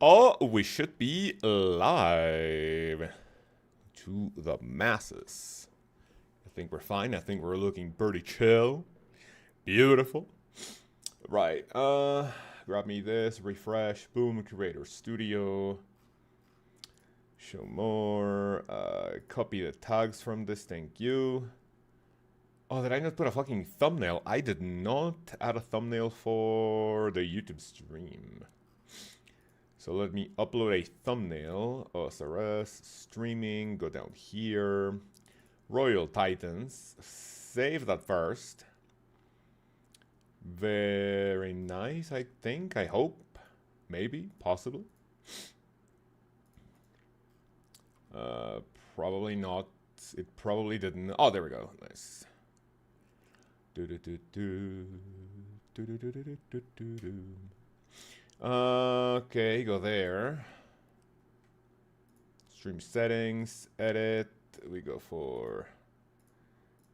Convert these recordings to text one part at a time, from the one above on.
Oh, we should be live to the masses. I think we're fine. I think we're looking pretty chill. Beautiful. Right. Grab me this. Refresh. Boom. Creator Studio. Show more. Copy the tags from this. Thank you. Oh, did I not put a fucking thumbnail? I did not add a thumbnail for the YouTube stream. So let me upload a thumbnail. OSRS, streaming, go down here. Royal Titans. Save that first. Very nice, I think. I hope. Maybe. Possible. Probably not. It probably didn't. Oh, there we go. Nice. Okay, go there. Stream settings, edit. We go for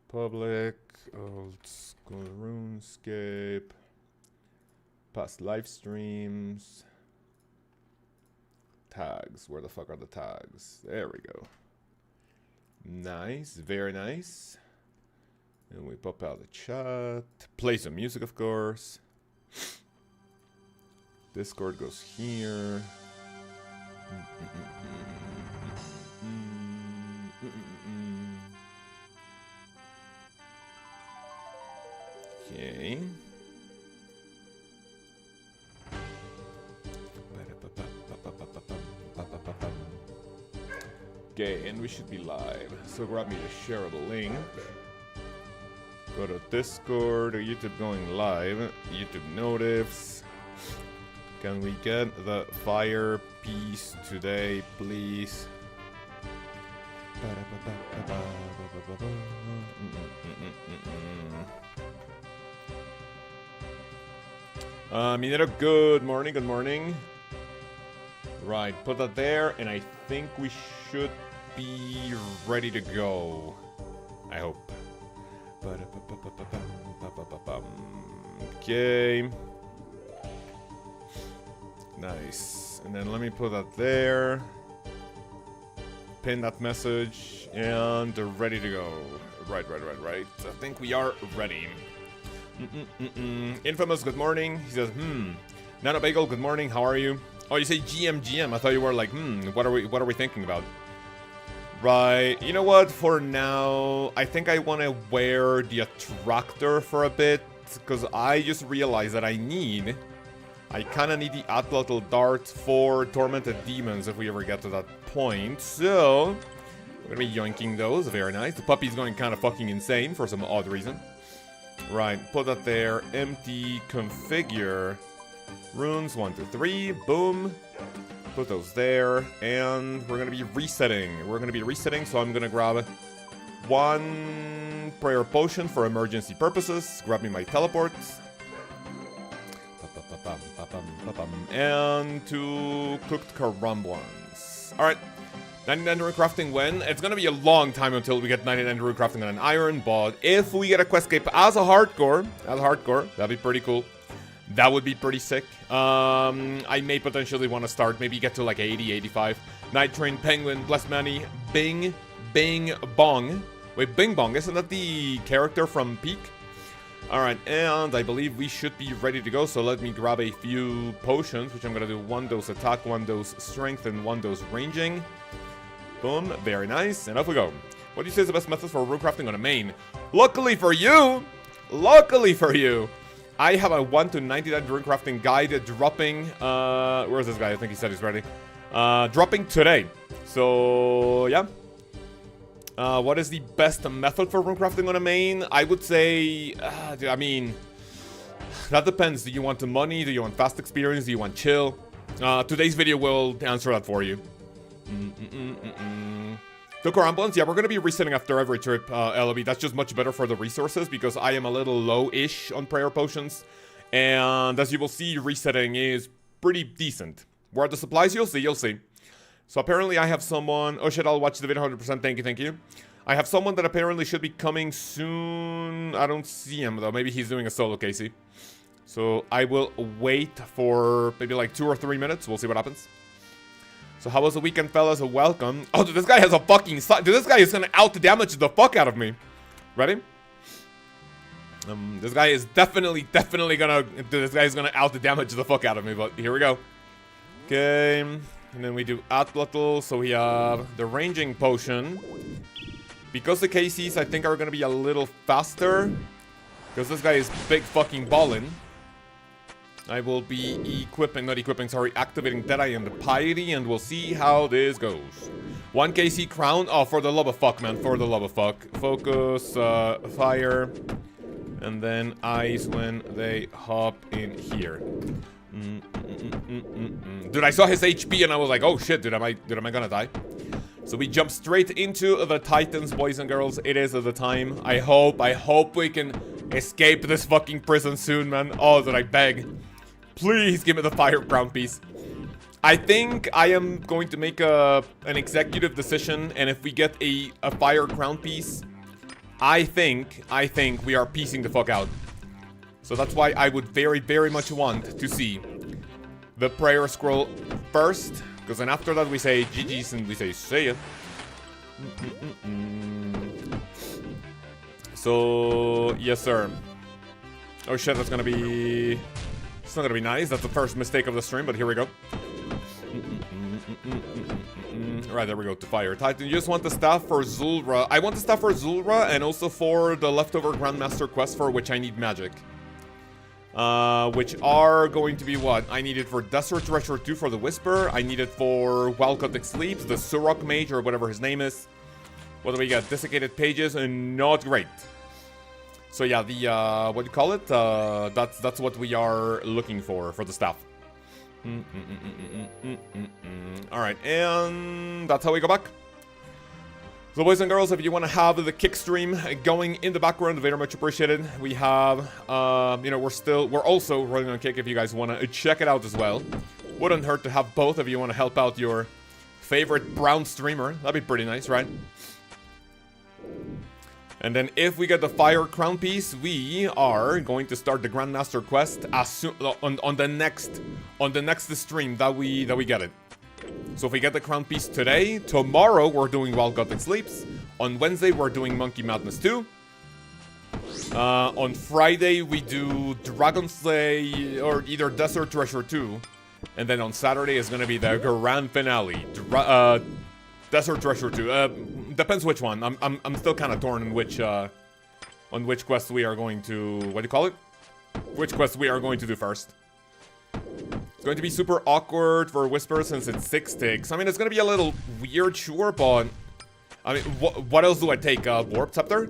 public, old school RuneScape, past live streams, tags. Where the fuck are the tags? There we go. Nice, very nice. And we pop out the chat. Play some music, of course. Discord goes here. Okay. Okay, and we should be live. So grab me the shareable link. Go to Discord or YouTube going live. YouTube notifs. Can we get the fire piece today, please? Minero, good morning, good morning. Right, put that there, and I think we should be ready to go. I hope. Okay. Nice. And then let me put that there. Pin that message. And ready to go. Right. I think we are ready. Infamous, good morning. He says, Nano Bagel, good morning. How are you? Oh, you say GM. I thought you were like, what are we thinking about? Right. You know what? For now, I think I want to wear the attractor for a bit. Because I just realized that I kind of need the Atlatl Dart for Tormented Demons if we ever get to that point. So, we're going to be yoinking those. Very nice. The puppy's going kind of fucking insane for some odd reason. Right, put that there. Empty, configure. Runes, 1, 2, 3. Boom. Put those there. And we're going to be resetting. So I'm going to grab 1 prayer potion for emergency purposes. Grab me my teleports. And 2 cooked karambwans. Alright. 99 rune crafting when? It's gonna be a long time until we get 99 rune crafting on an iron, but if we get a questscape as a hardcore, that'd be pretty cool. That would be pretty sick. I may potentially want to start, maybe get to like 80, 85. Night Train, Penguin, Bless Manny, Bing, Bing, Bong. Wait, Bing Bong, isn't that the character from Peak? Alright, and I believe we should be ready to go, so let me grab a few potions, which I'm gonna do 1 dose attack, 1 dose strength, and 1 dose ranging. Boom, very nice, and off we go. What do you say is the best method for rune crafting on a main? Luckily for you, I have a 1 to 99 rune crafting guide dropping, where's this guy? I think he said he's ready. Dropping today. So, yeah. What is the best method for rune crafting on a main? I would say, I mean, that depends. Do you want the money? Do you want fast experience? Do you want chill? Today's video will answer that for you. Took our ambulance. Yeah, we're going to be resetting after every trip, LB. That's just much better for the resources because I am a little low-ish on prayer potions. And as you will see, resetting is pretty decent. Where are the supplies? You'll see. So apparently I have someone... Oh shit, I'll watch the video 100%. Thank you. I have someone that apparently should be coming soon. I don't see him though. Maybe he's doing a solo, Casey. So I will wait for maybe like 2 or 3 minutes. We'll see what happens. So how was the weekend, fellas? Welcome. Oh, dude, this guy has a fucking... Dude, this guy is gonna out-damage the fuck out of me. Ready? This guy is definitely gonna... This guy is gonna out-damage the fuck out of me, but here we go. Okay. And then we do Atlatl, so we have the ranging potion. Because the KCs, I think, are gonna be a little faster. Because this guy is big fucking ballin'. I will be activating Deadeye and the Piety, and we'll see how this goes. 1 KC crown. Oh, for the love of fuck, man. For the love of fuck. Focus, fire. And then ice when they hop in here. Dude, I saw his HP and I was like, oh shit, dude, am I gonna die? So we jump straight into the Titans, boys and girls. It is the time. I hope we can escape this fucking prison soon, man. Oh, that I beg. Please give me the fire crown piece. I think I am going to make an executive decision, and if we get a fire crown piece, I think we are piecing the fuck out. So that's why I would very, very much want to see the prayer scroll first, because then after that we say GG's and we say see ya. So, yes sir. Oh shit, that's gonna be... It's not gonna be nice. That's the first mistake of the stream, but here we go. Right, there we go, to fire. Titan, you just want the staff for Zulra. I want the staff for Zulra and also for the leftover Grandmaster quest for which I need magic. Which are going to be what? I need it for Desert Treasure 2 for the Whisper. I need it for Wild Gothic Sleeps, the Surok Mage, or whatever his name is. What do we got? Desiccated Pages, and not great. So yeah, the, what do you call it? That's what we are looking for the staff. Alright, and that's how we go back. So boys and girls, if you want to have the kick stream going in the background, very much appreciated. We have, you know, we're also running on Kick if you guys want to check it out as well. Wouldn't hurt to have both if you want to help out your favorite brown streamer. That'd be pretty nice, right? And then if we get the fire crown piece, we are going to start the Grandmaster quest as soon on the next stream that we get it. So if we get the crown piece today, tomorrow we're doing Wild Gothic Sleeps. On Wednesday we're doing Monkey Madness 2. On Friday we do Dragon Slay or either Desert Treasure 2. And then on Saturday is gonna be the grand finale. Desert Treasure 2. Depends which one. I'm still kind of torn on which quest we are going to... What do you call it? Which quest we are going to do first. It's going to be super awkward for Whisper since it's 6 ticks. I mean, it's going to be a little weird, sure, but... I mean, what else do I take? Warp Scepter?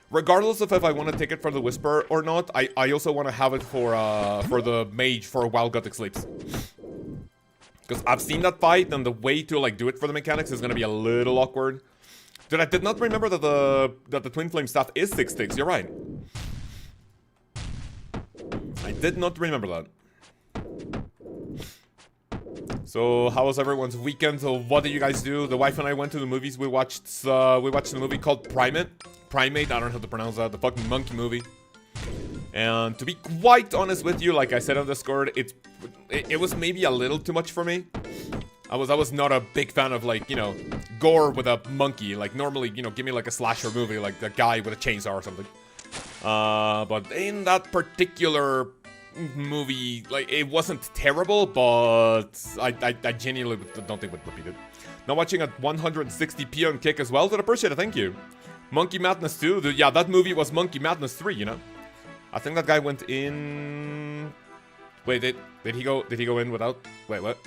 Regardless of if I want to take it for the Whisper or not, I also want to have it for the Mage for Wild Gothic Sleeps. Because I've seen that fight, and the way to, like, do it for the mechanics is going to be a little awkward. Dude, I did not remember that the Twin Flame staff is 6 ticks. You're right. I did not remember that. So, how was everyone's weekend? So, what did you guys do? The wife and I went to the movies. We watched the movie called Primate. I don't know how to pronounce that. The fucking monkey movie. And to be quite honest with you, like I said on Discord, it was maybe a little too much for me. I was not a big fan of, like, you know, gore with a monkey. Like, normally, you know, give me like a slasher movie, like a guy with a chainsaw or something. But in that particular movie, like, it wasn't terrible, but I genuinely don't think would repeat it. Now watching at 160p on Kick as well, did appreciate it, thank you. Monkey Madness 2, yeah, that movie was Monkey Madness 3, you know. I think that guy went in... Wait, did he go in without... Wait, what?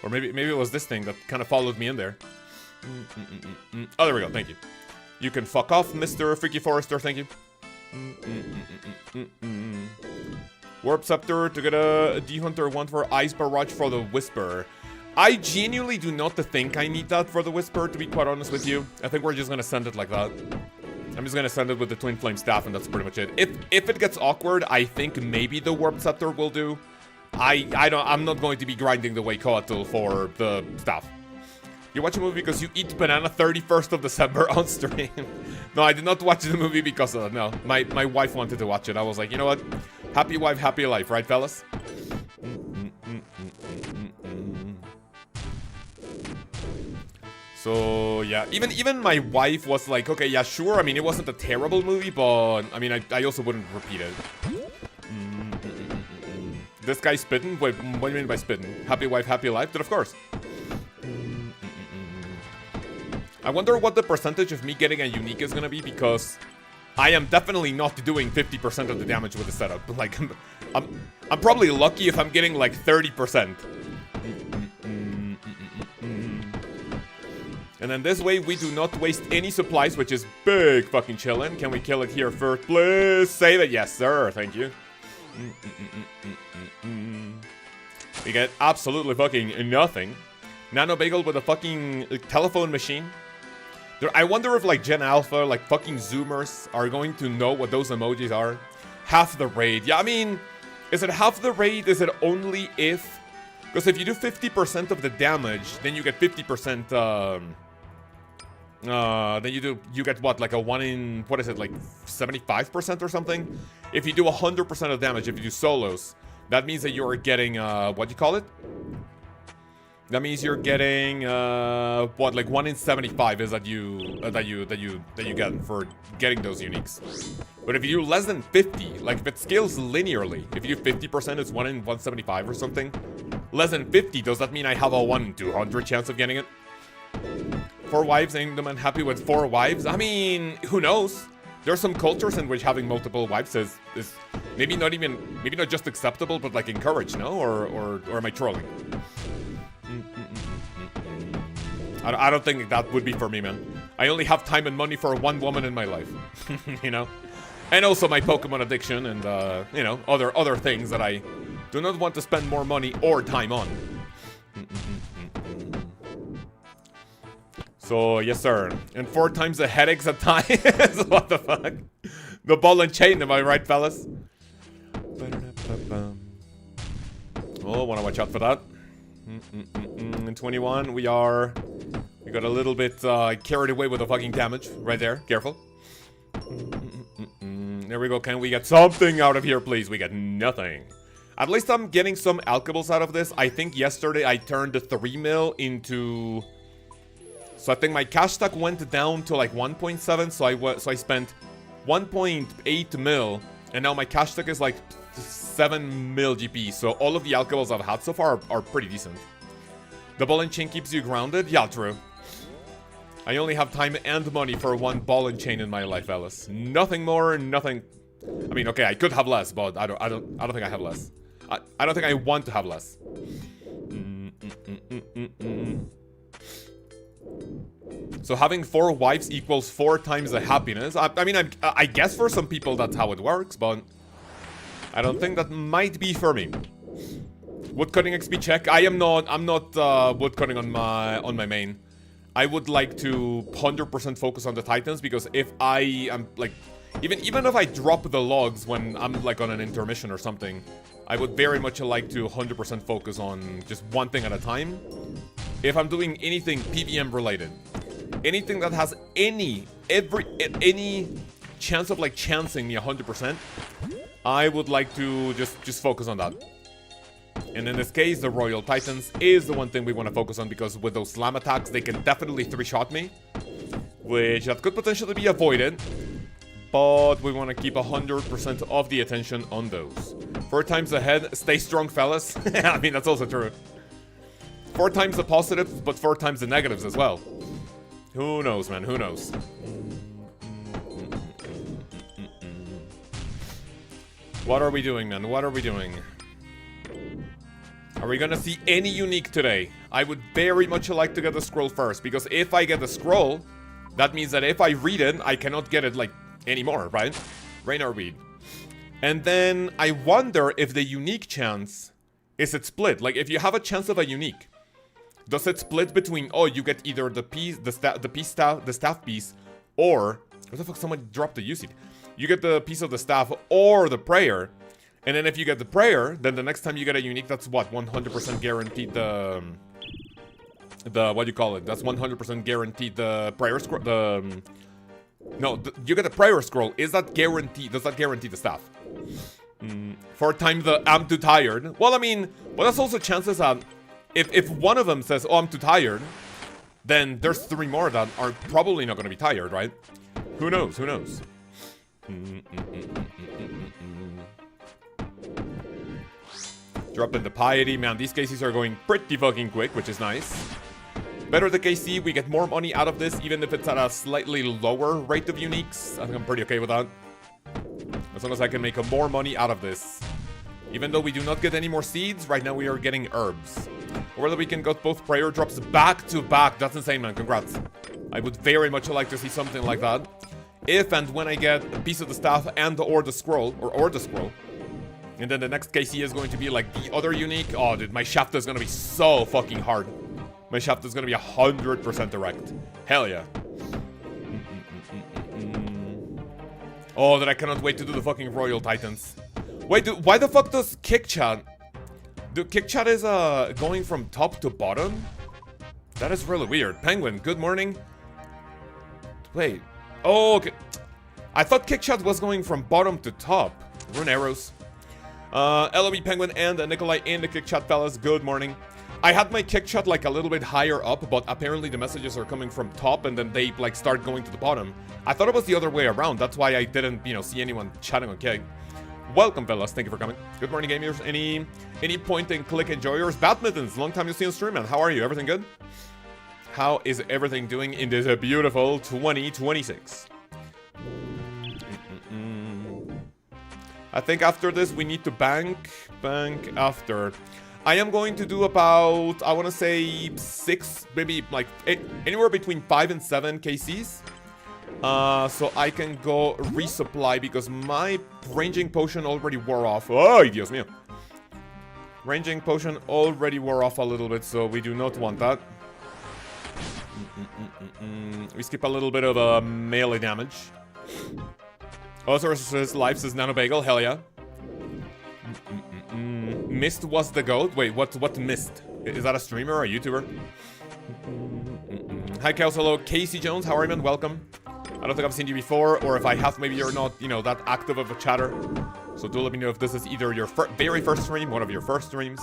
Or maybe it was this thing that kind of followed me in there. Oh, there we go, thank you. You can fuck off, Mr. Freaky Forester, thank you. Warp Scepter to get a D-Hunter 1 for Ice Barrage for the Whisper. I genuinely do not think I need that for the Whisper, to be quite honest with you. I think we're just gonna send it like that. I'm just gonna send it with the Twin Flame Staff, and that's pretty much it. If it gets awkward, I think maybe the Warp Scepter will do. I'm not going to be grinding the Lkaoz for the staff. You watch a movie because you eat banana 31st of December on stream. No, I did not watch the movie because of that. No, my wife wanted to watch it. I was like, you know what? Happy wife, happy life, right, fellas? So, yeah. Even my wife was like, okay, yeah, sure. I mean, it wasn't a terrible movie, but, I mean, I also wouldn't repeat it. This guy spitting? Wait, what do you mean by spitting? Happy wife, happy life? Then of course. I wonder what the percentage of me getting a unique is gonna be, because I am definitely not doing 50% of the damage with the setup. Like, I'm probably lucky if I'm getting like 30%. And then this way we do not waste any supplies, which is big fucking chillin'. Can we kill it here first, please? Save it, yes sir, thank you. We get absolutely fucking nothing. Nano Bagel with a fucking telephone machine. I wonder if like Gen Alpha, like fucking Zoomers, are going to know what those emojis are. Half the raid. Yeah, I mean, is it half the raid? Is it only if? Because if you do 50% of the damage, then you get 50%, then you get what, like a 1 in, what is it, like 75% or something? If you do 100% of damage, if you do solos, that means that you're getting, what do you call it? That means you're getting, what, like 1 in 75 is that you get for getting those uniques. But if you do less than 50, like if it scales linearly, if you do 50%, it's 1 in 175 or something. Less than 50, does that mean I have a 1 in 200 chance of getting it? 4 wives, ain't the man happy with 4 wives? I mean, who knows? There are some cultures in which having multiple wives is maybe not just acceptable, but like encouraged, no? Or am I trolling? I don't think that would be for me, man. I only have time and money for 1 woman in my life, you know? And also my Pokemon addiction and, you know, other things that I do not want to spend more money or time on. So, yes, sir. And 4 times the headaches at times. What the fuck? The ball and chain, am I right, fellas? Oh, wanna watch out for that. In 21, we got a little bit carried away with the fucking damage right there. Careful. There we go. Can we get something out of here, please? We got nothing. At least I'm getting some alkables out of this. I think yesterday I turned the 3 mil into... So I think my cash stack went down to like 1.7, so I spent 1.8 mil, and now my cash stack is like 7 mil GP, so all of the alkables I've had so far are pretty decent. The ball and chain keeps you grounded? Yeah, true. I only have time and money for 1 ball and chain in my life, Alice. Nothing more, nothing... I mean, okay, I could have less, but I don't think I have less. I don't think I want to have less. So having 4 wives equals 4 times the happiness. I mean, I guess for some people that's how it works, but I don't think that might be for me. Woodcutting XP check. I'm not woodcutting on my main. I would like to 100% focus on the Titans, because if I am like, even if I drop the logs when I'm like on an intermission or something, I would very much like to 100% focus on just one thing at a time. If I'm doing anything PVM related, anything that has any chance of like chancing me 100%, I would like to just focus on that. And in this case, the Royal Titans is the one thing we want to focus on, because with those slam attacks, they can definitely 3-shot me, which that could potentially be avoided, but we want to keep 100% of the attention on those. 4 times ahead, stay strong, fellas. I mean, that's also true. 4 times the positives, but 4 times the negatives as well. Who knows, man? Who knows? What are we doing, man? What are we doing? Are we gonna see any unique today? I would very much like to get the scroll first, because if I get the scroll, that means that if I read it, I cannot get it, like, anymore, right? Rain or read. And then I wonder if the unique chance, is it split? Like, if you have a chance of a unique, does it split between, oh, you get either the piece, the staff piece, or, what the fuck, someone dropped the UC. You get the piece of the staff or the prayer, and then if you get the prayer, then the next time you get a unique, that's what, 100% guaranteed the what do you call it? That's 100% guaranteed. The prior scroll, no, you get a prior scroll. Is that guaranteed? Does that guarantee the staff? For time the I'm too tired. Well, I mean, but that's also chances that if one of them says, oh, I'm too tired, then there's 3 more that are probably not going to be tired, right? Who knows? Who knows? Drop in the piety. Man, these KCs are going pretty fucking quick, which is nice. Better the KC, we get more money out of this, even if it's at a slightly lower rate of uniques. I think I'm pretty okay with that. As long as I can make more money out of this. Even though we do not get any more seeds, right now we are getting herbs. Or that we can get both prayer drops back to back. That's insane, man. Congrats. I would very much like to see something like that. If and when I get a piece of the staff and or the scroll, or the scroll. And then the next KC is going to be like the other unique. Oh, dude, my shaft is going to be so fucking hard. My shaft is going to be 100% direct. Hell yeah. Oh, that I cannot wait to do the fucking Royal Titans. Wait, dude, why the fuck does kick chat? Dude, kick chat is going from top to bottom? That is really weird. Penguin, good morning. Wait. Oh, okay. I thought kick chat was going from bottom to top. Rune arrows. LOB Penguin and Nikolai in the kick chat, fellas. Good morning. I had my kick chat like a little bit higher up, but apparently the messages are coming from top and then they like start going to the bottom. I thought it was the other way around. That's why I didn't, you know, see anyone chatting on kick. Welcome, fellas. Thank you for coming. Good morning, gamers. Any point and click enjoyers? Badmintons, long time you see on stream, man. How are you? Everything good? How is everything doing in this beautiful 2026? I think after this we need to bank after. I am going to do about, I want to say 6, maybe like anywhere between 5 and 7 KCs. So I can go resupply because my ranging potion already wore off. Oh, Dios mío. Ranging potion already wore off a little bit, so we do not want that. We skip a little bit of melee damage. OSRS life says Nano Bagel, hell yeah. Mist was the goat. Wait, what Mist? Is that a streamer or a YouTuber? Hi, Kaoz. Hello, Casey Jones. How are you, man? Welcome. I don't think I've seen you before, or if I have, maybe you're not, you know, that active of a chatter. So do let me know if this is either your very first stream, one of your first streams.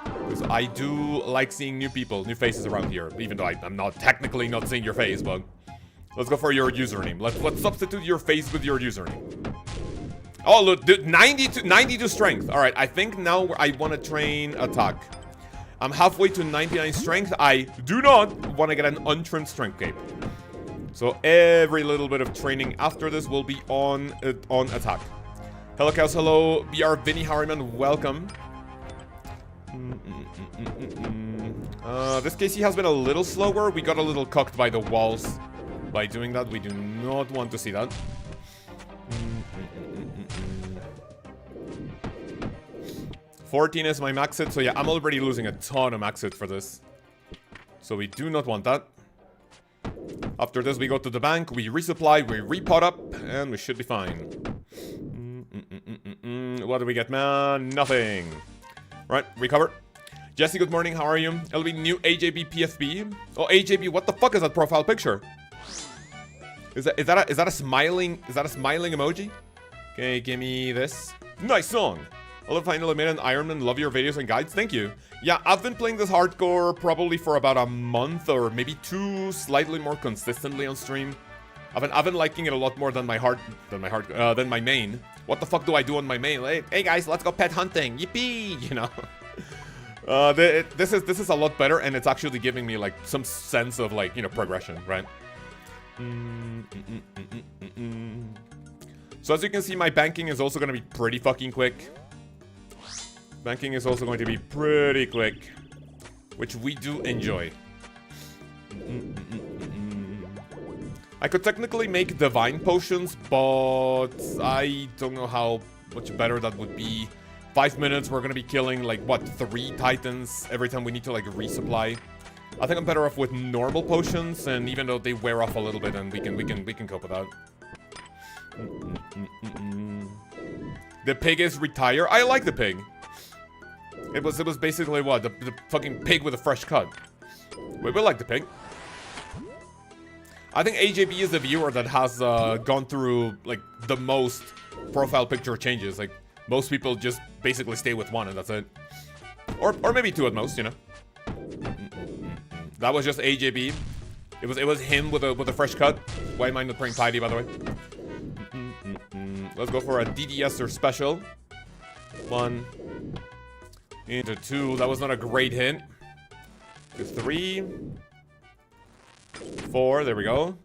Because I do like seeing new people, new faces around here, even though I'm not technically not seeing your face, but let's go for your username. Let's substitute your face with your username. Oh, look, dude, 92 strength. All right, I think now I want to train attack. I'm halfway to 99 strength. I do not want to get an untrimmed strength cape. So every little bit of training after this will be on attack. Hello, Kaoz. Hello, BR Vinny Harriman. Welcome. This KC has been a little slower. We got a little cocked by the walls. By doing that, we do not want to see that. 14 is my max hit, so yeah, I'm already losing a ton of max hit for this. So we do not want that. After this, we go to the bank, we resupply, we repot up, and we should be fine. What do we get, man? Nothing. Right, recover. Jesse, good morning, how are you? LB, new AJB PFB. Oh, AJB, what the fuck is that profile picture? Is that a smiling emoji? Okay, give me this. Nice song. I love finally made an Ironman. Love your videos and guides. Thank you. Yeah, I've been playing this hardcore probably for about a month or maybe 2, slightly more consistently on stream. I've been liking it a lot more than my main. What the fuck do I do on my main? Hey guys, let's go pet hunting. Yippee! You know. This is a lot better, and it's actually giving me like some sense of like, you know, progression, right? So as you can see, my banking is also going to be pretty fucking quick. Banking is also going to be pretty quick, which we do enjoy. I could technically make divine potions, but I don't know how much better that would be. 5 minutes, we're gonna be killing like what, 3 titans every time we need to like resupply. I think I'm better off with normal potions, and even though they wear off a little bit, and we can cope with that. The pig is retire. I like the pig. It was basically what, the fucking pig with a fresh cut. We like the pink. I think AJB is the viewer that has gone through like the most profile picture changes. Like most people just basically stay with one and that's it. Or maybe two at most, you know. That was just AJB. It was him with a fresh cut. Why am I not playing Tidy, by the way? Let's go for a DDS or special. 1 into 2. That was not a great hint. 2, 3, 4. There we go.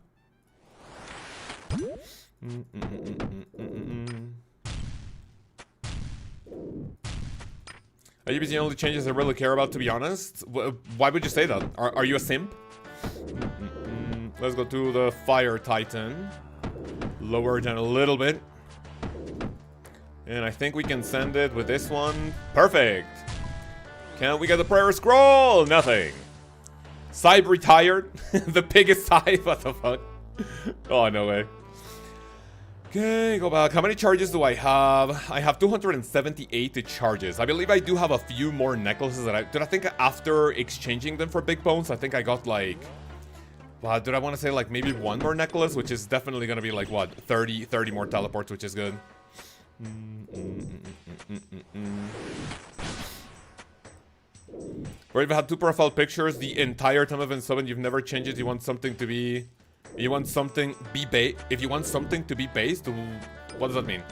AJB's the only changes I really care about, to be honest. Why would you say that? Are you a simp? Let's go to the Fire Titan. Lower down a little bit. And I think we can send it with this one. Perfect. Can we get the prayer scroll? Nothing. Cybe retired. The biggest Cybe. What the fuck? Oh, no way. Okay, go back. How many charges do I have? I have 278 charges. I believe I do have a few more necklaces that I think after exchanging them for big bones, I think I got like... Wow, did I want to say like maybe one more necklace, which is definitely going to be like, what, 30 more teleports, which is good. Or you've had 2 profile pictures the entire time of N7, you've never changed it, you want something to be... You want something if you want something to be based, what does that mean?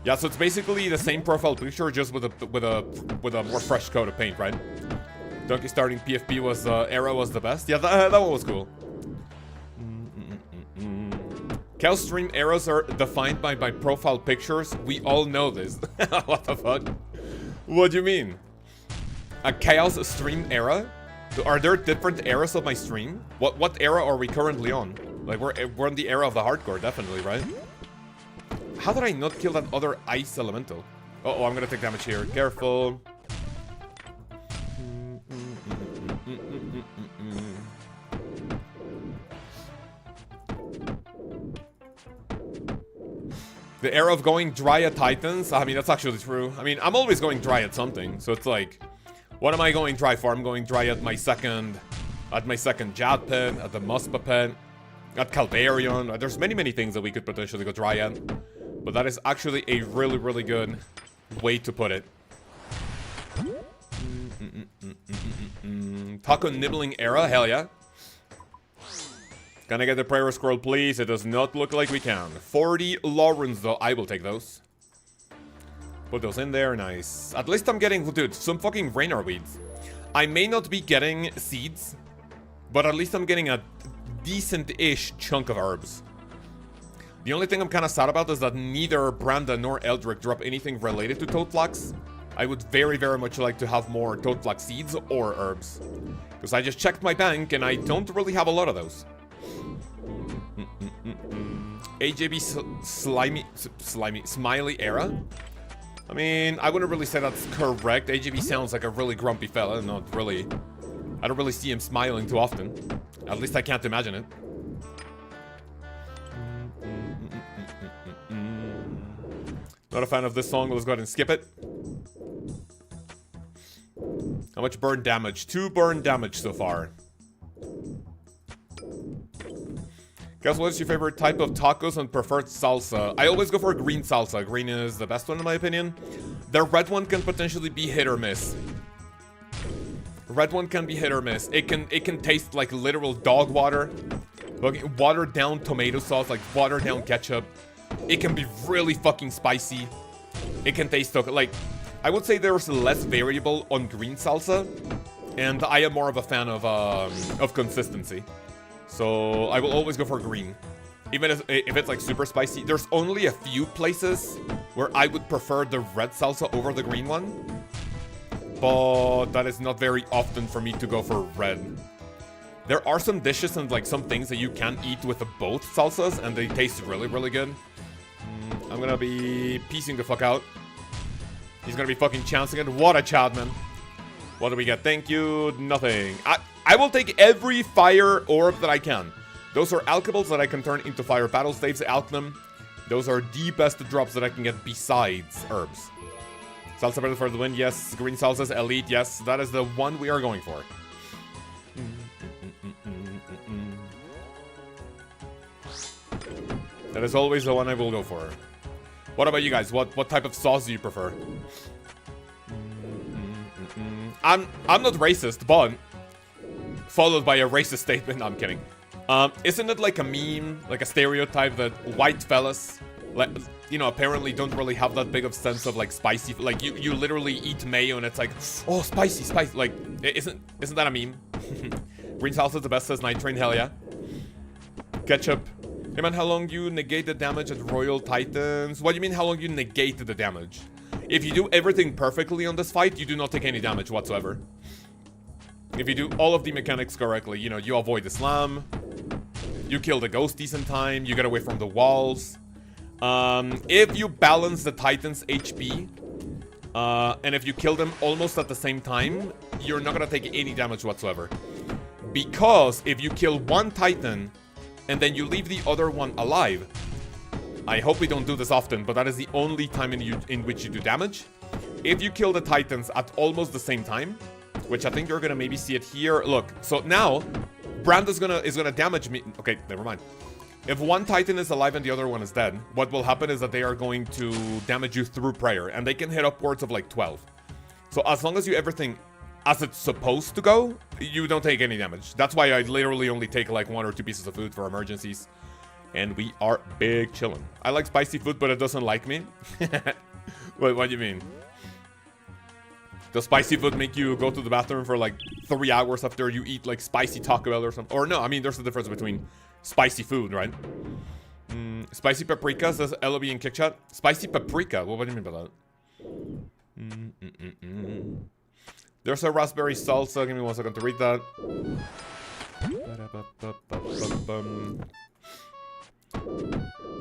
Yeah, so it's basically the same profile picture, just with a more fresh coat of paint, right? Donkey starting PFP was era was the best. Yeah, that one was cool. Kaoz stream eras are defined by profile pictures. We all know this. What the fuck? What do you mean? A Kaoz stream era? Are there different eras of my stream? What era are we currently on? Like we're in the era of the hardcore, definitely, right? How did I not kill that other ice elemental? Oh, I'm gonna take damage here. Careful. The era of going dry at Titans? I mean, that's actually true. I mean, I'm always going dry at something, so it's like... What am I going dry for? I'm going dry at my second Jad pit, at the Muspa pit, at Calvarion. There's many things that we could potentially go dry at. But that is actually a really good way to put it. Taco nibbling era? Hell yeah. Can I get the prayer scroll, please? It does not look like we can. 40 Laurens, though. I will take those. Put those in there. Nice. At least I'm getting, dude, some fucking Raynar weeds. I may not be getting seeds, but at least I'm getting a decent-ish chunk of herbs. The only thing I'm kind of sad about is that neither Branda nor Eldrick drop anything related to Toad Flax. I would very much like to have more Toad Flax seeds or herbs. Because I just checked my bank and I don't really have a lot of those. AJB Smiley era? I mean, I wouldn't really say that's correct. AJB sounds like a really grumpy fella. I don't really see him smiling too often. At least I can't imagine it. Not a fan of this song. Let's go ahead and skip it. How much burn damage? 2 burn damage so far. Guys, what is your favorite type of tacos and preferred salsa? I always go for green salsa. Green is the best one in my opinion. The red one can potentially be hit or miss. Red one can be hit or miss. It can taste like literal dog water. Like watered down tomato sauce, like watered down ketchup. It can be really fucking spicy. It can taste like, I would say there's less variable on green salsa, and I am more of a fan of consistency. So I will always go for green. Even if it's like super spicy. There's only a few places where I would prefer the red salsa over the green one. But that is not very often for me to go for red. There are some dishes and like some things that you can eat with both salsas and they taste really good. I'm gonna be piecing the fuck out. He's gonna be fucking chancing it. What a chad, man. What do we get? Thank you. Nothing. I will take every fire orb that I can. Those are alkables that I can turn into fire battle staves. Alchem. Those are the best drops that I can get besides herbs. Salsa better for the win. Yes. Green salsa's elite. Yes. That is the one we are going for. That is always the one I will go for. What about you guys? What type of sauce do you prefer? I'm not racist, but followed by a racist statement. No, I'm kidding. Isn't it like a meme, like a stereotype that white fellas, like, you know, apparently don't really have that big of sense of like spicy, like you literally eat mayo and it's like, oh, spicy, like, isn't that a meme? Green salsa is the best, says Night Train, hell yeah. Ketchup. Hey man, how long you negate the damage at Royal Titans? What do you mean how long you negate the damage? If you do everything perfectly on this fight, you do not take any damage whatsoever. If you do all of the mechanics correctly, you know, you avoid the slam, you kill the ghosties in time, you get away from the walls. If you balance the Titans' HP, and if you kill them almost at the same time, you're not gonna take any damage whatsoever. Because if you kill one Titan, and then you leave the other one alive, I hope we don't do this often, but that is the only time in which you do damage. If you kill the Titans at almost the same time, which I think you're gonna maybe see it here. Look, so now Brand is gonna damage me. Okay, never mind. If one Titan is alive and the other one is dead, what will happen is that they are going to damage you through prayer, and they can hit upwards of like 12. So as long as you everything as it's supposed to go, you don't take any damage. That's why I literally only take like 1 or 2 pieces of food for emergencies. And we are big chillin'. I like spicy food, but it doesn't like me. What do you mean? Does spicy food make you go to the bathroom for like 3 hours after you eat like spicy Taco Bell or something? Or no, I mean, there's a difference between spicy food, right? Spicy paprika, says LOB in Kick Chat. Spicy paprika? What do you mean by that? There's a raspberry salsa. Give me 1 second to read that.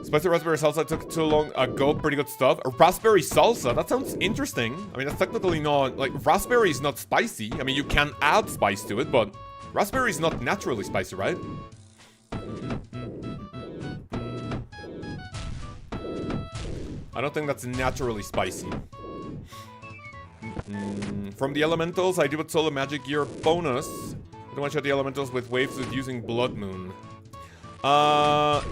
Spicy raspberry salsa took too long ago. Pretty good stuff. A raspberry salsa? That sounds interesting. I mean, that's technically not... Like, raspberry is not spicy. I mean, you can add spice to it, but raspberry is not naturally spicy, right? I don't think that's naturally spicy. From the elementals, I do with solo magic gear bonus. I don't want to shot the elementals with waves with using Blood Moon.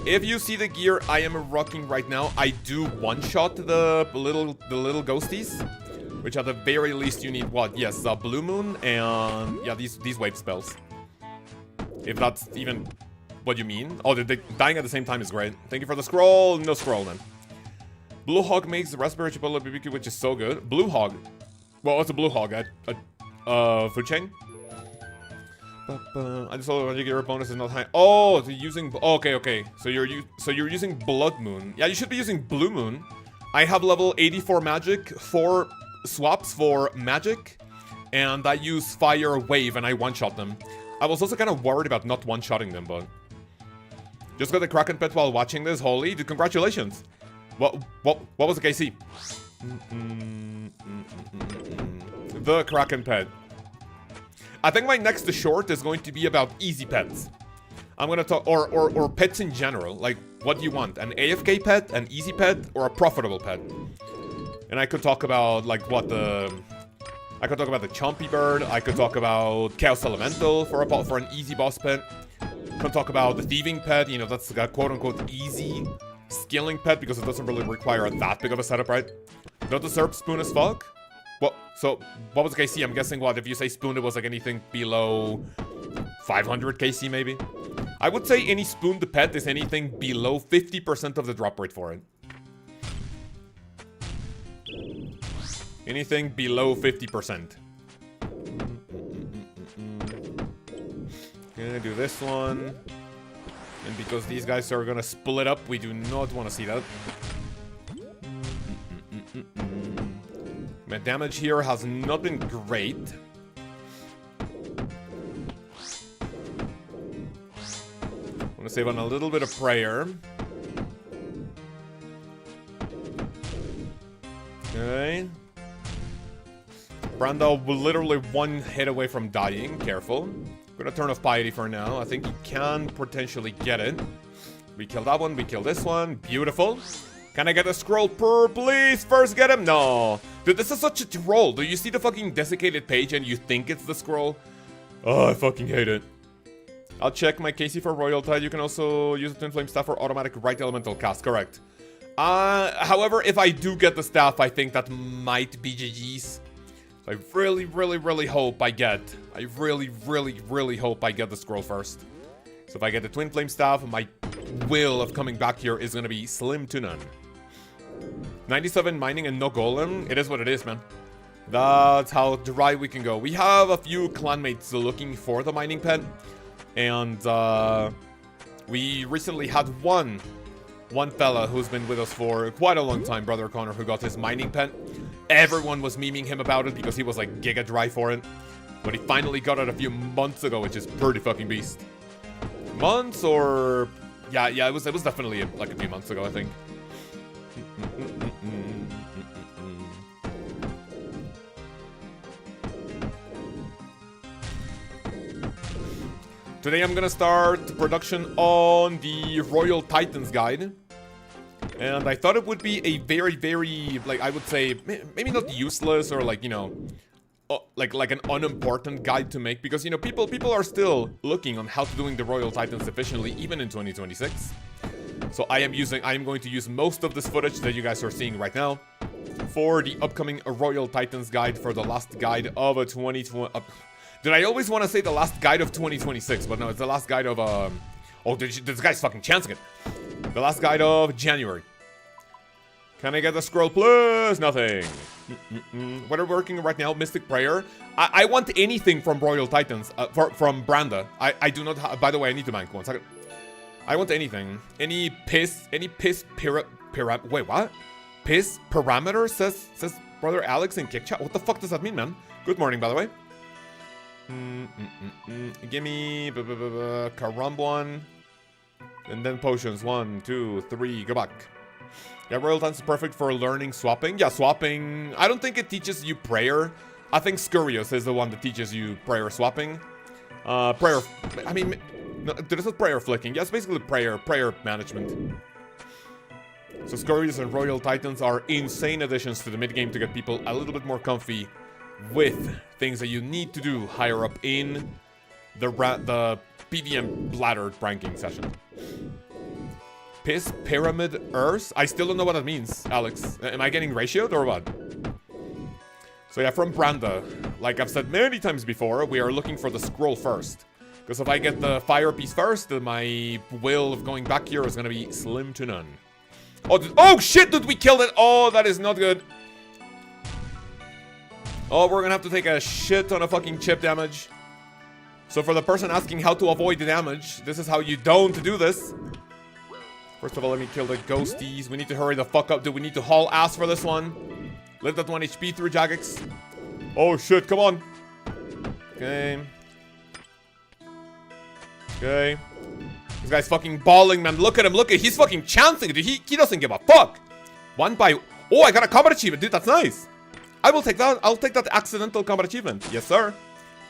If you see the gear I am rocking right now, I do one-shot the little ghosties, which at the very least you need what? Yes, Blue Moon and yeah, these wave spells. If that's even what you mean. Oh, the dying at the same time is great. Thank you for the scroll. No scroll then. Blue Hog makes the raspberry chipotle BBQ, which is so good. Blue Hog. Well, what's a Blue Hog? Food chain? I just saw the gear bonus is not high. Oh, so using... Okay. So you're using Blood Moon. Yeah, you should be using Blue Moon. I have level 84 magic, 4 swaps for magic, and I use Fire Wave and I one-shot them. I was also kind of worried about not one-shotting them, but... Just got the Kraken pet while watching this. Holy, dude, congratulations. What was the KC? The Kraken pet. I think my next short is going to be about easy pets. I'm gonna talk, or pets in general. Like, what do you want? An AFK pet, an easy pet, or a profitable pet? And I could talk about, like, I could talk about the Chompy Bird. I could talk about Chaos Elemental for an easy boss pet. I could talk about the Thieving pet. You know, that's a quote-unquote easy skilling pet because it doesn't really require that big of a setup, right? Don't deserve spoon as fuck? Well, so, what was KC? I'm guessing what? If you say spoon, it was like anything below 500 KC, maybe? I would say any spoon to pet is anything below 50% of the drop rate for it. Anything below 50%. Gonna do this one. And because these guys are gonna split up, we do not want to see that. My damage here has not been great. I'm gonna save on a little bit of prayer. Okay. Brando literally 1 hit away from dying. Careful. I'm gonna turn off Piety for now. I think he can potentially get it. We kill that one. We kill this one. Beautiful. Can I get a scroll per, please? First get him? No. Dude, this is such a troll. Do you see the fucking desiccated page and you think it's the scroll? Oh, I fucking hate it. I'll check my KC for Royal Tide. You can also use the Twin Flame Staff for automatic right elemental cast. Correct. However, if I do get the staff, I think that might be GG's. So I really, really, really hope I get... I really, really, really hope I get the scroll first. So if I get the Twin Flame Staff, my will of coming back here is going to be slim to none. 97 mining and no golem. It is what it is, man. That's how dry we can go. We have a few clanmates looking for the mining pen. And we recently had one fella who's been with us for quite a long time, Brother Connor, who got his mining pen. Everyone was memeing him about it because he was like giga dry for it. But he finally got it a few months ago, which is pretty fucking beast. Months or... Yeah, it was definitely like a few months ago, I think. Today I'm gonna start production on the Royal Titans guide. And I thought it would be a very, very, like, I would say, maybe not useless or like, you know, like an unimportant guide to make. Because, you know, people are still looking on how to doing the Royal Titans efficiently, even in 2026. So I am going to use most of this footage that you guys are seeing right now for the upcoming Royal Titans guide, for the last guide of a 2020... Did I always want to say the last guide of 2026? But no, it's the last guide of, oh, this guy's fucking chancing it. The last guide of January. Can I get the scroll, please? Nothing. What are we working right now? Mystic Prayer. I want anything from Royal Titans, from Branda. I do not have, by the way, I need to bank 1 second. I want anything. Any piss wait, what? Piss parameter, says Brother Alex in Kick Chat. What the fuck does that mean, man? Good morning, by the way. Give me Karambwan. And then potions. 1, 2, 3. Go back. Yeah, Royal Titans is perfect for learning swapping. Yeah, swapping. I don't think it teaches you prayer. I think Scurious is the one that teaches you prayer swapping. Prayer. I mean, no, this is prayer flicking. Yeah, it's basically prayer management. So Scurious and Royal Titans are insane additions to the mid game to get people a little bit more comfy with things that you need to do higher up in the PVM ladder ranking session. Piss Pyramid Earth? I still don't know what that means, Alex. Am I getting ratioed or what? So yeah, from Branda, like I've said many times before, we are looking for the scroll first. Because if I get the fire piece first, then my will of going back here is going to be slim to none. Oh shit, dude, we killed it! Oh, that is not good. Oh, we're gonna have to take a shit ton of fucking chip damage. So for the person asking how to avoid the damage, this is how you don't do this. First of all, let me kill the ghosties. We need to hurry the fuck up. Do we need to haul ass for this one? Let that 1 HP through Jagex. Oh shit, come on. Okay. Okay. This guy's fucking balling, man. Look at him, look at him. He's fucking chancing it. He doesn't give a fuck. One by... Oh, I got a combat achievement, dude. That's nice. I will take that. I'll take that accidental combat achievement. Yes, sir.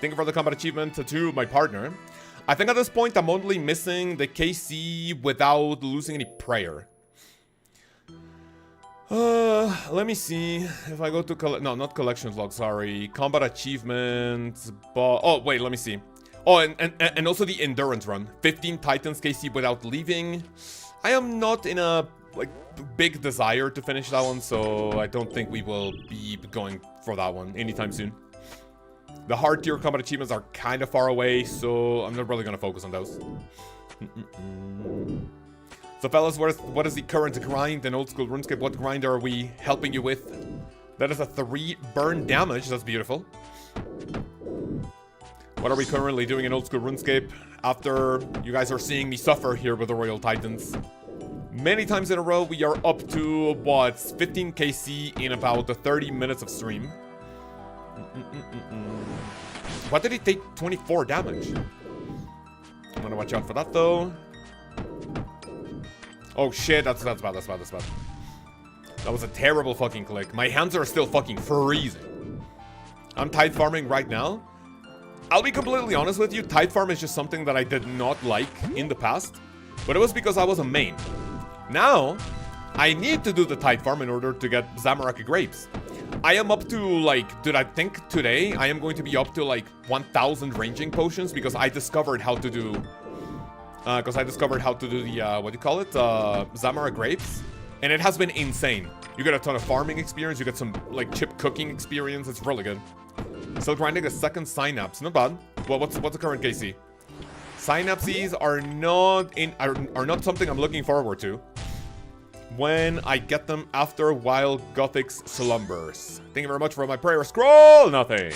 Thank you for the combat achievement to my partner. I think at this point, I'm only missing the KC without losing any prayer. Let me see. If I go to... No, not collections log, sorry. Combat achievements. Oh, wait, let me see. Oh, and also the endurance run. 15 Titans KC without leaving. I am not in a... like big desire to finish that one, so I don't think we will be going for that one anytime soon. The hard tier combat achievements are kind of far away, so I'm not really gonna focus on those. So fellas, what is the current grind in old school RuneScape? What grind are we helping you with? That is a 3 burn damage. That's beautiful. What are we currently doing in old school RuneScape after you guys are seeing me suffer here with the Royal Titans? Many times in a row, we are up to, what, 15 KC in about 30 minutes of stream. Why did he take 24 damage? I'm gonna watch out for that, though. Oh, shit, that's bad. That was a terrible fucking click. My hands are still fucking freezing. I'm tide farming right now. I'll be completely honest with you, tide farm is just something that I did not like in the past. But it was because I was a main. Now, I need to do the tide farm in order to get Zamorak grapes. I am up to, like, dude, I think today I am going to be up to, like, 1,000 ranging potions because I discovered how to do... the, what do you call it? Zamorak grapes. And it has been insane. You get a ton of farming experience, you get some, like, chip cooking experience. It's really good. Still grinding a second synapse. Not bad. Well, what's the current KC? Synapses are not something I'm looking forward to when I get them after Wild Gothic's slumbers. Thank you very much for my prayer scroll. Nothing.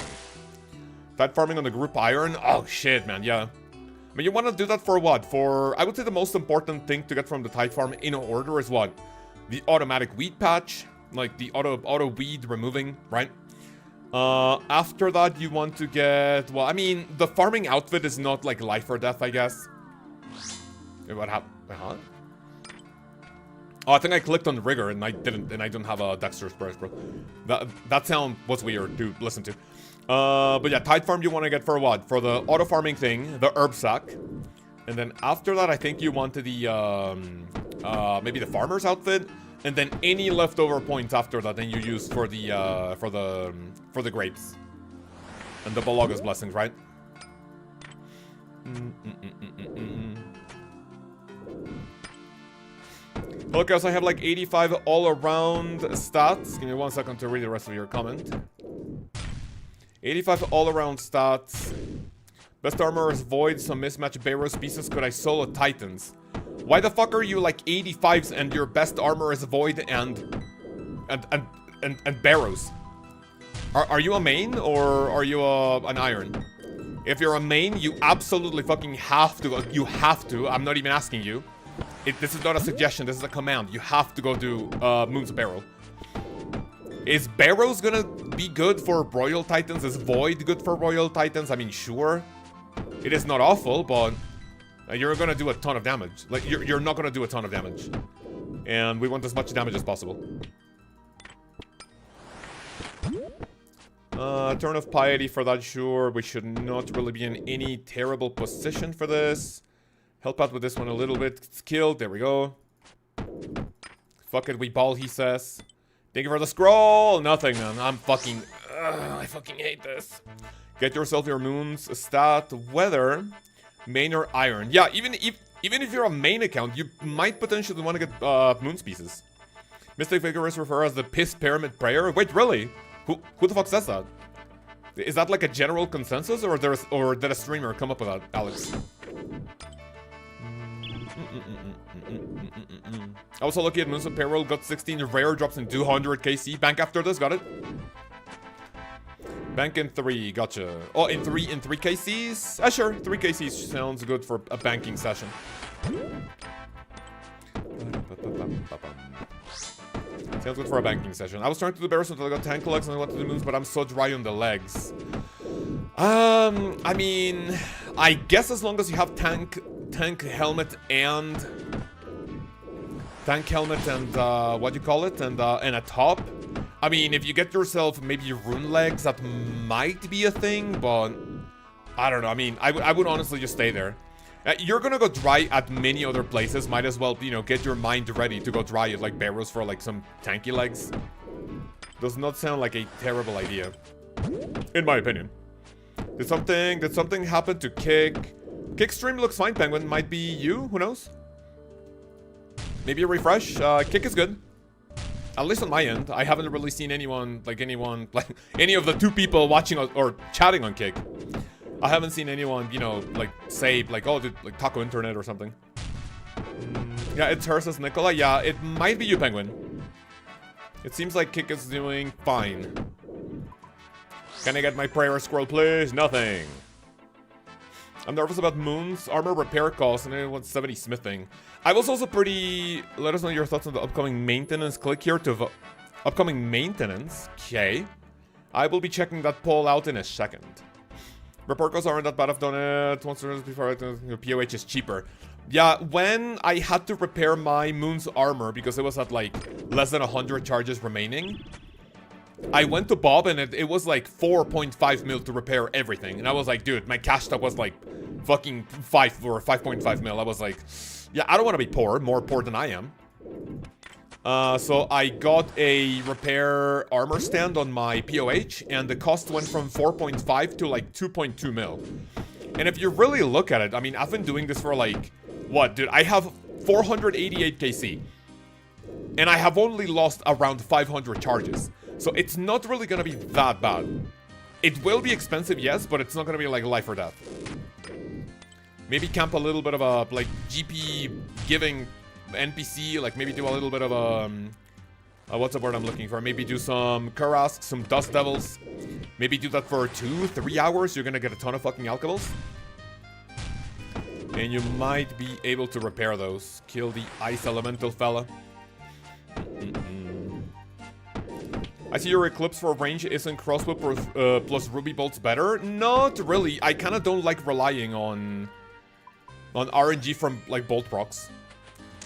That farming on the group iron. Oh shit, man. Yeah. I mean, you want to do that for what? For, I would say the most important thing to get from the tide farm in order is what? The automatic weed patch, like the auto weed removing, right? After that, you want to get, well, I mean, the farming outfit is not like life or death, I guess. What happened? Huh? Oh, I think I clicked on rigor and I didn't, and I don't have a dexterous press, bro. That sound was weird to listen to. But yeah, tide farm you want to get for what? For the auto farming thing, the herb sack. And then after that, I think you wanted the, maybe the farmer's outfit. And then any leftover points after that, then you use for the grapes. And the Balaga's blessings, right? Okay, so I have like 85 all-around stats. Give me 1 second to read the rest of your comment. 85 all-around stats. Best armor is void, some mismatched Barrows pieces. Could I solo Titans? Why the fuck are you like 85s and your best armor is void and Barrows? Are you a main or are you an iron? If you're a main, you absolutely fucking have to. You have to. I'm not even asking you. This is not a suggestion. This is a command. You have to go do Moon's Barrow. Is Barrows gonna be good for Royal Titans? Is Void good for Royal Titans? I mean, sure. It is not awful, but you're gonna do a ton of damage. Like, you're not gonna do a ton of damage. And we want as much damage as possible. Turn of Piety for that, sure. We should not really be in any terrible position for this. Help out with this one a little bit. It's killed. There we go. Fuck it, we ball, he says. Thank you for the scroll. Nothing, man. I'm fucking... I fucking hate this. Get yourself your moon's stat, whether main or iron. Yeah, even if you're a main account, you might potentially want to get moon's pieces. Mystic Vigorous refer as the Piss Pyramid Prayer. Wait, really? Who the fuck says that? Is that like a general consensus, or did a streamer come up with that, Alex? I was so lucky at Moon's Apparel, got 16 rare drops in 200 KC. Bank after this, got it. Bank in 3, gotcha. Oh, in 3 KCs? Sure, 3 KCs sounds good for a banking session. Sounds good for a banking session. I was trying to do Barrows until I got tank legs and I wanted to do moons, but I'm so dry on the legs. I mean, I guess as long as you have tank helmet and what do you call it, and a top. I mean, if you get yourself maybe rune legs, that might be a thing, but I don't know. I mean, I would honestly just stay there. You're gonna go dry at many other places. Might as well, you know, get your mind ready to go dry at like Barrows for like some tanky legs. Does not sound like a terrible idea, in my opinion. Did something happen to Kick? Kick stream looks fine, Penguin. Might be you, who knows? Maybe a refresh. Kick is good. At least on my end. I haven't really seen anyone, like any of the 2 people watching or chatting on Kick. I haven't seen anyone, you know, like, say, like, oh, dude, like, Taco Internet or something. Yeah, it's her, says Nicola. Yeah, it might be you, Penguin. It seems like Kick is doing fine. Can I get my prayer scroll, please? Nothing. I'm nervous about Moon's armor repair cost, and I want 70 smithing. I was also pretty... Let us know your thoughts on the upcoming maintenance. Click here to vote. Upcoming maintenance? Okay. I will be checking that poll out in a second. Repair costs aren't that bad. I've done it once before. Your POH is cheaper. Yeah, when I had to repair my Moon's armor, because it was at like less than 100 charges remaining, I went to Bob and it was like 4.5 mil to repair everything. And I was like, dude, my cash stock was like fucking 5 or 5.5 mil. I was like, yeah, I don't want to be poor, more poor than I am. So I got a repair armor stand on my POH, and the cost went from 4.5 to like 2.2 mil. And if you really look at it, I mean, I've been doing this for like, what, dude? I have 488 KC. And I have only lost around 500 charges. So it's not really gonna be that bad. It will be expensive, yes, but it's not gonna be like life or death. Maybe camp a little bit of a, like, GP giving NPC, like maybe do a little bit of a, what's the word I'm looking for? Maybe do some Kurask, some Dust Devils. Maybe do that for 2-3 hours. You're gonna get a ton of fucking alcohols. And you might be able to repair those. Kill the Ice Elemental fella. I see your Eclipse for range isn't crossbow plus Ruby Bolts better? Not really. I kind of don't like relying on RNG from, like, bolt procs.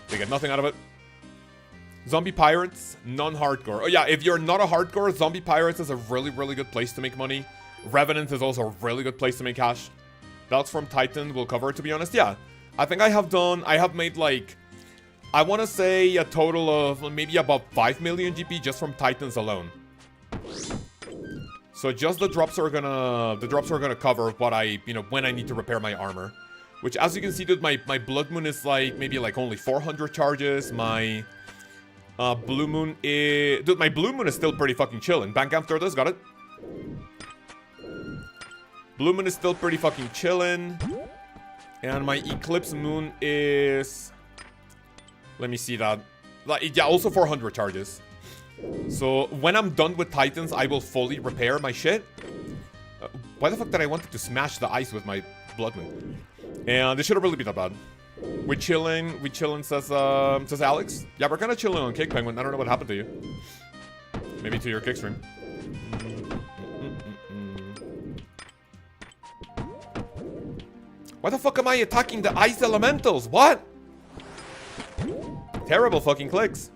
They get nothing out of it. Zombie Pirates, non-hardcore. Oh yeah, if you're not a hardcore, Zombie Pirates is a really, really good place to make money. Revenant is also a really good place to make cash. Belts from Titan will cover it, to be honest. Yeah, I think I have made, like, I want to say a total of maybe about 5 million GP just from Titans alone. So just the drops are gonna cover what I, you know, when I need to repair my armor. Which, as you can see, dude, my Blood Moon is like maybe like only 400 charges. My Blue Moon is... Dude, my Blue Moon is still pretty fucking chillin'. Bank after this, got it. Blue Moon is still pretty fucking chillin'. And my Eclipse Moon is... Let me see that. Like, yeah, also 400 charges. So, when I'm done with Titans, I will fully repair my shit. Why the fuck did I want to smash the ice with my Blood Moon? And this shouldn't really be that bad. We chillin', says Alex. Yeah, we're kind of chilling on Kick Penguin. I don't know what happened to you. Maybe to your kick stream. Why the fuck am I attacking the ice elementals? What? Terrible fucking clicks.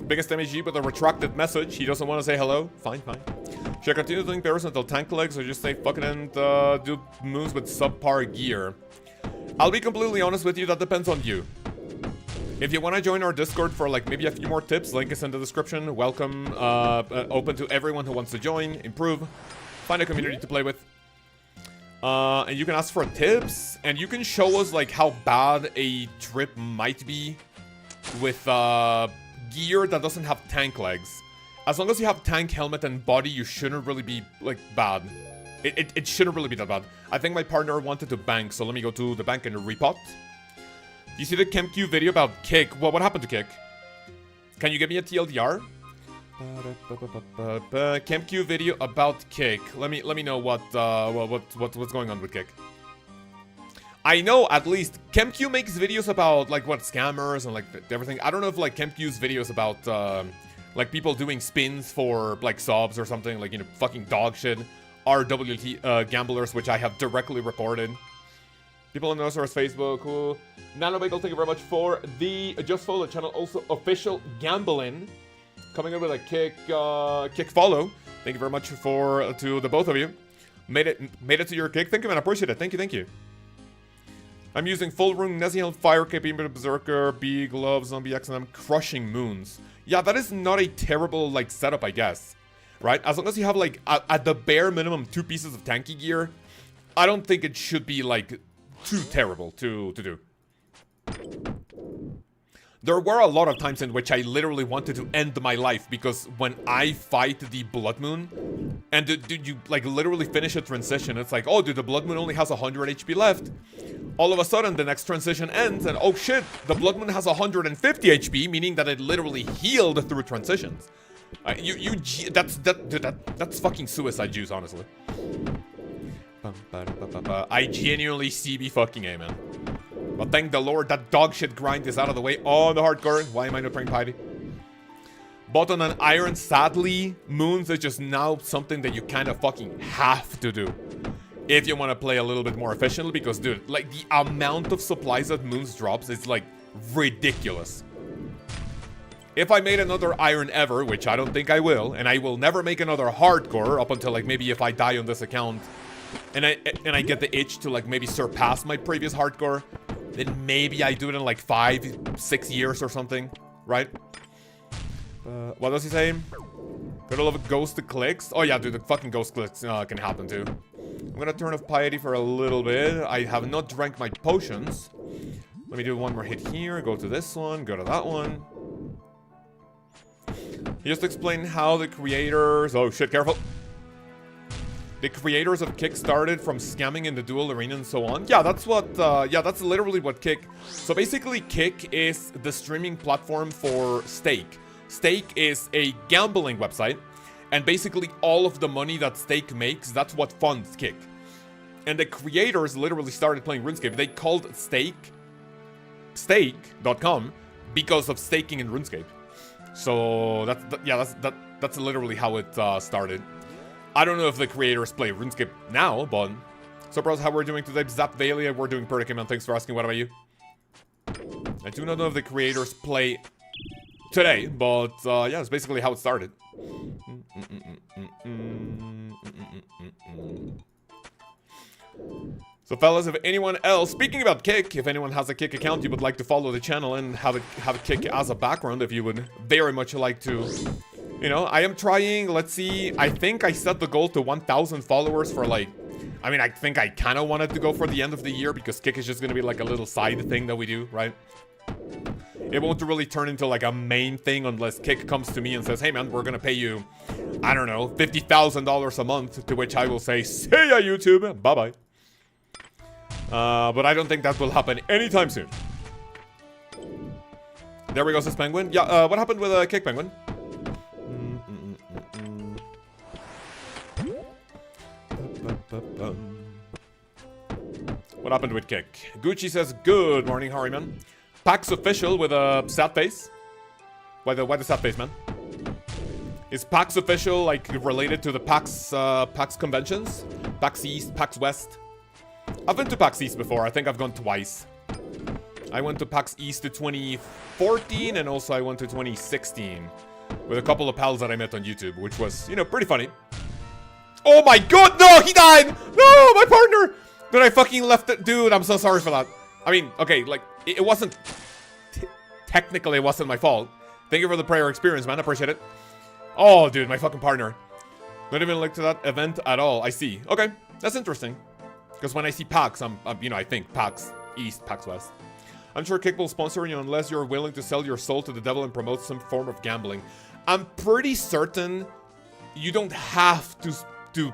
Biggest MAG with a retracted message. He doesn't want to say hello. Fine, fine. Should I continue doing pairs until tank legs or just say fucking and do moves with subpar gear? I'll be completely honest with you, that depends on you. If you want to join our Discord for like maybe a few more tips, link is in the description. Welcome, open to everyone who wants to join, improve, find a community to play with. And you can ask for tips, and you can show us like how bad a trip might be with gear that doesn't have tank legs. As long as you have tank helmet and body, you shouldn't really be like bad. It shouldn't really be that bad. I think my partner wanted to bank, so let me go to the bank and repot. Do you see the ChemQ video about Kick? What happened to Kick? Can you give me a TLDR? ChemQ video about Kick. Let me know what's going on with Kick. I know at least ChemQ makes videos about like what scammers and like everything. I don't know if like ChemQ's videos about like people doing spins for like subs or something, like, you know, fucking dog shit. RWT gamblers, which I have directly reported. People on the OSRS Facebook who... Nanobagel, thank you very much for the Just Follow channel. Also, official gambling. Coming up with a kick follow. Thank you very much to the both of you. Made it to your kick. Thank you, man. I appreciate it. Thank you. I'm using full rune, Neziel, Fire Cape, Berserker, B, Glove, Zombie X, and I'm crushing moons. Yeah, that is not a terrible, like, setup, I guess. Right? As long as you have, like, at the bare minimum, 2 pieces of tanky gear, I don't think it should be, like, too terrible to do. There were a lot of times in which I literally wanted to end my life, because when I fight the Blood Moon, and dude, you like literally finish a transition, it's like, oh dude, the Blood Moon only has 100 HP left. All of a sudden, the next transition ends, and oh shit, the Blood Moon has 150 HP, meaning that it literally healed through transitions. That's fucking suicide juice, honestly. I genuinely CB fucking A, man. But thank the Lord that dog shit grind is out of the way. Oh, the hardcore. Why am I not playing Piety? Bought on an iron, sadly, moons is just now something that you kind of fucking have to do. If you want to play a little bit more efficiently, because dude, like the amount of supplies that moons drops is like ridiculous. If I made another iron ever, which I don't think I will, and I will never make another hardcore up until like maybe if I die on this account and I get the itch to like maybe surpass my previous hardcore, then maybe I do it in like 5-6 years or something, right? What does he say? Gotta love ghost clicks. Oh yeah, dude, the fucking ghost clicks can happen too. I'm gonna turn off piety for a little bit. I have not drank my potions. Let me do one more hit here. Go to this one. Go to that one. He just explained how the creators... Oh shit, careful. The creators of Kick started from scamming in the dual arena and so on. Yeah, that's what... yeah, that's literally what Kick... So basically, Kick is the streaming platform for Stake. Stake is a gambling website. And basically, all of the money that Stake makes, that's what funds Kick. And the creators literally started playing RuneScape. They called Stake... Stake.com because of staking in RuneScape. So that's literally how it started. I don't know if the creators play RuneScape now, but so bros, how we're doing today? Zap Valia, we're doing pretty good, man. Thanks for asking. What about you? I do not know if the creators play today, but yeah, that's basically how it started. So fellas, if anyone else, speaking about Kick, if anyone has a Kick account you would like to follow the channel and have a Kick as a background, if you would very much like to, you know, I am trying, let's see, I think I set the goal to 1,000 followers for like, I mean, I think I kind of wanted to go for the end of the year because Kick is just going to be like a little side thing that we do, right? It won't really turn into like a main thing unless Kick comes to me and says, hey man, we're going to pay you, I don't know, $50,000 a month, to which I will say, see ya YouTube, bye-bye. But I don't think that will happen anytime soon. There we go, says Penguin. Yeah, what happened with Kick, Penguin? What happened with Kick? Gucci says, good morning, Harryman. PAX official with a sad face. Why the sad face, man? Is PAX official, like, related to the PAX, PAX conventions? PAX East, PAX West? I've been to PAX East before. I think I've gone twice. I went to PAX East to 2014, and also I went to 2016 with a couple of pals that I met on YouTube, which was, you know, pretty funny. Oh my god, no, he died! No, my partner! Dude, I fucking left it. Dude, I'm so sorry for that. I mean, okay, like, it wasn't... Technically, it wasn't my fault. Thank you for the prayer experience, man. I appreciate it. Oh, dude, my fucking partner. Not even linked to that event at all. I see. Okay, that's interesting. Because when I see PAX, you know, I think PAX East, PAX West. I'm sure Kick will sponsor you unless you're willing to sell your soul to the devil and promote some form of gambling. I'm pretty certain you don't have to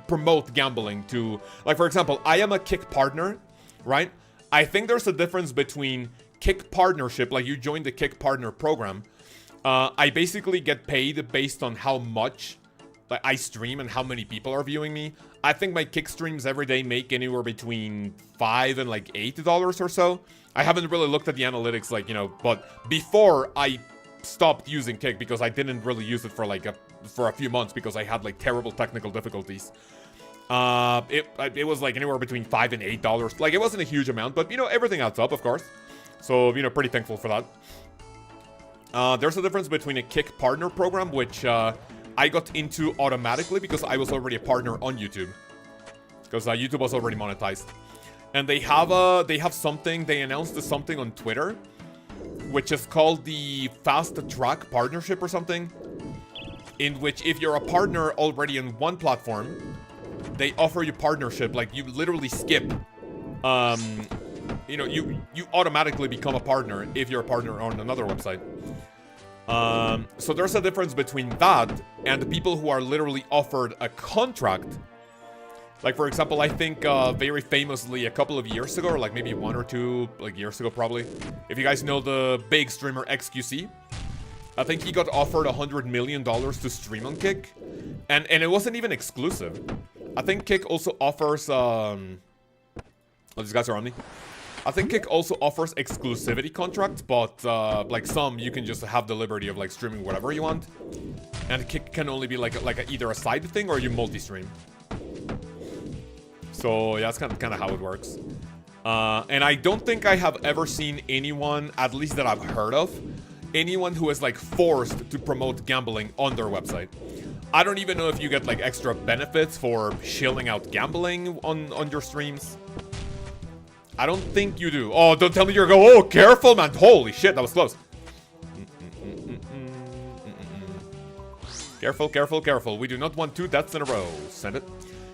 promote gambling to... Like, for example, I am a Kick partner, right? I think there's a difference between Kick partnership, like you join the Kick partner program. I basically get paid based on how much like I stream and how many people are viewing me. I think my Kick streams every day make anywhere between $5 and like $8 or so. I haven't really looked at the analytics, like, you know, but before I stopped using Kick because I didn't really use it for like for a few months because I had like terrible technical difficulties. It was like anywhere between $5 and $8. Like, it wasn't a huge amount, but you know, everything adds up, of course. So, you know, pretty thankful for that. There's a difference between a Kick partner program, which I got into automatically because I was already a partner on YouTube. Because YouTube was already monetized. And they have something, they announced something on Twitter, which is called the Fast Track Partnership or something. In which if you're a partner already on one platform, they offer you partnership, like you literally skip. You know, you automatically become a partner if you're a partner on another website. So there's a difference between that and the people who are literally offered a contract. Like, for example, I think very famously a couple of years ago, or like maybe 1 or 2 like years ago probably, if you guys know the big streamer XQC, I think he got offered $100 million to stream on Kick, and it wasn't even exclusive. I think Kick also offers oh, these guys are on me. I think Kick also offers exclusivity contracts, but like some you can just have the liberty of like streaming whatever you want, and Kick can only be like either a side thing or you multi-stream. So yeah, that's kind of how it works. And I don't think I have ever seen anyone, at least that I've heard of, anyone who is like forced to promote gambling on their website. I don't even know if you get like extra benefits for shilling out gambling on your streams. I don't think you do. Oh, don't tell me you're going. Oh, careful, man. Holy shit, that was close. Careful, careful, careful. We do not want 2 deaths in a row. Send it.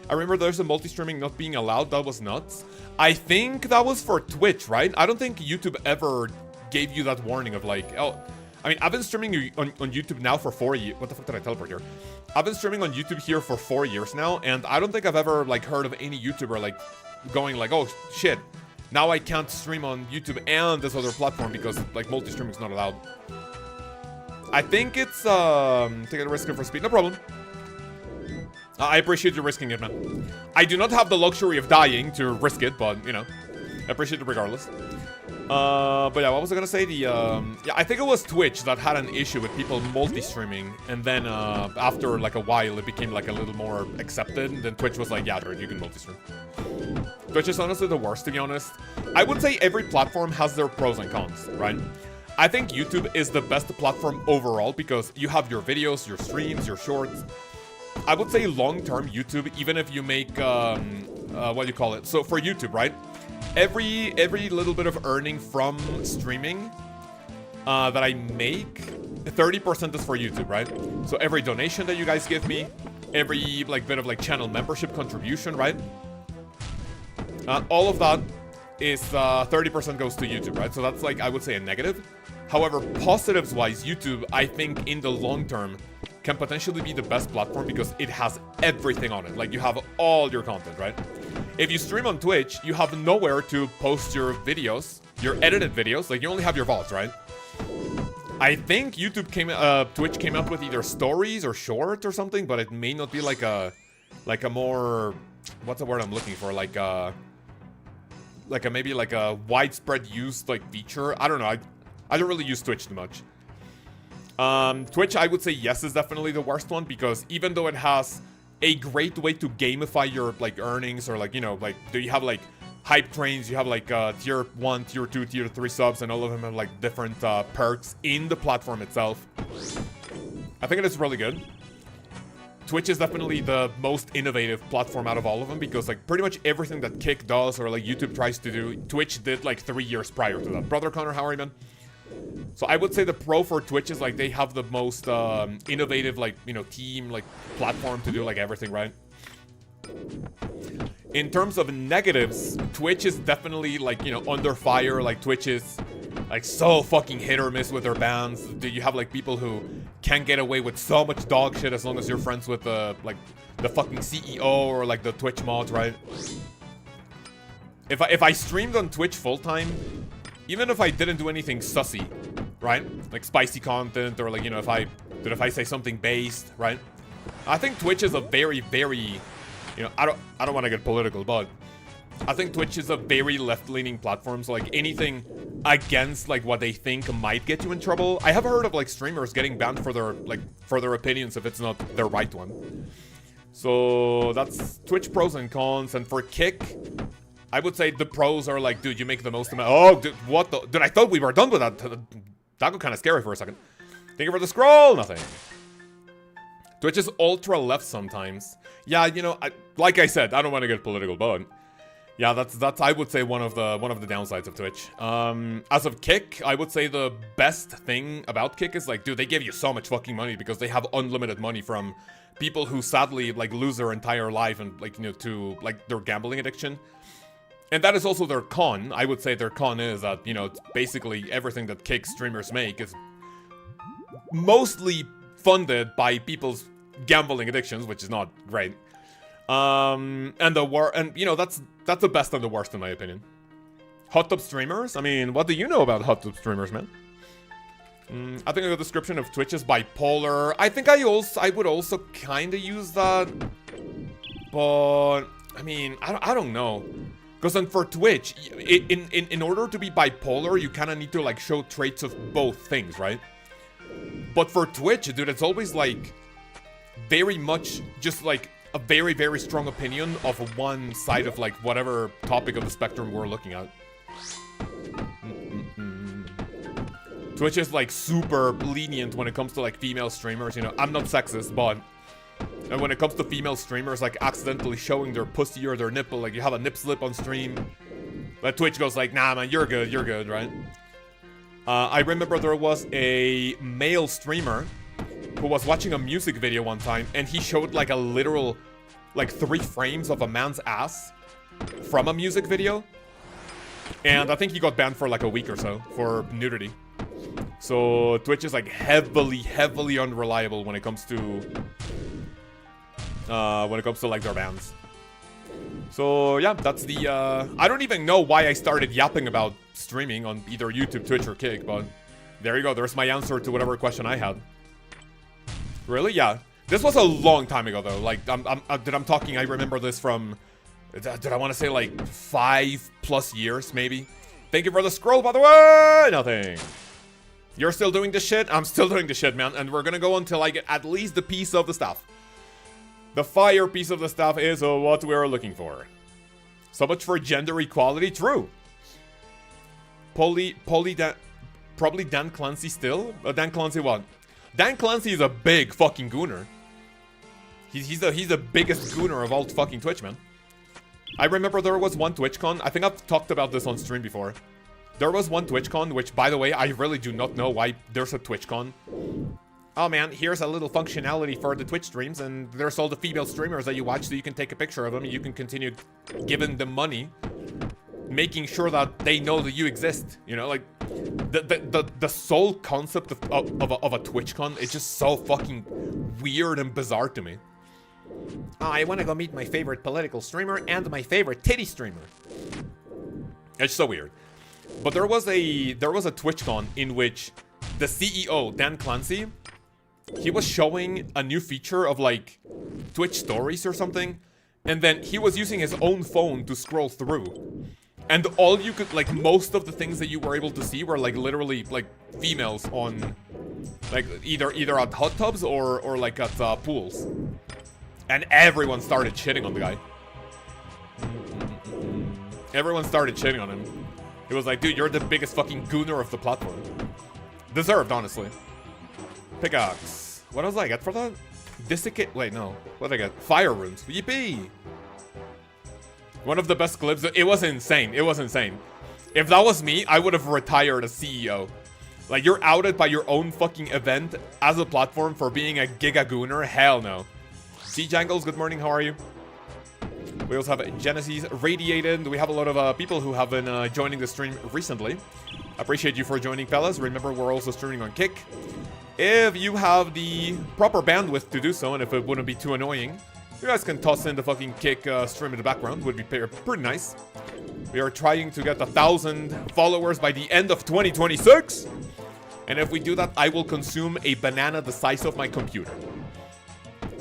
I remember there's a multi-streaming not being allowed. That was nuts. I think that was for Twitch, right? I don't think YouTube ever gave you that warning of like, oh, I mean, I've been streaming on YouTube now for 4 years. What the fuck did I teleport here? I've been streaming on YouTube here for 4 years now, and I don't think I've ever like heard of any YouTuber like going like, oh shit, now I can't stream on YouTube and this other platform because like multi-streaming is not allowed. I think it's take a risk for speed. No problem. I appreciate you risking it, man. I do not have the luxury of dying to risk it, but you know, I appreciate it regardless. But yeah, what was I gonna say? Yeah, I think it was Twitch that had an issue with people multi-streaming, and then after like a while, it became like a little more accepted. And then Twitch was like, yeah, sure, you can multi-stream. Twitch is honestly the worst, to be honest. I would say every platform has their pros and cons, right? I think YouTube is the best platform overall because you have your videos, your streams, your shorts. I would say long-term YouTube, even if you make, what do you call it? So for YouTube, right? Every little bit of earning from streaming that I make, 30% is for YouTube, right? So every donation that you guys give me, every like bit of like channel membership contribution, right? All of that is 30% goes to YouTube, right? So that's like, I would say a negative. However, positives-wise, YouTube, I think in the long term, can potentially be the best platform because it has everything on it. Like, you have all your content, right? If you stream on Twitch, you have nowhere to post your videos, your edited videos. Like, you only have your VODs, right? I think Twitch came up with either stories or short or something, but it may not be like a more, what's the word I'm looking for? Maybe like a widespread used like feature. I don't know. I don't really use Twitch too much. Twitch, I would say yes, is definitely the worst one because even though it has a great way to gamify your like earnings or like, you know, like do you have like hype trains, you have like tier 1, tier 2, tier 3 subs, and all of them have like different perks in the platform itself. I think it is really good. Twitch is definitely the most innovative platform out of all of them because like pretty much everything that Kick does or like YouTube tries to do, Twitch did like 3 years prior to that. Brother Connor, how are you, man? So I would say the pro for Twitch is like they have the most innovative like, you know, team like platform to do like everything, right? In terms of negatives, Twitch is definitely like, you know, under fire. Like Twitch is like so fucking hit or miss with their bans. You have like people who can't get away with so much dog shit as long as you're friends with like the fucking CEO or like the Twitch mods, right? If I streamed on Twitch full time, even if I didn't do anything sussy, right? Like spicy content or like, you know, if I say something based, right? I think Twitch is a very, very, you know, I don't want to get political, but I think Twitch is a very left-leaning platform. So like anything against like what they think might get you in trouble. I have heard of like streamers getting banned for their opinions if it's not their right one. So that's Twitch pros and cons. And for Kick, I would say the pros are like, dude, you make the most amount. Oh, dude, what the? Dude, I thought we were done with that. That got kind of scary for a second. Thank you for the scroll. Nothing. Twitch is ultra left sometimes. Yeah, you know, like I said, I don't want to get political, but yeah, that's I would say one of the downsides of Twitch. As of Kick, I would say the best thing about Kick is like, dude, they give you so much fucking money because they have unlimited money from people who sadly like lose their entire life and like, you know, to like their gambling addiction. And that is also their con. I would say their con is that, you know, basically everything that Kick streamers make is mostly funded by people's gambling addictions, which is not great. And you know, that's the best and the worst in my opinion. Hot tub streamers? I mean, what do you know about hot tub streamers, man? I think the description of Twitch is bipolar. I think I would also kind of use that. But I mean, I don't know. Because then for Twitch, in order to be bipolar, you kind of need to like show traits of both things, right? But for Twitch, dude, it's always like very much just like a very, very strong opinion of one side of like whatever topic of the spectrum we're looking at. Twitch is like super lenient when it comes to like female streamers, you know. I'm not sexist, but And when it comes to female streamers, like, accidentally showing their pussy or their nipple, like, you have a nip slip on stream, but Twitch goes like, nah, man, you're good, right? I remember there was a male streamer who was watching a music video one time, and he showed, like, a literal, like, 3 frames of a man's ass from a music video. And I think he got banned for, like, a week or so for nudity. So Twitch is, like, heavily unreliable when it comes to like their bans. So yeah, that's the I don't even know why I started yapping about streaming on either YouTube, Twitch, or Kick, but there you go. There's my answer to whatever question I had. Really? Yeah. This was a long time ago though. Like I'm talking, I remember this from, did I want to say like 5+ years maybe? Thank you for the scroll, by the way. Nothing. You're still doing this shit? I'm still doing this shit, man. And we're gonna go until I get at least the piece of the stuff. The fire piece of the stuff is what we're looking for. So much for gender equality. True. Probably Dan Clancy still? Dan Clancy what? Dan Clancy is a big fucking gooner. He's the biggest gooner of all fucking Twitch, man. I remember there was one TwitchCon. I think I've talked about this on stream before. There was one TwitchCon, which, by the way, I really do not know why there's a TwitchCon. Oh man, here's a little functionality for the Twitch streams, and there's all the female streamers that you watch, so you can take a picture of them, and you can continue giving them money, making sure that they know that you exist. You know, like the sole concept of a TwitchCon is just so fucking weird and bizarre to me. Oh, I want to go meet my favorite political streamer and my favorite titty streamer. It's so weird. But there was a TwitchCon in which the CEO, Dan Clancy, he was showing a new feature of like Twitch stories or something, and then he was using his own phone to scroll through. And all you could, like, most of the things that you were able to see were like literally like females on like either at hot tubs or like at pools. And everyone started shitting on the guy. Everyone started shitting on him. It was like, dude, you're the biggest fucking gooner of the platform. Deserved, honestly. Pickaxe. What else did I get for that? Dissicate. Wait, no. What did I get? Fire runes. Yippee! One of the best clips. It was insane. It was insane. If that was me, I would have retired as CEO. Like, you're outed by your own fucking event as a platform for being a giga-gooner? Hell no. C Jangles, good morning. How are you? We also have Genesis Radiated. We have a lot of people who have been joining the stream recently. Appreciate you for joining, fellas. Remember, we're also streaming on Kick. If you have the proper bandwidth to do so, and if it wouldn't be too annoying, you guys can toss in the fucking Kick stream in the background. Would be pretty nice. We are trying to get 1,000 followers by the end of 2026. And if we do that, I will consume a banana the size of my computer.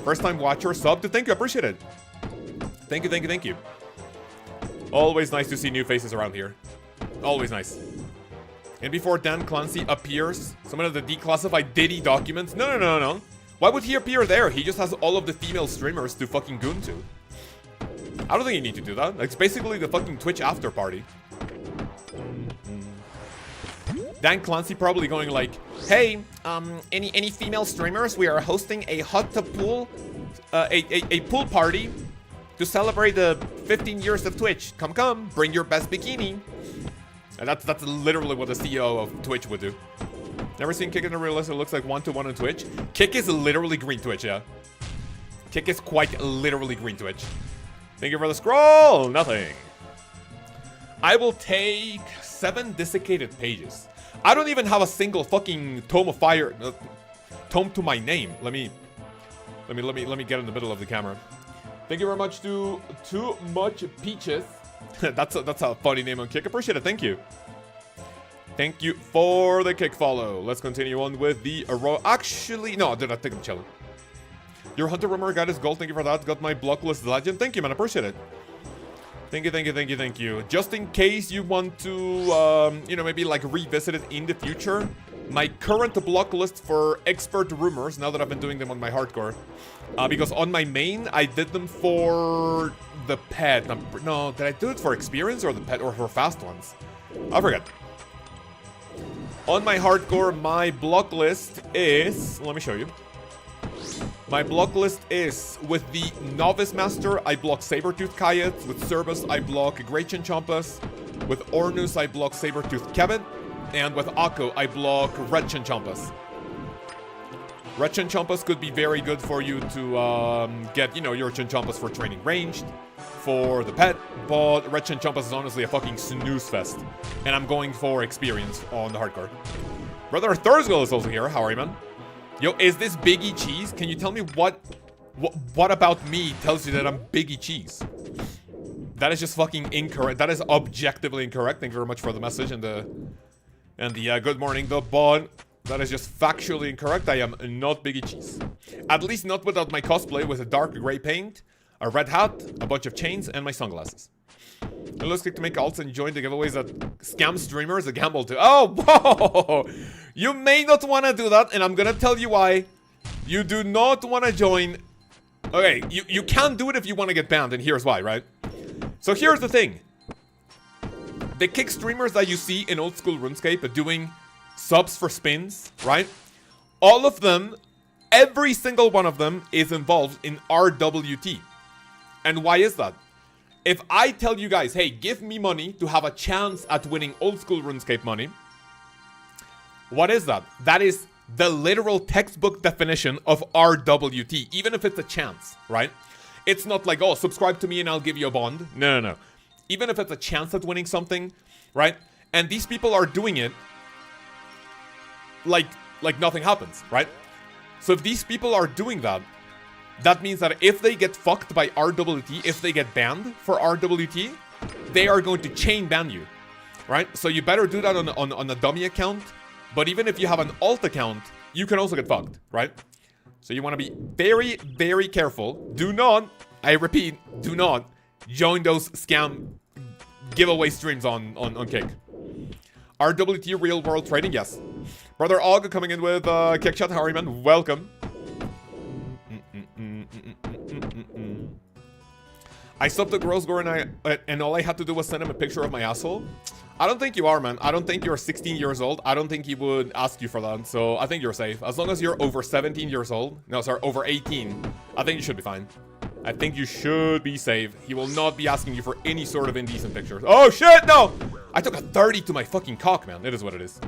First time watcher, sub to thank you. Appreciate it. Thank you, thank you, thank you. Always nice to see new faces around here. Always nice. And before Dan Clancy appears, someone of the declassified Diddy documents. No. Why would he appear there? He just has all of the female streamers to fucking goon to. I don't think you need to do that. It's basically the fucking Twitch after party. Dan Clancy probably going like, hey, any female streamers? We are hosting a hot tub pool, a pool party to celebrate the 15 years of Twitch. Come, bring your best bikini. And that's literally what the CEO of Twitch would do. Never seen Kick in the real list. It looks like 1-1 on Twitch. Kick is literally green Twitch, yeah. Kick is quite literally green Twitch. Thank you for the scroll. Nothing. I will take 7 desiccated pages. I don't even have a single fucking tome of fire, tome to my name. Let me get in the middle of the camera. Thank you very much to Too Much Peaches. that's a funny name on Kick. Appreciate it. Thank you. Thank you for the Kick follow. Let's continue on with the actually, no, dude, I think I'm chilling. Your Hunter Rumor got his gold. Thank you for that. Got my block list legend. Thank you, man. Appreciate it. Thank you. Just in case you want to, maybe like revisit it in the future, my current block list for expert rumors, now that I've been doing them on my hardcore, because on my main, I did them for the pet. No, did I do it for experience or the pet or for fast ones? I forget. On my hardcore, my block list is, let me show you. My block list is, with the Novice Master, I block Sabertooth Kayet. With Cerberus, I block Great Chinchompas. With Ornus, I block Sabertooth Kevin. And with Akko, I block Red Chinchompas. Red Chinchompas could be very good for you to get, you know, your Chinchompas for training ranged, for the pet, but Red Chinchompas is honestly a fucking snooze fest. And I'm going for experience on the hardcore. Brother Thursgill is also here. How are you, man? Yo, is this Biggie Cheese? Can you tell me what about me tells you that I'm Biggie Cheese? That is just fucking incorrect. That is objectively incorrect. Thank you very much for the message and the good morning, though, but that is just factually incorrect. I am not Biggie Cheese. At least not without my cosplay with a dark gray paint, a red hat, a bunch of chains, and my sunglasses. And let's click to make alts and join the giveaways that scam streamers a gamble to. Oh, whoa! You may not want to do that, and I'm gonna tell you why. You do not want to join. Okay, you can't do it if you want to get banned, and here's why, right? So here's the thing. The kick streamers that you see in old school RuneScape doing subs for spins, right? All of them, every single one of them is involved in RWT. And why is that? If I tell you guys, hey, give me money to have a chance at winning old school RuneScape money, what is that? That is the literal textbook definition of RWT, even if it's a chance, right? It's not like, oh, subscribe to me and I'll give you a bond. No, no, no. Even if it's a chance at winning something, right? And these people are doing it like nothing happens, right? So if these people are doing that, that means that if they get fucked by RWT, if they get banned for RWT, they are going to chain ban you, right? So you better do that on a dummy account. But even if you have an alt account, you can also get fucked, right? So you want to be very, very careful. Do not, I repeat, do not join those scam giveaway streams on Kick. RWT real world trading, yes. Brother Og coming in with Kick Chat. How are you, man? Welcome. I subbed the Gross Gore and all I had to do was send him a picture of my asshole. I don't think you are, man. I don't think you're 16 years old. I don't think he would ask you for that. So I think you're safe. As long as you're over 17 years old. No, sorry, over 18. I think you should be fine. I think you should be safe. He will not be asking you for any sort of indecent pictures. Oh, shit, no! I took a 30 to my fucking cock, man. It is what it is.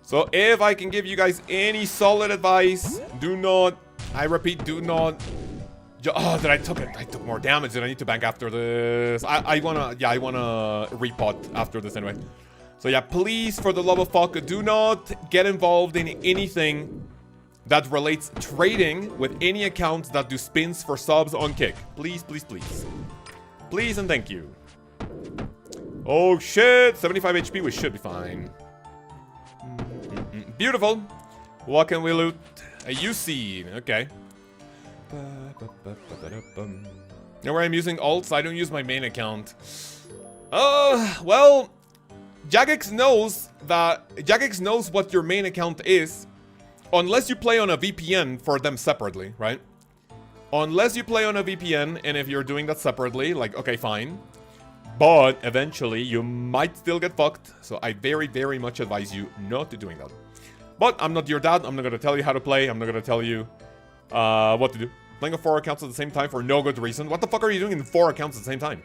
So if I can give you guys any solid advice, do not, I repeat, do not. Oh, I took more damage. Did I need to bank after this? I wanna repot after this anyway. So yeah, please, for the love of fuck, do not get involved in anything that relates trading with any accounts that do spins for subs on Kick. Please, please, please. Please and thank you. Oh shit, 75 HP, we should be fine. Beautiful. What can we loot? A UC, okay. Now where I'm using alts, I don't use my main account. Well, Jagex knows what your main account is, unless you play on a VPN for them separately, right? Unless you play on a VPN, and if you're doing that separately, like, okay, fine. But eventually, you might still get fucked, so I very, very much advise you not to doing that. But I'm not your dad, I'm not gonna tell you how to play, I'm not gonna tell you what to do. Playing on 4 accounts at the same time for no good reason. What the fuck are you doing in 4 accounts at the same time?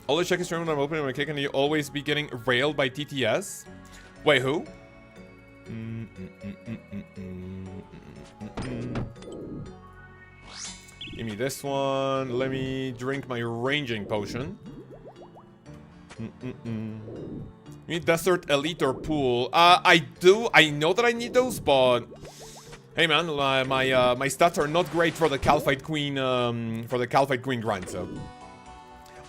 Always check your stream when I'm opening my Kick and you always be getting railed by TTS? Wait, who? Give me this one. Let me drink my ranging potion. You need Desert Elite or Pool. I do. I know that I need those, but hey man, my stats are not great for the Calphite Queen grind, so.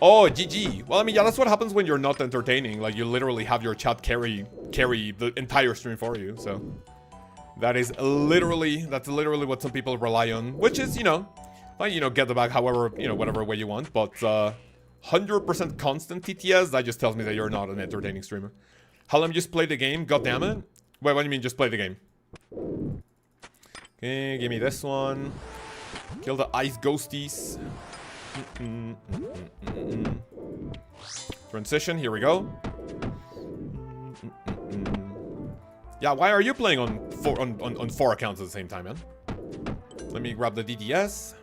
Oh, GG. Well, I mean, yeah, that's what happens when you're not entertaining. Like, you literally have your chat carry the entire stream for you, so. That's literally what some people rely on, which is, you know, get the bag however, whatever way you want, but 100% constant TTS, that just tells me that you're not an entertaining streamer. Hallam just play the game, goddammit. Wait, what do you mean just play the game? Okay, give me this one. Kill the ice ghosties. Transition, here we go. Yeah, why are you playing on four accounts at the same time, man? Let me grab the DDS.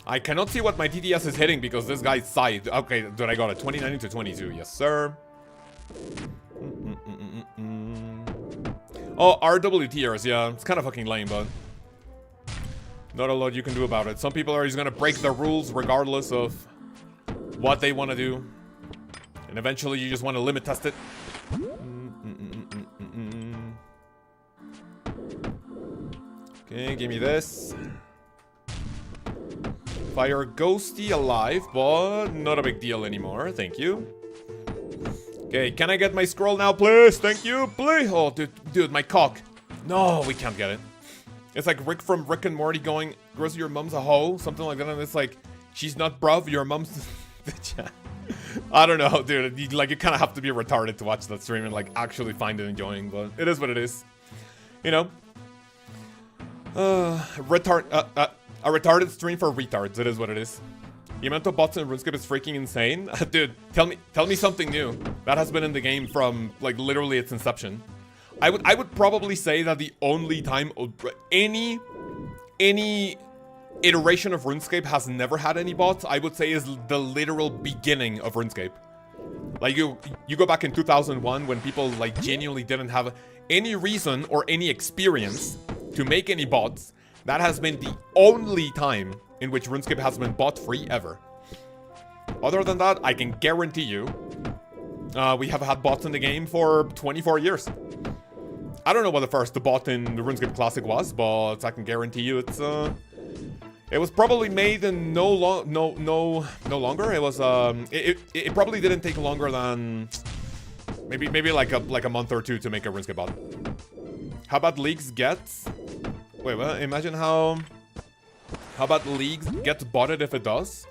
I cannot see what my DDS is hitting because this guy's side. Okay, dude, I got it. 29 to 22. Yes, sir. Oh, RWTers. Yeah, it's kind of fucking lame, but not a lot you can do about it. Some people are just gonna break the rules regardless of what they want to do. And eventually you just want to limit test it. Okay, give me this. Fire Ghosty alive, but not a big deal anymore. Thank you. Okay, can I get my scroll now, please? Thank you, please. Oh, dude, my cock. No, we can't get it. It's like Rick from Rick and Morty going, "Gross, your mom's a hoe," something like that, and it's like, "She's not bruv, your mom's." I don't know, dude. You kind of have to be retarded to watch that stream and like actually find it enjoying, but it is what it is. You know. A retarded stream for retards. It is what it is. The amount of bots in RuneScape is freaking insane. Dude, tell me something new. That has been in the game from like literally its inception. I would probably say that the only time any iteration of RuneScape has never had any bots, I would say, is the literal beginning of RuneScape. Like you go back in 2001 when people like genuinely didn't have any reason or any experience to make any bots. That has been the only time in which RuneScape has been bot-free ever. Other than that, I can guarantee you, we have had bots in the game for 24 years. I don't know what the first bot in the RuneScape Classic was, but I can guarantee you it was probably made in no longer. It was it probably didn't take longer than maybe like a month or two to make a RuneScape bot. How about leagues get? Wait, what? Imagine how about leagues get botted if it does?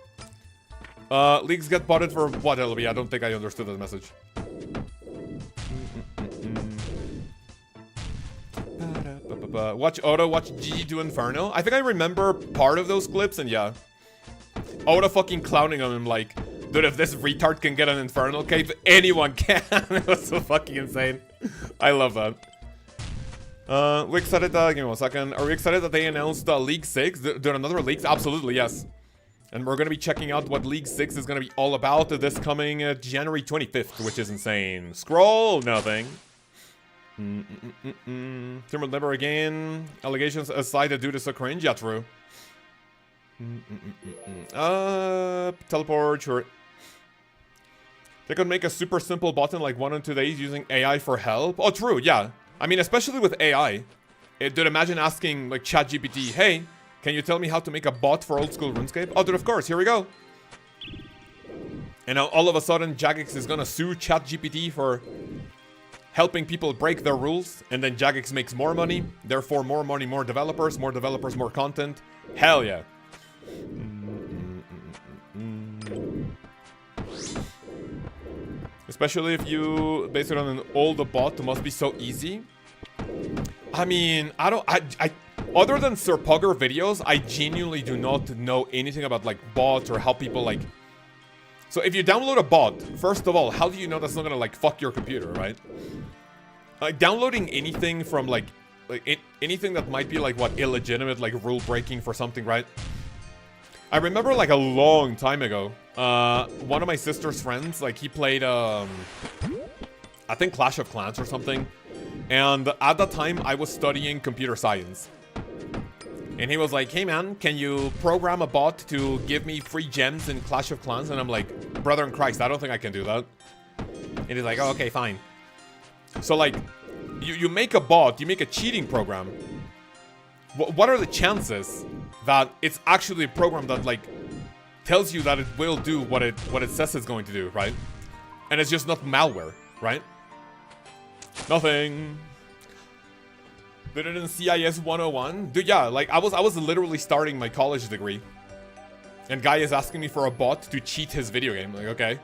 Leagues get botted for what, LB? I don't think I understood that message. Watch Oda, watch GG do Inferno. I think I remember part of those clips, and yeah. Oda fucking clowning on him like, dude, if this retard can get an Infernal cave, anyone can. It was so fucking insane. I love that. We excited that, give me 1 second. Are we excited that they announced League 6? There are another leagues? Absolutely, yes. And we're going to be checking out what League 6 is going to be all about this coming January 25th, which is insane. Scroll, nothing. Thermal Never again. Allegations aside, the dude is so cringe. Yeah, true. Teleport, sure. They could make a super simple button like 1 and 2 days using AI for help. Oh, true, yeah. I mean, especially with AI. Dude, imagine asking like ChatGPT, "Hey, can you tell me how to make a bot for old school RuneScape?" Oh, dude, of course, here we go. And now all of a sudden, Jagex is gonna sue ChatGPT for helping people break their rules, and then Jagex makes more money, therefore more money, more developers, more content. Hell yeah. Especially if you base it on an old bot, it must be so easy. I mean, I other than Sir Pugger videos, I genuinely do not know anything about like bots or how people like. So if you download a bot, first of all, how do you know that's not gonna like fuck your computer, right? Like downloading anything from like anything that might be like what illegitimate like rule breaking for something, right? I remember like a long time ago, one of my sister's friends, like he played I think Clash of Clans or something, and at that time I was studying computer science. And he was like, "Hey man, can you program a bot to give me free gems in Clash of Clans?" And I'm like, "Brother in Christ, I don't think I can do that." And he's like, "Oh, okay, fine." So like, you make a bot, you make a cheating program. What are the chances that it's actually a program that like tells you that it will do what it says it's going to do, right? And it's just not malware, right? Nothing. Did it in CIS 101? Dude, yeah, like I was literally starting my college degree. And guy is asking me for a bot to cheat his video game. Like, okay.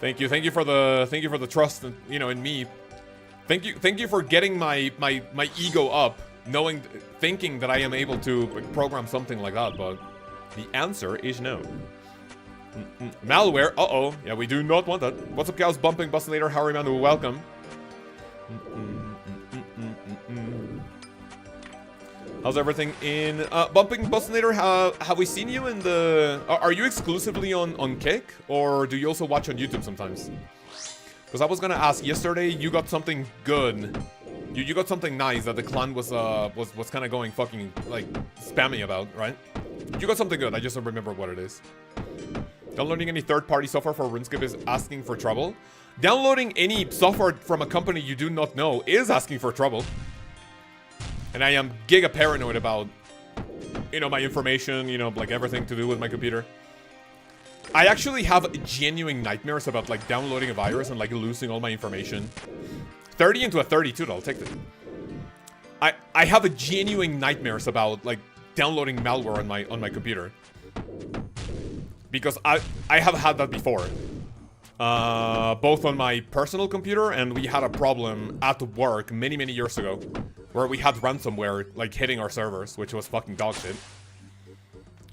Thank you for the trust, you know, in me. Thank you for getting my ego up, thinking that I am able to program something like that, but the answer is no. Malware, uh-oh. Yeah, we do not want that. What's up, Kaoz? Bumping Bustinator, Harry Man, welcome. How's everything in Bumping Bustinator? Have we seen you in the... Are you exclusively on Kick? Or do you also watch on YouTube sometimes? Because I was gonna ask, yesterday you got something good. You got something nice that the clan was kind of going fucking, like, spammy about, right? You got something good, I just don't remember what it is. Downloading any third-party software for RuneScape is asking for trouble. Downloading any software from a company you do not know is asking for trouble. And I am giga paranoid about, you know, my information, you know, like everything to do with my computer. I actually have genuine nightmares about, like, downloading a virus and, like, losing all my information. 30 into a 32, I'll take it. I have a genuine nightmares about, like, downloading malware on my computer. Because I have had that before. Both on my personal computer, and we had a problem at work many years ago where we had ransomware, like, hitting our servers, which was fucking dog shit.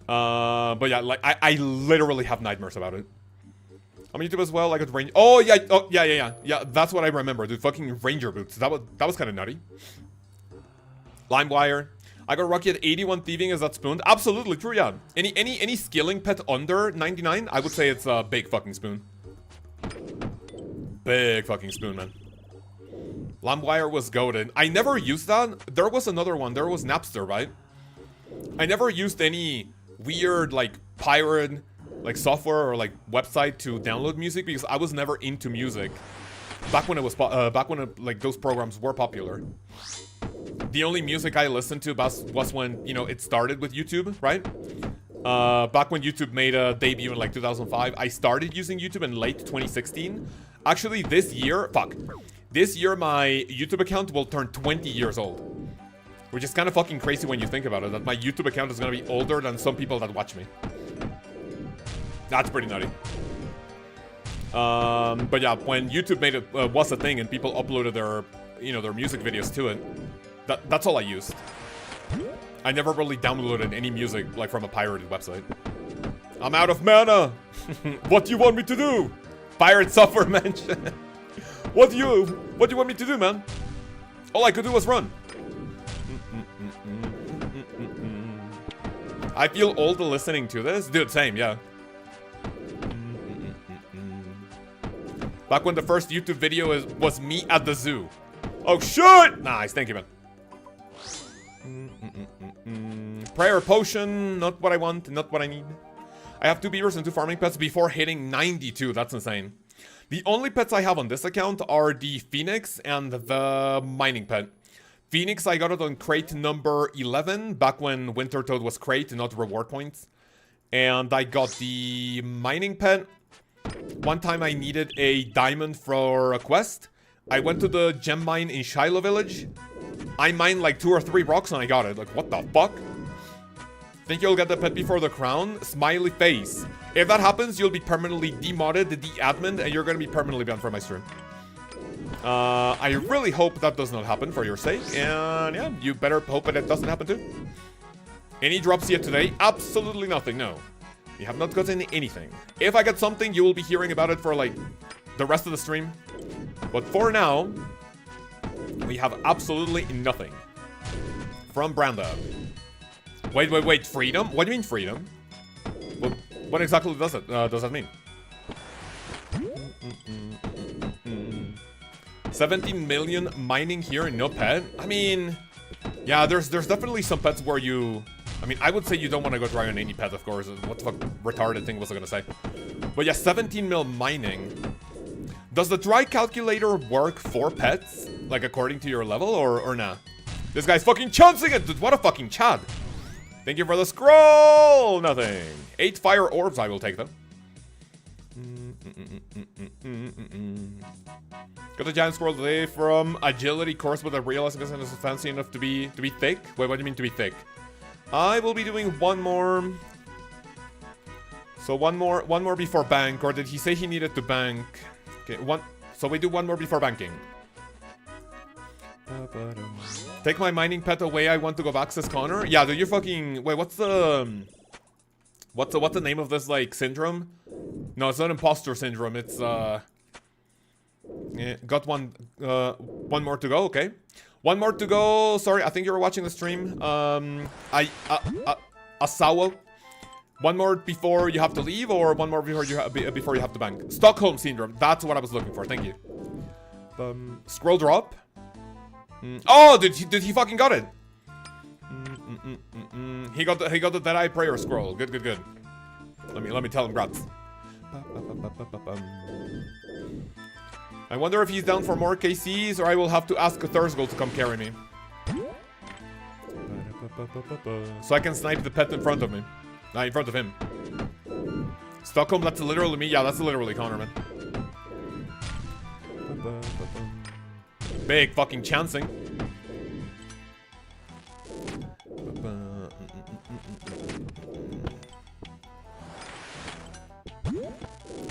But yeah, like, I literally have nightmares about it. On YouTube as well, I got range. Oh yeah, yeah. That's what I remember, dude. Fucking ranger boots. That was kind of nutty. LimeWire. I got Rocky at 81 thieving. Is that spoon? Absolutely true. Yeah. Any skilling pet under 99, I would say it's a big fucking spoon. Big fucking spoon, man. LimeWire was goated. I never used that. There was another one. There was Napster, right? I never used any weird, like, pirate, like, software or, like, website to download music because I was never into music back when it was like, those programs were popular. The only music I listened to was when, you know, it started with YouTube, right? Back when YouTube made a debut in, like, 2005. I started using YouTube in late 2016. Actually, this year my YouTube account will turn 20 years old. Which is kind of fucking crazy when you think about it, that my YouTube account is gonna be older than some people that watch me. That's pretty nutty. But yeah, when YouTube made it was a thing and people uploaded their, you know, their music videos to it, that's all I used. I never really downloaded any music, like, from a pirated website. I'm out of mana! What do you want me to do? Pirate software mention. What do you want me to do, man? All I could do was run. I feel old listening to this. Dude, same, yeah. Back when the first YouTube video was me at the zoo. Oh, shit! Nice, thank you, man. Prayer potion, not what I want, not what I need. I have 2 beavers and 2 farming pets before hitting 92. That's insane. The only pets I have on this account are the Phoenix and the mining pet. Phoenix, I got it on crate number 11, back when Winter Toad was crate, not reward points. And I got the mining pet. One time I needed a diamond for a quest. I went to the gem mine in Shiloh Village. I mined like 2 or 3 rocks and I got it. Like, what the fuck? Think you'll get the pet before the crown? Smiley face. If that happens, you'll be permanently demodded, de-admin, and you're gonna be permanently banned from my stream. I really hope that does not happen for your sake, and yeah, you better hope that it doesn't happen too. Any drops yet today? Absolutely nothing, no. You have not gotten anything. If I get something, you will be hearing about it for, like, the rest of the stream. But for now, we have absolutely nothing. From Branda. Wait, freedom? What do you mean freedom? What exactly does that mean? 17 million mining here and no pet? I mean, yeah, there's definitely some pets where you... I mean, I would say you don't want to go dry on any pet, of course. What the fuck retarded thing was I gonna say? But yeah, 17 mil mining. Does the dry calculator work for pets? Like, according to your level, or nah? This guy's fucking chancing it! Dude, what a fucking chad! Thank you for the scroll! Nothing. 8 fire orbs, I will take them. Got the giant squirrel today from agility course, but I realized it isn't fancy enough to be thick. Wait, what do you mean to be thick? I will be doing one more. So one more before bank, or did he say he needed to bank? Okay, so we do one more before banking. Take my mining pet away. I want to go access Connor. Yeah, dude, you're fucking. Wait, what's the name of this, like, syndrome? No, it's not imposter syndrome. It's got one more to go, okay. One more to go. Sorry, I think you were watching the stream. Asawa. One more before you have to leave, or one more before you have to bank. Stockholm Syndrome. That's what I was looking for. Thank you. Scroll drop. Oh, did he fucking got it? He got the Deadeye Prayer scroll. Good. Let me tell him grats. I wonder if he's down for more KCs, or I will have to ask Thursgold to come carry me. So I can snipe the pet in front of me. In front of him. Stockholm, that's literally me. Yeah, that's literally Connor, man. Big fucking chancing.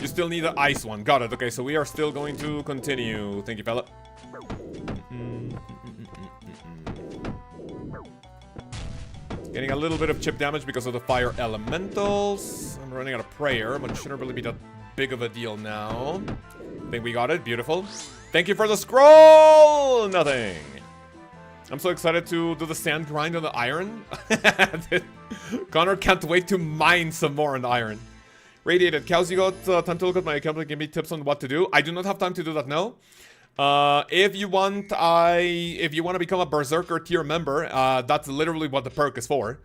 You still need the ice one. Got it. Okay, so we are still going to continue. Thank you, fella. Getting a little bit of chip damage because of the fire elementals. I'm running out of prayer, but it shouldn't really be that big of a deal now. I think we got it. Beautiful. Thank you for the scroll! Nothing. I'm so excited to do the sand grind on the iron. Connor can't wait to mine some more on the iron. Radiated. Kaoz, you got time to look at my account and give me tips on what to do? I do not have time to do that now. If you want to become a Berserker tier member, that's literally what the perk is for.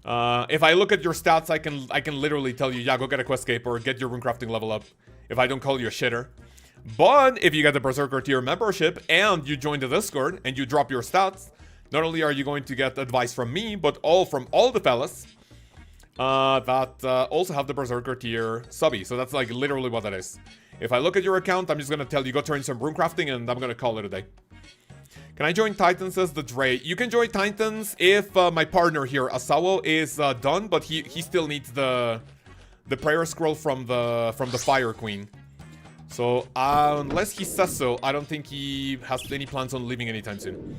If I look at your stats, I can literally tell you, yeah, go get a Questscape or get your runecrafting level up. If I don't call you a shitter. But if you get the Berserker tier membership and you join the Discord and you drop your stats, not only are you going to get advice from me, but from all the fellas that also have the Berserker tier subby. So that's like literally what that is. If I look at your account, I'm just gonna tell you go turn some runecrafting and I'm gonna call it a day. Can I join Titans as the Dre? You can join Titans if my partner here, Asawa, is done, but he still needs the prayer scroll from the Fire Queen. So unless he says so, I don't think he has any plans on leaving anytime soon.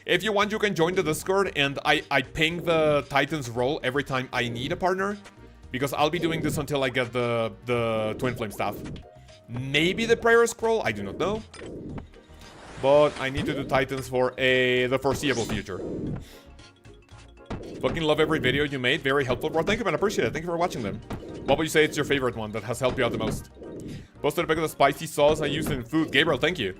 If you want, you can join the Discord, and I ping the Titans role every time I need a partner, because I'll be doing this until I get the Twin Flame staff. Maybe the prayer scroll, I do not know. But I need to do Titans for the foreseeable future. Fucking love every video you made. Very helpful, bro. Thank you, man. I appreciate it. Thank you for watching them. What would you say it's your favorite one that has helped you out the most? Posted a bit of the spicy sauce I used in food. Gabriel, thank you.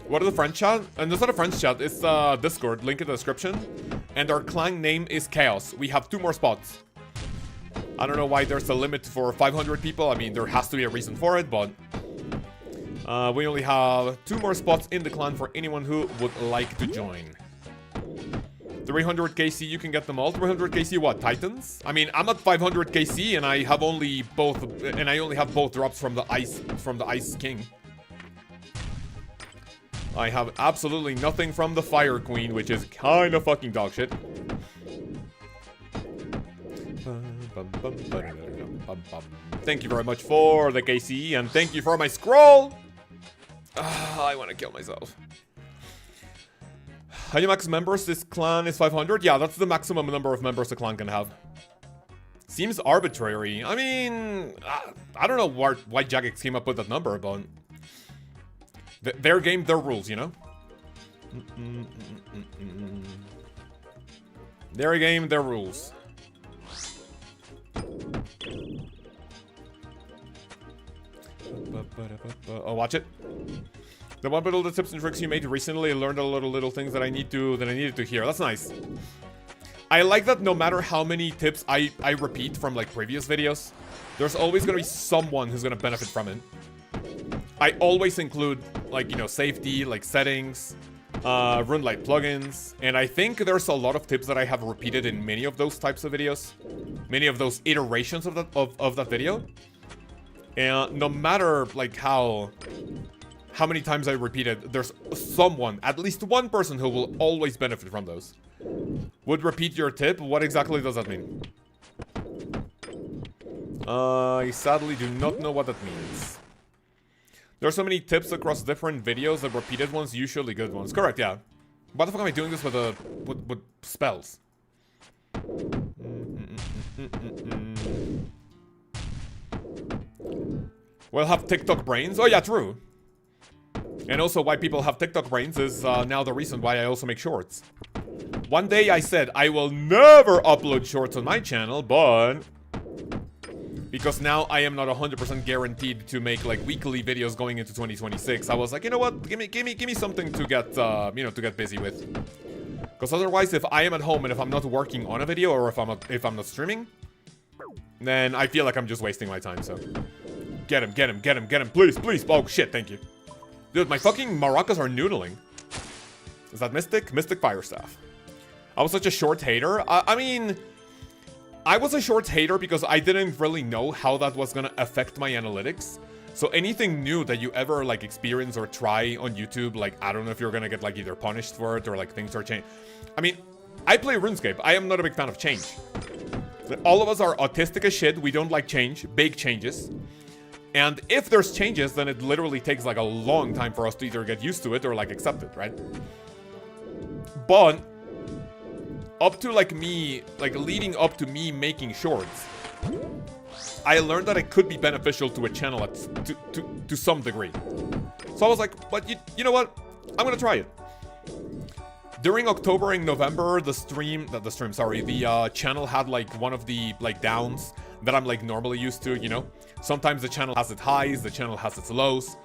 What is the French chat? And it's not a French chat. It's Discord. Link in the description. And our clan name is Kaoz. We have 2 more spots. I don't know why there's a limit for 500 people. I mean, there has to be a reason for it, but we only have 2 more spots in the clan for anyone who would like to join. 300 KC, you can get them all. 300 KC, what? Titans? I mean, I'm at 500 KC, and I only have both drops from the Ice King. I have absolutely nothing from the Fire Queen, which is kind of fucking dog shit. Thank you very much for the KC, and thank you for my scroll. I want to kill myself. How many max members? This clan is 500? Yeah, that's the maximum number of members the clan can have. Seems arbitrary. I mean, I don't know why Jagex came up with that number, but their game, their rules, you know? Their game, their rules. Oh, watch it. The one bit of the tips and tricks you made recently, I learned a little things that I needed to hear. That's nice. I like that no matter how many tips I repeat from like previous videos, there's always gonna be someone who's gonna benefit from it. I always include like, you know, safety, like settings, Runelight plugins, and I think there's a lot of tips that I have repeated in many of those types of videos, many of those iterations of that video. And no matter like how many times I repeat it, there's someone, at least one person who will always benefit from those. Would repeat your tip? What exactly does that mean? I sadly do not know what that means. There's so many tips across different videos, the repeated ones, usually good ones. Correct, yeah. Why the fuck am I doing this with spells? We'll have TikTok brains. Oh yeah, true. And also why people have TikTok brains is now the reason why I also make shorts. One day I said I will never upload shorts on my channel, but because now I am not 100% guaranteed to make like weekly videos going into 2026, I was like, you know what? Give me something to get you know, to get busy with. Because otherwise, if I am at home and if I'm not working on a video or if I'm not streaming, then I feel like I'm just wasting my time. So get him, please. Oh shit, thank you. Dude, my fucking maracas are noodling. Is that Mystic? Mystic Firestaff. I was such a short hater. I mean, I was a short hater because I didn't really know how that was gonna affect my analytics. So anything new that you ever like experience or try on YouTube, like I don't know if you're gonna get like either punished for it or like things are changed. I mean, I play RuneScape. I am not a big fan of change. All of us are autistic as shit. We don't like change, big changes. And if there's changes, then it literally takes like a long time for us to either get used to it or like accept it, right? But up to like me, like leading up to me making shorts, I learned that it could be beneficial to a channel to some degree. So I was like, but you know what? I'm gonna try it. During October and November, the channel had like one of the like downs that I'm like normally used to, you know? Sometimes the channel has its highs, the channel has its lows.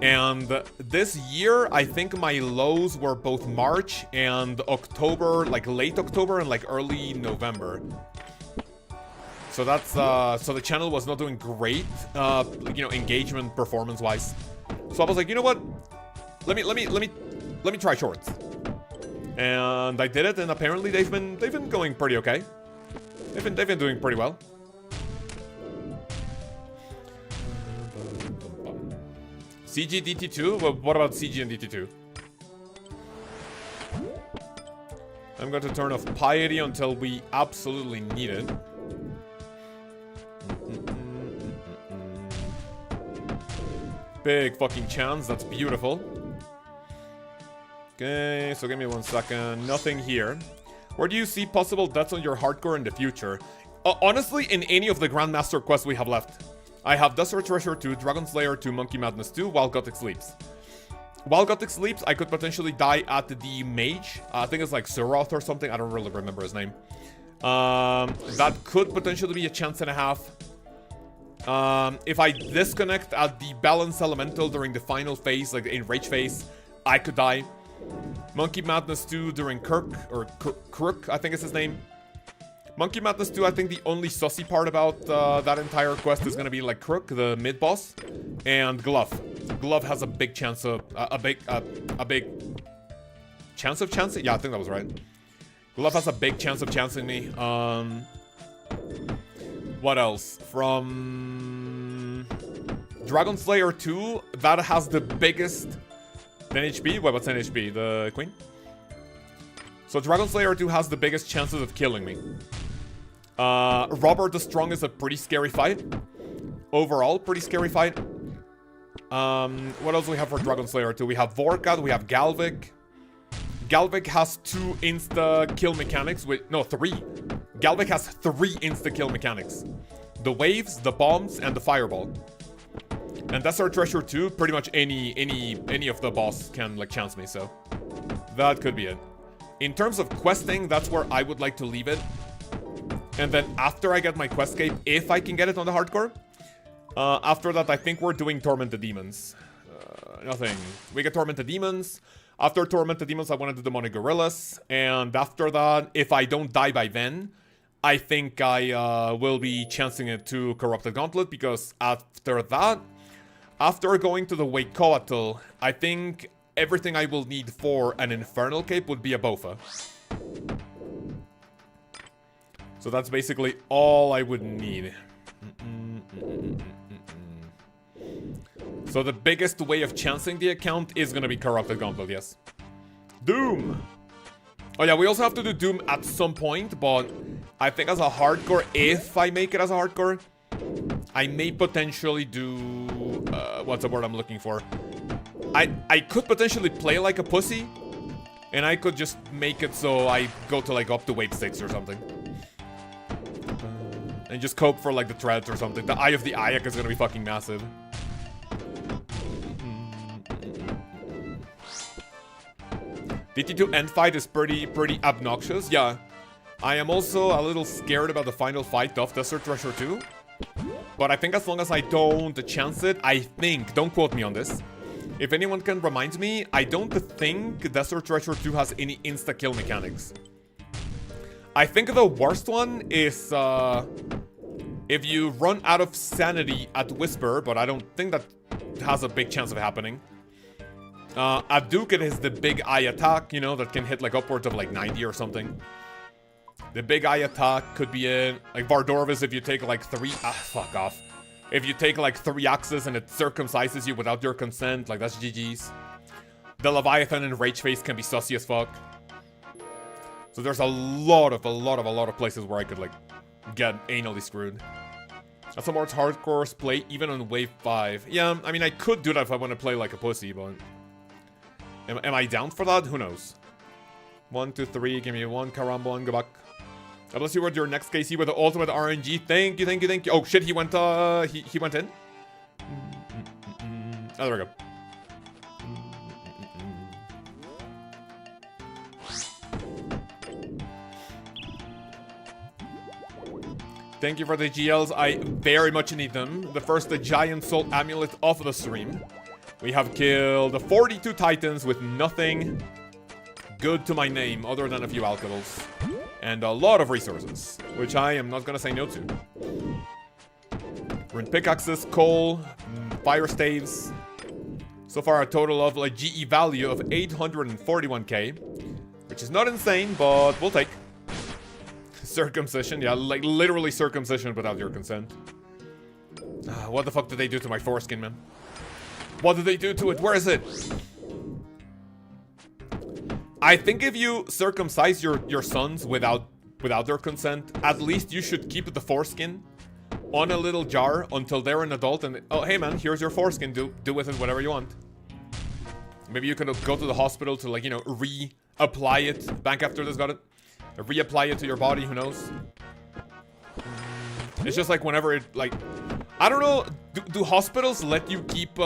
And this year, I think my lows were both March and October, like late October and like early November. So that's, so the channel was not doing great, you know, engagement performance-wise. So I was like, you know what? Let me try shorts. And I did it, and apparently they've been going pretty okay. They've been doing pretty well. CG DT2? Well, what about CG and DT2? I'm going to turn off Piety until we absolutely need it. Big fucking chance, that's beautiful. Okay, so give me 1 second. Nothing here. Where do you see possible deaths on your hardcore in the future? Honestly, in any of the Grandmaster quests we have left. I have Desert Treasure 2, Dragon Slayer 2, Monkey Madness 2, While Gothic Sleeps. While Gothic Sleeps, I could potentially die at the Mage. I think it's like Suroth or something. I don't really remember his name. That could potentially be a chance and a half. If I disconnect at the Balance Elemental during the final phase, like the Enrage phase, I could die. Monkey Madness 2 during Crook, I think is his name. Monkey Madness 2, I think the only sussy part about that entire quest is gonna be like Crook, the mid-boss, and Glove. Glove has a big chance of, a big chance of chancing? Yeah, I think that was right. Glove has a big chance of chancing me. What else? From Dragon Slayer 2, that has the biggest NHP? Wait, what's NHP? The Queen? So Dragon Slayer 2 has the biggest chances of killing me. Robert the Strong is a pretty scary fight. Overall, pretty scary fight. What else do we have for Dragon Slayer 2? We have Vorkat, we have Galvik. Galvik has 2 insta-kill mechanics with... No, 3. Galvik has 3 insta-kill mechanics. The waves, the bombs, and the fireball. And Desert Treasure 2, pretty much any of the boss can like chance me, so that could be it. In terms of questing, that's where I would like to leave it. And then after I get my Questscape, if I can get it on the hardcore, after that I think we're doing Tormented Demons. Nothing. We get Tormented Demons. After Tormented Demons, I want to do Demonic Gorillas. And after that, if I don't die by then, I think I will be chancing it to Corrupted Gauntlet, because after that, after going to the Lkaoz, I think everything I will need for an Infernal Cape would be a Bofa. So that's basically all I would need. So the biggest way of chancing the account is gonna be Corrupted Gauntlet, yes. Doom! Oh yeah, we also have to do Doom at some point, but I think as a hardcore, if I make it as a hardcore, I may potentially do... what's the word I'm looking for? I could potentially play like a pussy, and I could just make it so I go to like up to wave 6 or something. And just cope for like the threats or something. The Eye of the Ayak is gonna be fucking massive. DT2 end fight is pretty obnoxious. Yeah. I am also a little scared about the final fight of Desert Treasure 2. But I think as long as I don't chance it, I think, don't quote me on this. If anyone can remind me, I don't think Desert Treasure 2 has any insta-kill mechanics. I think the worst one is if you run out of sanity at Whisper, but I don't think that has a big chance of happening. At Duke, it is the big eye attack, you know, that can hit like upwards of like 90 or something. The big eye attack could be in, like Vardorvis, if you take like 3... fuck off. If you take like 3 axes and it circumcises you without your consent, like that's GG's. The Leviathan and Rage Face can be sussy as fuck. So there's a lot of places where I could like get anally screwed. That's a more hardcore play even on wave 5. Yeah, I mean I could do that if I want to play like a pussy, but... Am I down for that? Who knows? 1, 2, 3, give me 1 Karambol and go back. God bless you with your next KC with the ultimate RNG. Thank you. Oh shit, he went he went in. Oh, there we go. Thank you for the GLs. I very much need them. The first, the giant soul amulet of the stream. We have killed 42 titans with nothing good to my name other than a few alcohols. And a lot of resources, which I am not gonna say no to. Rune pickaxes, coal, fire staves. So far a total of like GE value of 841k, which is not insane, but we'll take. Circumcision, yeah, like literally circumcision without your consent. What the fuck did they do to my foreskin, man? What did they do to it? Where is it? I think if you circumcise your sons without their consent, at least you should keep the foreskin on a little jar until they're an adult and... Oh, hey man, here's your foreskin, do with it whatever you want. Maybe you can go to the hospital to, like, you know, reapply it. Bank after this got it. Reapply it to your body, who knows? It's just like whenever it, like... I don't know, do hospitals let you keep,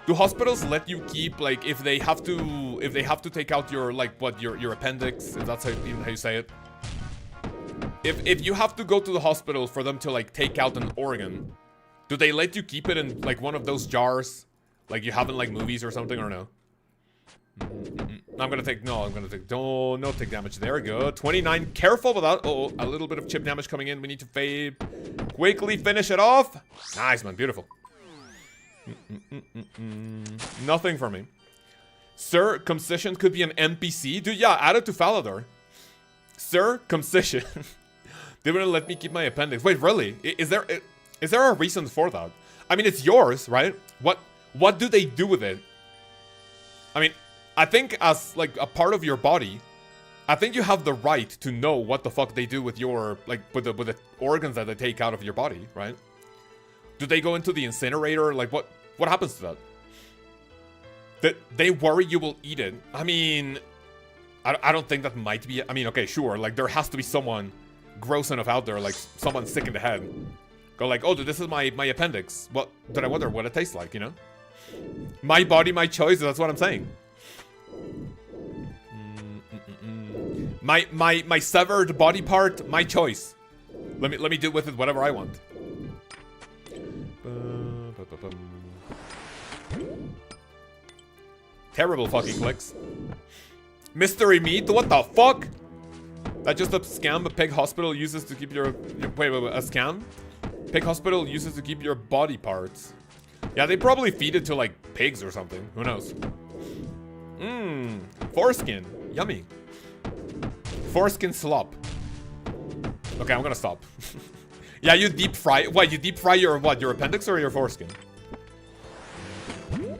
Do hospitals let you keep, like, if they have to take out your, like, what, your appendix, if that's even how you say it? If you have to go to the hospital for them to, like, take out an organ, do they let you keep it in, like, one of those jars? Like you have in, like, movies or something, or no? I'm gonna take, don't take damage there, good. 29, careful with that. Oh, a little bit of chip damage coming in, we need to fade. Quickly finish it off. Nice, man, beautiful. Nothing for me. Circumcision could be an NPC. Dude, yeah, add it to Falador. Circumcision. They wouldn't let me keep my appendix. Wait, really? Is there a reason for that? I mean, it's yours, right? What do they do with it? I mean, I think as, like, a part of your body, I think you have the right to know what the fuck they do with your, like, with the organs that they take out of your body, right? Do they go into the incinerator? Like, what happens to that? They worry you will eat it. I mean, I don't think that might be... I mean, okay, sure. Like, there has to be someone gross enough out there, like, someone sick in the head. Go like, oh, dude, this is my appendix. What? Did I wonder what it tastes like, you know? My body, my choice, that's what I'm saying. My severed body part, my choice. Let me do with it whatever I want. Terrible fucking clicks. Mystery meat? What the fuck? That's just a scam a pig hospital uses to keep your... Wait, a scam? Pig hospital uses to keep your body parts. Yeah, they probably feed it to, like, pigs or something. Who knows? Foreskin. Yummy. Foreskin slop. Okay, I'm gonna stop. Yeah, you deep fry... What, you deep fry your, what, your appendix or your foreskin?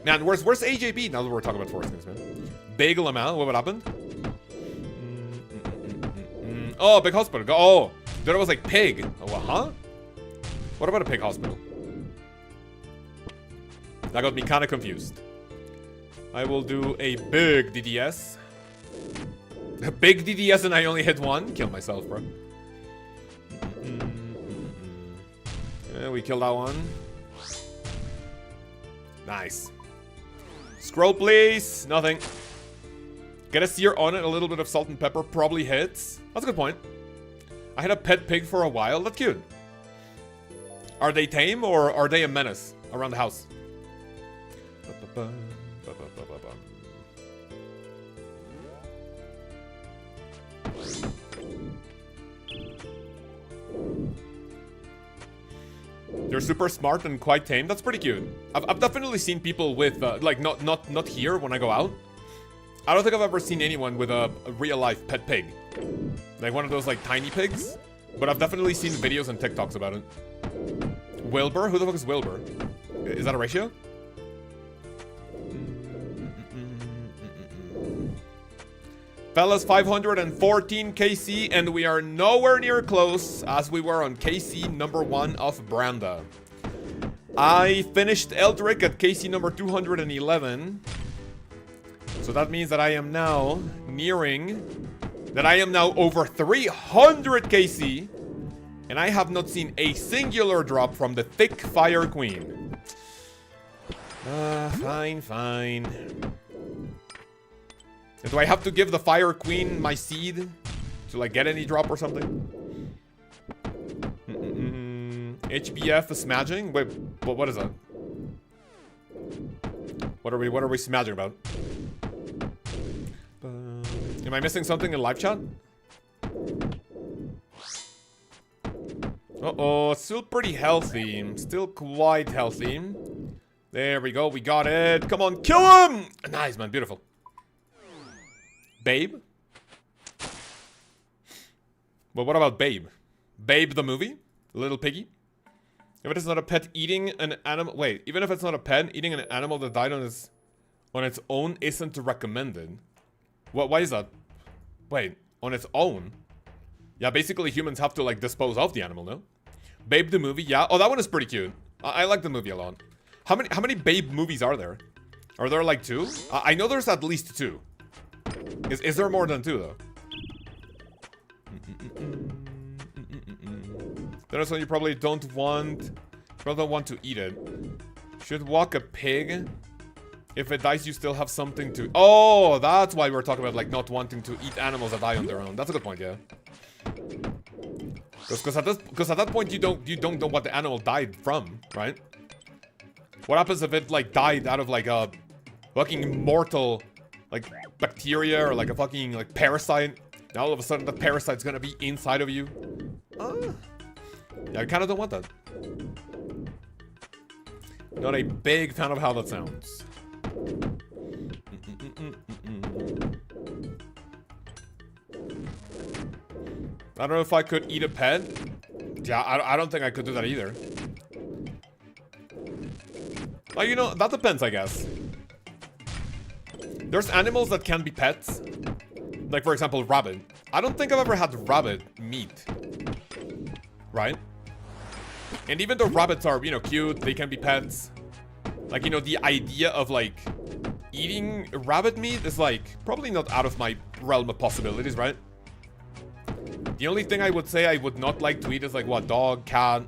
Man, where's AJB now that we're talking about foreskins, man? Bagel amount, what happened? Oh, big hospital. Oh, dude, it was like pig. Oh, huh? What about a pig hospital? That got me kind of confused. I will do a big DDS. A big DDS and I only hit one? Kill myself, bro. Yeah, we killed that one. Nice. Scroll, please. Nothing. Get a sear on it, a little bit of salt and pepper probably hits. That's a good point. I had a pet pig for a while. That's cute. Are they tame or are they a menace around the house? They're super smart and quite tame. That's pretty cute. I've definitely seen people with like not here when I go out. I don't think I've ever seen anyone with a real life pet pig, like one of those like tiny pigs. But I've definitely seen videos and TikToks about it. Wilbur? Who the fuck is Wilbur? Is that a ratio? Fellas, 514 KC, and we are nowhere near close as we were on KC number 1 of Branda. I finished Eldrick at KC number 211. So that means that I am now nearing... that I am now over 300 KC. And I have not seen a singular drop from the Thick Fire Queen. Fine. Do I have to give the Fire Queen my seed to like get any drop or something? HBF is smudging? Wait, what is that? What are we smudging about? Am I missing something in live chat? Uh-oh, still pretty healthy. Still quite healthy. There we go, we got it. Come on, kill him! Nice, man, beautiful. Babe? But what about Babe? Babe the movie? Little piggy? If it is not a pet, eating an animal... Wait, even if it's not a pet, eating an animal that died on its own isn't recommended. Why is that? Wait, on its own? Yeah, basically humans have to like dispose of the animal, no? Babe the movie, yeah. Oh, that one is pretty cute. I like the movie a lot. How many Babe movies are there? Are there like 2? I know there's at least 2. Is there more than 2 though? Then also you probably don't want to eat it. Should walk a pig. If it dies, you still have something to... Oh, that's why we're talking about like not wanting to eat animals that die on their own. That's a good point, yeah. Because at that point you don't know what the animal died from, right? What happens if it like died out of like a fucking immortal like bacteria or like a fucking like parasite? Now all of a sudden the parasite's gonna be inside of you. Yeah, I kind of don't want that. Not a big fan of how that sounds. I don't know if I could eat a pet. Yeah, I don't think I could do that either. Like, you know, that depends, I guess. There's animals that can be pets. Like, for example, rabbit. I don't think I've ever had rabbit meat. Right? And even though rabbits are, you know, cute, they can be pets. Like, you know, the idea of, like, eating rabbit meat is, like, probably not out of my realm of possibilities, right? The only thing I would say I would not like to eat is, like, what, dog, cat,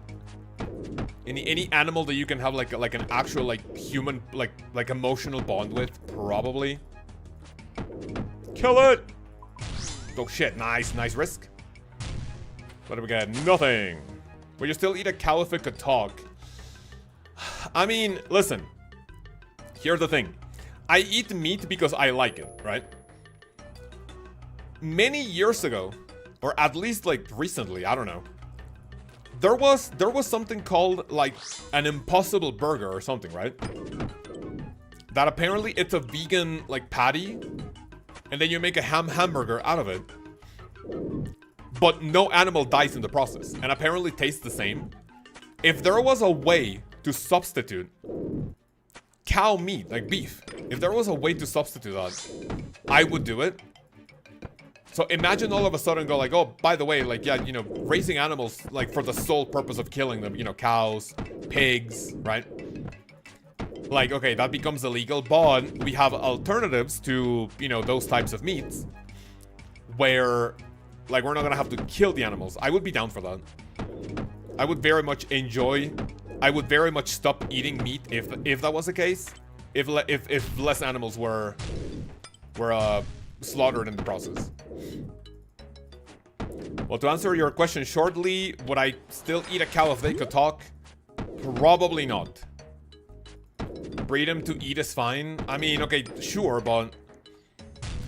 any animal that you can have, like an actual, like, human, like emotional bond with, probably. Kill it! Oh, shit, nice risk. What do we get? Nothing. Will you still eat a cow if it could talk? I mean, listen. Here's the thing. I eat meat because I like it, right? Many years ago, or at least like recently, I don't know. There was something called like an Impossible Burger or something, right? That apparently it's a vegan like patty, and then you make a hamburger out of it. But no animal dies in the process, and apparently tastes the same. If there was a way to substitute cow meat, like beef, if there was a way to substitute that, I would do it. So imagine all of a sudden go like, oh, by the way, like, yeah, you know, raising animals, like, for the sole purpose of killing them, you know, cows, pigs, right? Like, okay, that becomes illegal, but we have alternatives to, you know, those types of meats where, like, we're not gonna have to kill the animals. I would be down for that. I would very much enjoy... I would very much stop eating meat if that was the case. If less animals were slaughtered in the process. Well, to answer your question shortly, would I still eat a cow if they could talk? Probably not. Breed him to eat is fine. I mean, okay, sure, but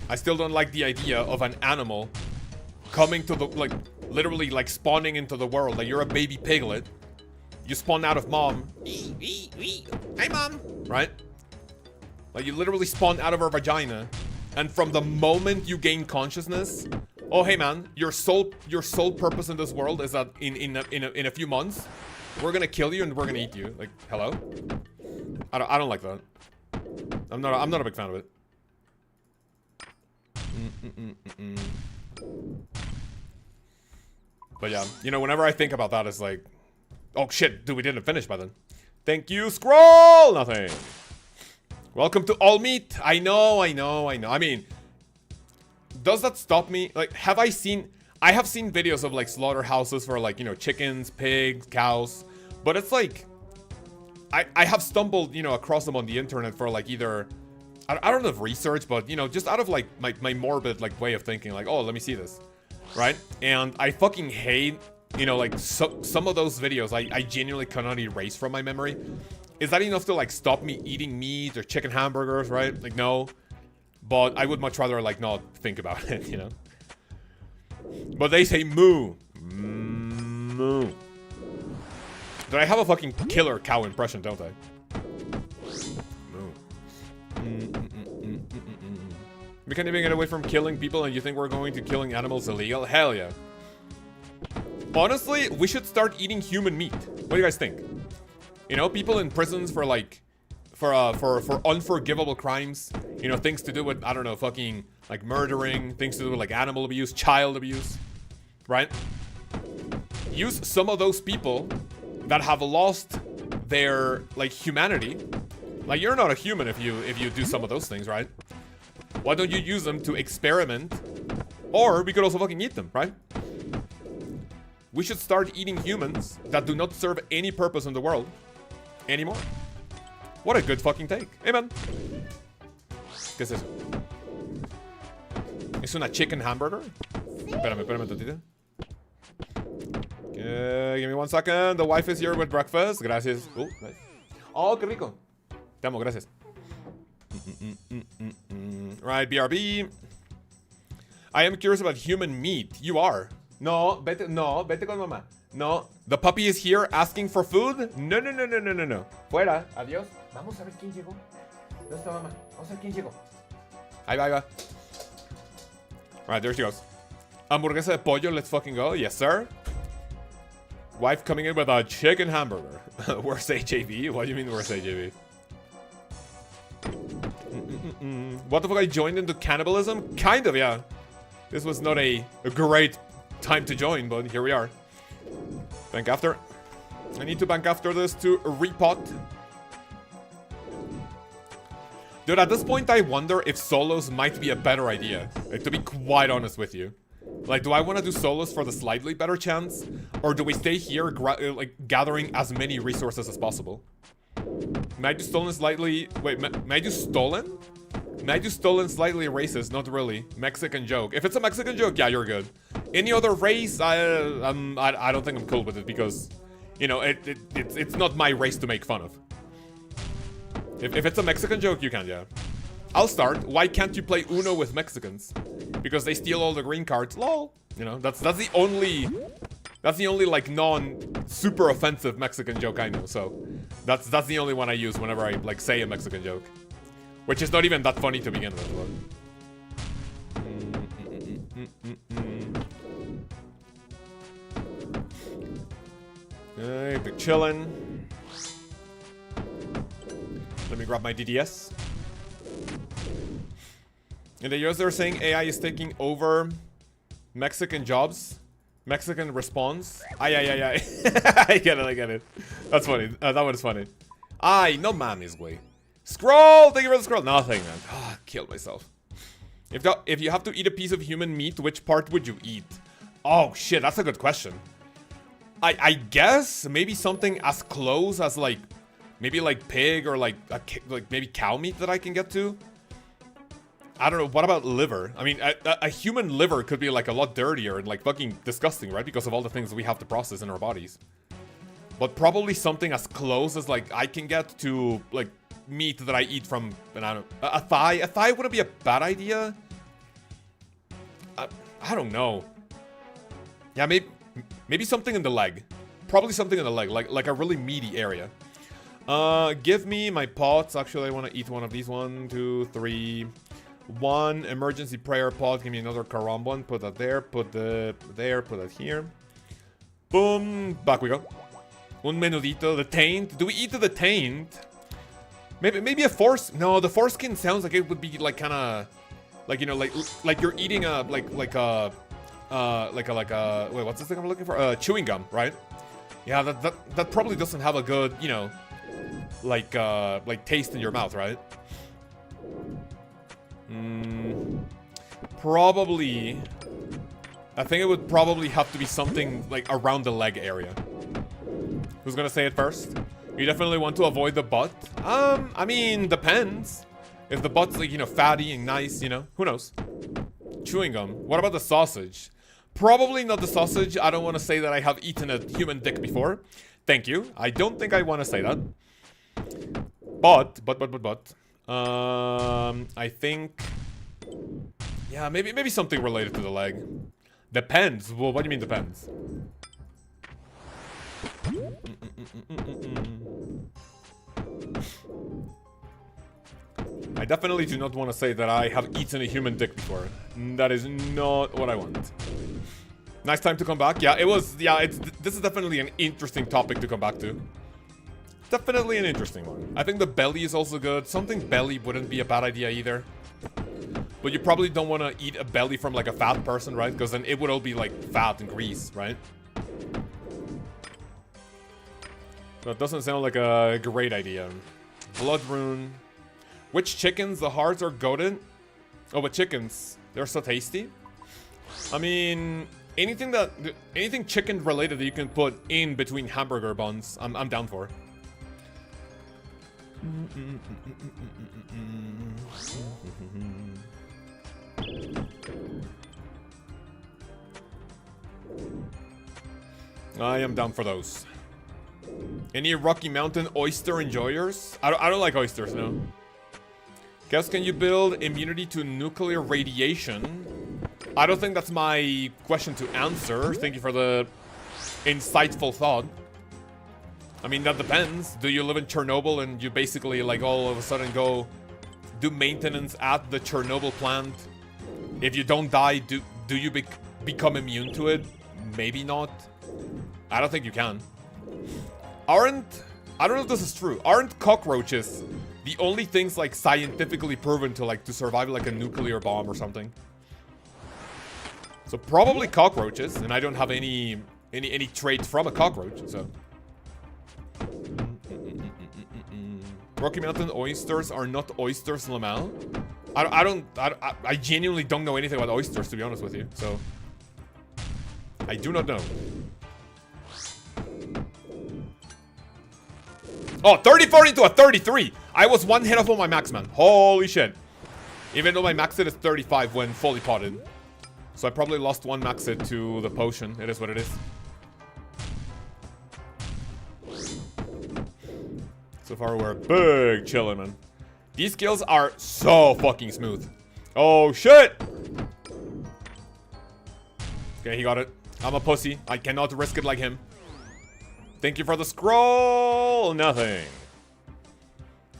I still don't like the idea of an animal coming to the, like, literally, like, spawning into the world. Like, you're a baby piglet. You spawn out of mom. Hey, mom. Right? Like, you literally spawn out of her vagina. And from the moment you gain consciousness, oh, hey, man, your sole purpose in this world is that in a few months, we're gonna kill you and we're gonna eat you. Like, hello? I don't like that. I'm not a big fan of it. But yeah, you know, whenever I think about that, it's like, oh shit, dude, we didn't finish by then. Thank you, scroll! Nothing. Welcome to All Meat. I know. I mean, does that stop me? Like, I have seen videos of like slaughterhouses for like, you know, chickens, pigs, cows. But it's like, I have stumbled, you know, across them on the internet for like either, I don't know if research, but, you know, just out of like my morbid like way of thinking, like, oh, let me see this, right? And I fucking hate, you know, like some of those videos I genuinely cannot erase from my memory. Is that enough to like stop me eating meat or chicken hamburgers, right? Like, no. But I would much rather like not think about it, you know? But they say moo. Moo. But I have a fucking killer cow impression, don't I? Moo. We can't even get away from killing people and you think we're going to killing animals illegal? Hell yeah. Honestly, we should start eating human meat. What do you guys think? You know, people in prisons for like, for unforgivable crimes. You know, things to do with, I don't know, fucking like murdering, things to do with like animal abuse, child abuse, right? Use some of those people that have lost their like humanity. Like, you're not a human if you do some of those things, right? Why don't you use them to experiment? Or we could also fucking eat them, right? We should start eating humans that do not serve any purpose in the world anymore. What a good fucking take. Hey, man. ¿Qué es eso? ¿Es una chicken hamburger? Espérame un tantito. Give me 1 second. The wife is here with breakfast. Gracias. Oh, nice. Oh, qué rico. Te amo, gracias. Right, BRB. I am curious about human meat. You are. No, vete con mamá. No, the puppy is here asking for food. No. Fuera. Adiós. Vamos a ver quién llegó. ¿Dónde está mamá? Vamos a ver quién llegó. Ahí va. Right, there she goes. Hamburguesa de pollo, let's fucking go. Yes, sir. Wife coming in with a chicken hamburger. Where's HAV? What do you mean where's HAV? What the fuck, I joined into cannibalism? Kind of, yeah. This was not a great time to join, but here we are. Bank after. I need to bank after this to repot. Dude, at this point I wonder if solos might be a better idea. Like, to be quite honest with you. Like, do I want to do solos for the slightly better chance? Or do we stay here, like, gathering as many resources as possible? May I do stolen slightly... Wait, may I do stolen? May I do stolen slightly racist? Not really. Mexican joke. If it's a Mexican joke, yeah, you're good. Any other race, I don't think I'm cool with it because, you know, it's not my race to make fun of. If it's a Mexican joke, you can, yeah. I'll start. Why can't you play Uno with Mexicans? Because they steal all the green cards. Lol. You know, that's the only like non-super offensive Mexican joke I know. So that's the only one I use whenever I like say a Mexican joke, which is not even that funny to begin with. Okay, big chillin'. Let me grab my DDS. In the US, they're saying AI is taking over Mexican jobs. Mexican response. Ay. I get it. That's funny. That one is funny. Ay, no mames, güey. Scroll! Thank you for the scroll. Nothing, man. Oh, I killed myself. If you have to eat a piece of human meat, which part would you eat? Oh, shit. That's a good question. I guess maybe something as close as, like, maybe like pig or like maybe cow meat that I can get to. I don't know, what about liver? I mean, a human liver could be like a lot dirtier and like fucking disgusting, right? Because of all the things we have to process in our bodies. But probably something as close as like I can get to like meat that I eat from, and I don't know, a thigh. A thigh wouldn't be a bad idea. I don't know. Yeah, maybe something in the leg. Probably something in the leg, like a really meaty area. Give me my pots. Actually, I want to eat one of these. 1, 2, 3. One emergency prayer pot. Give me another carom one. Put that there. Put the there. Put that here. Boom. Back we go. Un menudito. The taint. Do we eat the taint? Maybe a force. No, the foreskin sounds like it would be like kind of, like, you know, like you're eating a like a wait, what's this thing I'm looking for? Chewing gum, right? Yeah, that probably doesn't have a good, you know, like taste in your mouth, right? Probably. I think it would probably have to be something like around the leg area. Who's gonna say it first? You definitely want to avoid the butt. I mean, depends. If the butt's like, you know, fatty and nice, you know, who knows? Chewing gum. What about the sausage? Probably not the sausage. I don't want to say that I have eaten a human dick before. Thank you. I don't think I want to say that. But. I think. Yeah, maybe something related to the leg. Depends. Well, what do you mean depends? I definitely do not want to say that I have eaten a human dick before. That is not what I want. Nice time to come back. Yeah, it was. Yeah, this is definitely an interesting topic to come back to. Definitely an interesting one. I think the belly is also good. Something belly wouldn't be a bad idea either. But you probably don't want to eat a belly from like a fat person, right? Because then it would all be like fat and grease, right? That doesn't sound like a great idea. Blood rune. Which chickens? The hearts are goated? Oh, but chickens. They're so tasty. I mean, anything chicken related that you can put in between hamburger buns, I'm down for. I am down for those. Any Rocky Mountain oyster enjoyers? I don't like oysters, no. Guess, can you build immunity to nuclear radiation? I don't think that's my question to answer. Thank you for the insightful thought. I mean, that depends. Do you live in Chernobyl and you basically like all of a sudden go do maintenance at the Chernobyl plant? If you don't die, do you become immune to it? Maybe not. I don't think you can. I don't know if this is true. Aren't cockroaches the only things like scientifically proven to survive like a nuclear bomb or something? So probably cockroaches, and I don't have any traits from a cockroach, so. Rocky Mountain oysters are not oysters, Lamau. I genuinely don't know anything about oysters, to be honest with you, so. I do not know. Oh, 34 into a 33. I was one hit off of my max, man. Holy shit. Even though my max hit is 35 when fully potted. So I probably lost one max hit to the potion. It is what it is. So far, we're big chillin', man. These kills are so fucking smooth. Oh, shit. Okay, he got it. I'm a pussy. I cannot risk it like him. Thank you for the scroll. Nothing.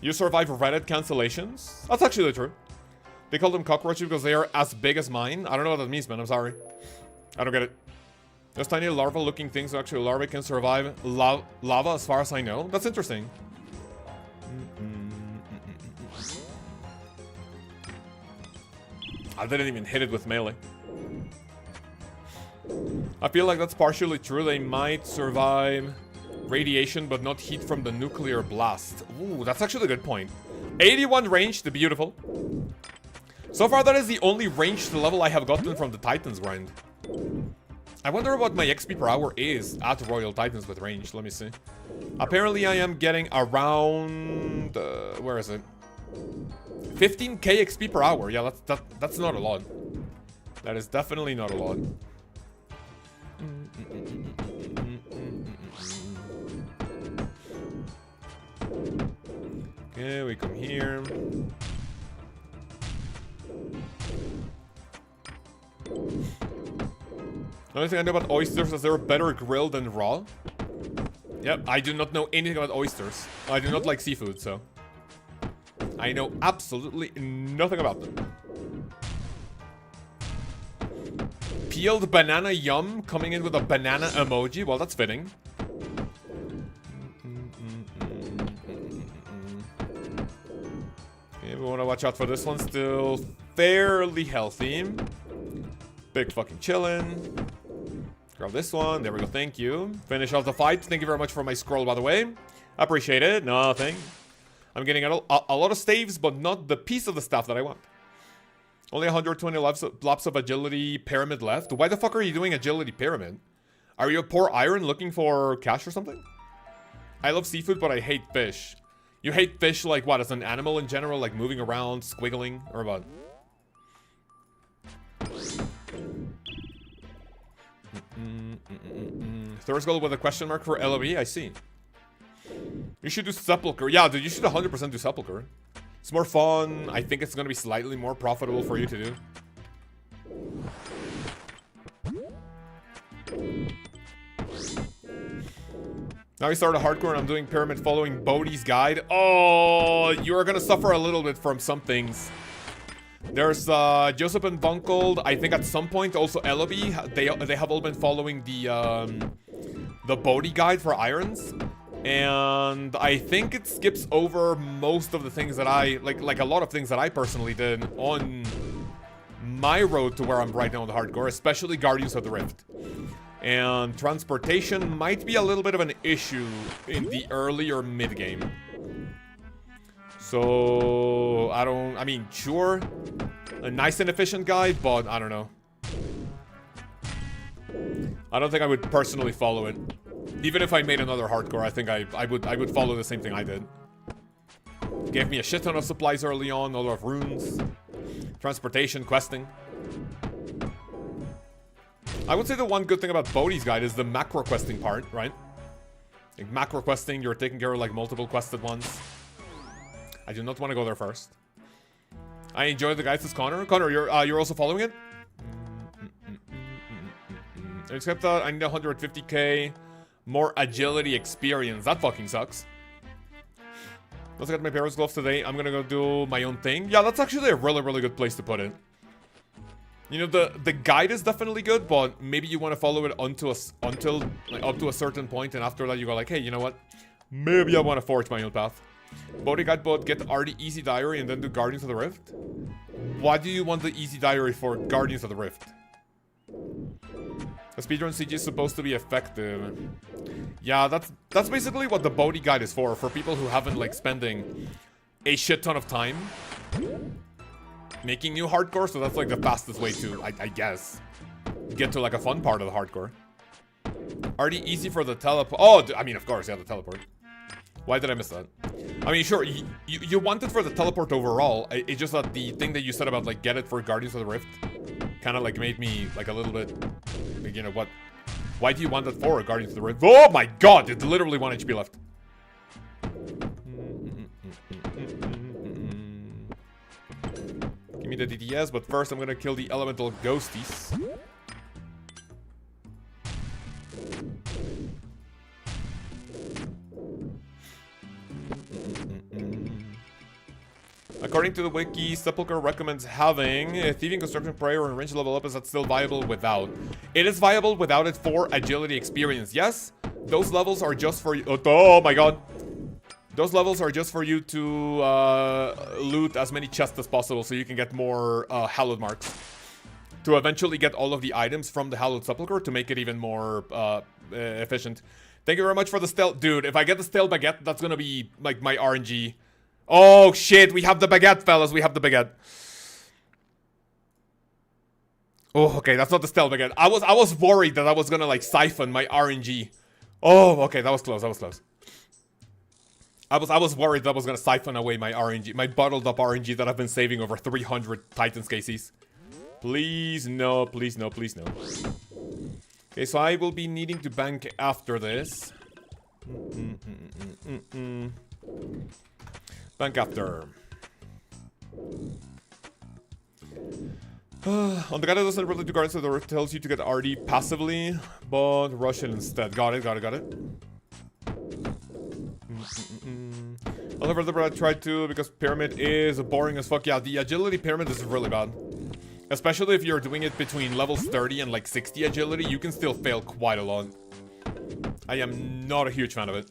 You survive Reddit cancellations? That's actually true. They call them cockroaches because they are as big as mine. I don't know what that means, man. I'm sorry. I don't get it. Those tiny larva-looking things are actually larvae can survive lava as far as I know. That's interesting. I didn't even hit it with melee. I feel like that's partially true. They might survive radiation, but not heat from the nuclear blast. Ooh, that's actually a good point. 81 ranged, beautiful. So far, that is the only ranged level I have gotten from the Titans grind. I wonder what my XP per hour is at Royal Titans with range. Let me see. Apparently, I am getting around... where is it? 15k XP per hour. Yeah, that's not a lot. That is definitely not a lot. Okay, we come here. The only thing I know about oysters is they're better grilled than raw. Yep, I do not know anything about oysters. I do not like seafood, so I know absolutely nothing about them. Peeled banana yum, coming in with a banana emoji. Well, that's fitting. Okay, we want to watch out for this one. Still fairly healthy. Big fucking chillin'. Grab this one. There we go. Thank you. Finish off the fight. Thank you very much for my scroll, by the way. Appreciate it. Nothing. I'm getting a lot of staves, but not the piece of the stuff that I want. Only 120 laps of agility pyramid left. Why the fuck are you doing agility pyramid? Are you a poor iron looking for cash or something? I love seafood, but I hate fish. You hate fish like what? As an animal in general? Like moving around, squiggling, or what? Thirst goal with a question mark for LOE? I see. You should do Sepulcher. Yeah, dude, you should 100% do Sepulcher. It's more fun. I think it's going to be slightly more profitable for you to do. Now we started hardcore and I'm doing pyramid following Bodhi's guide. Oh, you are going to suffer a little bit from some things. There's Joseph and Bunkled. I think at some point also Ellaby. They have all been following the Bodhi guide for irons. And I think it skips over most of the things that I like a lot of things that I personally did on my road to where I'm right now in the hardcore, especially Guardians of the Rift. And transportation might be a little bit of an issue in the early or mid game. So I mean, sure, a nice and efficient guide, but I don't know. I don't think I would personally follow it. Even if I made another hardcore, I think I would follow the same thing I did. Gave me a shit ton of supplies early on, a lot of runes, transportation, questing. I would say the one good thing about Bodhi's guide is the macro questing part, right? Like macro questing, you're taking care of like multiple quests at once. I do not want to go there first. I enjoy the guides, says Connor. Connor, you're also following it? Except that I need 150k more agility experience. That fucking sucks. Let's get my Paris gloves today. I'm gonna go do my own thing. Yeah, that's actually a really, really good place to put it. You know, the guide is definitely good, but maybe you want to follow it until like, up to a certain point, and after that you go like, hey, you know what? Maybe I want to forge my own path. Bodhi guide, but get the RD easy diary and then do Guardians of the Rift. Why do you want the easy diary for Guardians of the Rift? A speedrun CG is supposed to be effective. Yeah, that's basically what the Bodhi guide is for people who haven't like spending a shit ton of time making new hardcore, so that's like the fastest way to, I guess, get to like a fun part of the hardcore. RD easy for the teleport. Oh, I mean, of course, yeah, the teleport. Why did I miss that? I mean, sure, you want it for the teleport overall. It's just that the thing that you said about like get it for Guardians of the Rift kind of like made me like a little bit, like, you know what? Why do you want that for Guardians of the Rift? Oh my god, it's literally 1 HP left. Give me the DDS, but first I'm gonna kill the elemental ghosties. According to the wiki, Sepulcher recommends having a Thieving, Construction, Prayer, and Range level up. Is that still viable without? It is viable without it for agility experience. Yes, those levels are just for you. Oh my god. Those levels are just for you to loot as many chests as possible so you can get more hallowed marks. To eventually get all of the items from the Hallowed Sepulcher to make it even more efficient. Thank you very much for the stealth. Dude, if I get the stealth baguette, that's gonna be like my RNG. Oh shit, we have the baguette, fellas. We have the baguette. Oh, okay, that's not the stealth baguette. I was worried that I was gonna like siphon my RNG. Oh, okay, that was close. That was close. I was worried that was gonna siphon away my RNG, my bottled up RNG that I've been saving over 300 Titans KCs. Please no, please no, please no. Okay, so I will be needing to bank after this. Bank after. On the guy that doesn't really do guards, so it tells you to get RD passively, but rush it instead. Got it, got it, got it. I'll never try to, because pyramid is boring as fuck. Yeah, the agility pyramid is really bad. Especially if you're doing it between levels 30 and like 60 agility, you can still fail quite a lot. I am not a huge fan of it.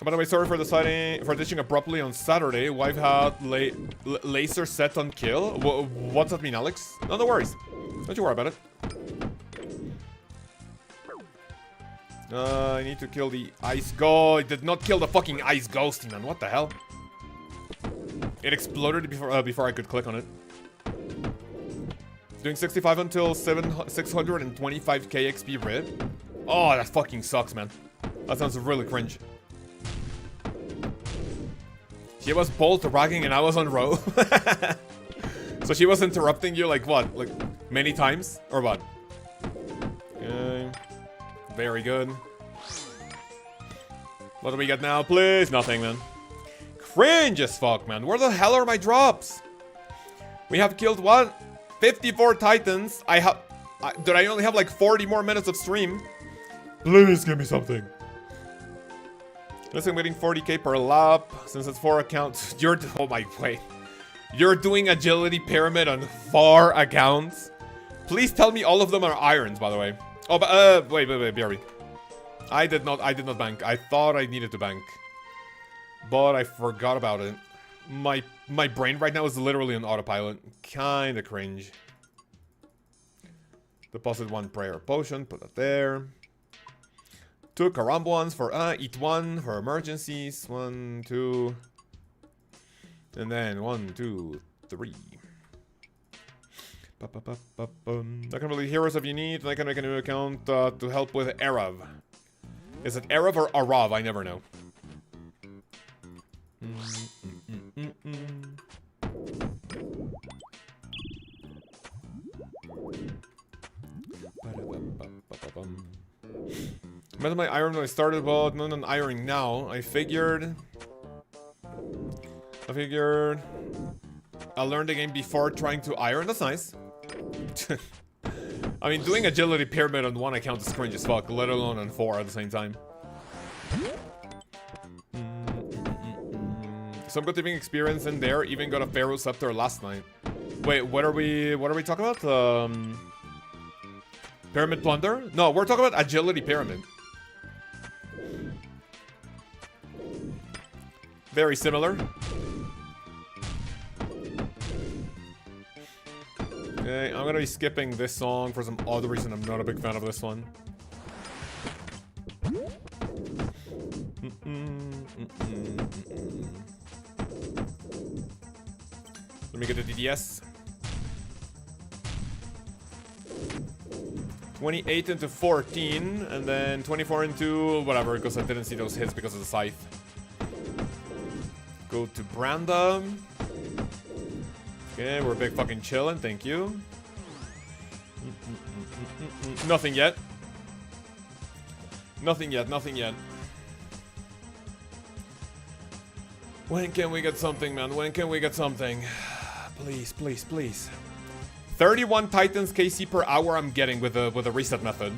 By the way, sorry for ditching abruptly on Saturday. Wife had laser set on kill. What's that mean, Alex? No, no worries. Don't you worry about it. I need to kill the ice ghost. I did not kill the fucking ice ghosting, man. What the hell? It exploded before I could click on it. Doing 65 until 625k XP rip. Oh, that fucking sucks, man. That sounds really cringe. She was bolt ragging and I was on row. So she was interrupting you like what? Like many times? Or what? Okay. Very good. What do we get now, please? Nothing, man. Cringe as fuck, man. Where the hell are my drops? We have killed what? 54 Titans. Did I only have like 40 more minutes of stream? Please give me something. Listen, I'm getting 40k per lap. Since it's 4 accounts, oh my, wait. You're doing agility pyramid on 4 accounts? Please tell me all of them are irons, by the way. Oh, but, wait, BRB. I did not bank. I thought I needed to bank. But I forgot about it. My brain right now is literally on autopilot. Kinda cringe. Deposit 1 prayer potion, put that there. 2 Karamba ones for eat 1 for emergencies. 1, 2. And then 1, 2, 3. I can really heroes if you need, and I can make a new account to help with Arav. Is it Arav or Arav? I never know. Met my iron when I started, but none on ironing now. I figured I'll learn the game before trying to iron. That's nice. I mean, doing agility pyramid on 1 account is cringe as fuck, let alone on 4 at the same time. Some good living experience in there. Even got a Pharaoh Scepter last night. Wait, what are we talking about? Pyramid Plunder? No, we're talking about agility pyramid. Very similar. Okay, I'm gonna be skipping this song for some odd reason. I'm not a big fan of this one. Let me get the DDS. 28 into 14, and then 24 into whatever, because I didn't see those hits because of the scythe. Go to Branda. Okay, we're big fucking chillin', thank you. Nothing yet. Nothing yet, nothing yet. When can we get something, man? When can we get something? Please, please, please. 31 Titans KC per hour I'm getting with a reset method.